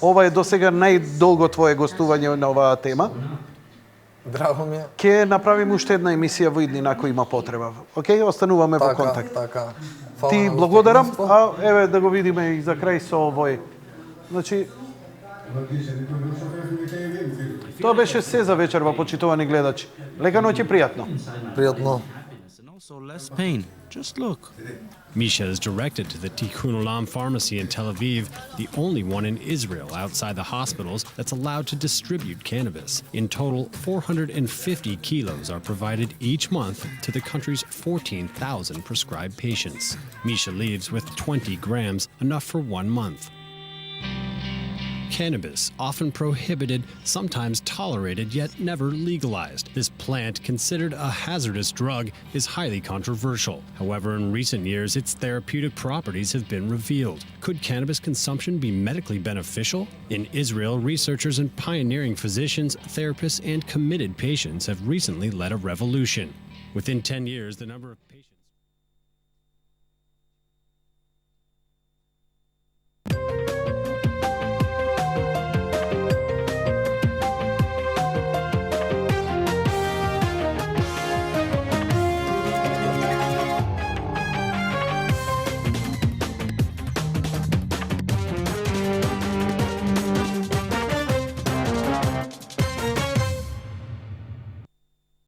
ова е досега најдолго твое гостување на оваа тема. Драго ми е. Ќе направиме уште една емисија во иднина ако има потреба. Океј, остануваме во контакт. Така. Ти благодарам, а еве да го видиме и за крај со овој. Значи тоа беше се за вечерва, почитувани гледачи. Лека ноќ и пријатно. Пријатно. Also less pain. Just look. Misha is directed to the Tikkun Olam pharmacy in Tel Aviv, the only one in Israel outside the hospitals that's allowed to distribute cannabis. In total, 450 kilos are provided each month to the country's 14,000 prescribed patients. Misha leaves with 20 grams, enough for 1 month. Cannabis, often prohibited, sometimes tolerated, yet never legalized. This plant, considered a hazardous drug, is highly controversial. However, in recent years, its therapeutic properties have been revealed. Could cannabis consumption be medically beneficial? In Israel, researchers and pioneering physicians, therapists, and committed patients have recently led a revolution. Within 10 years, the number of patients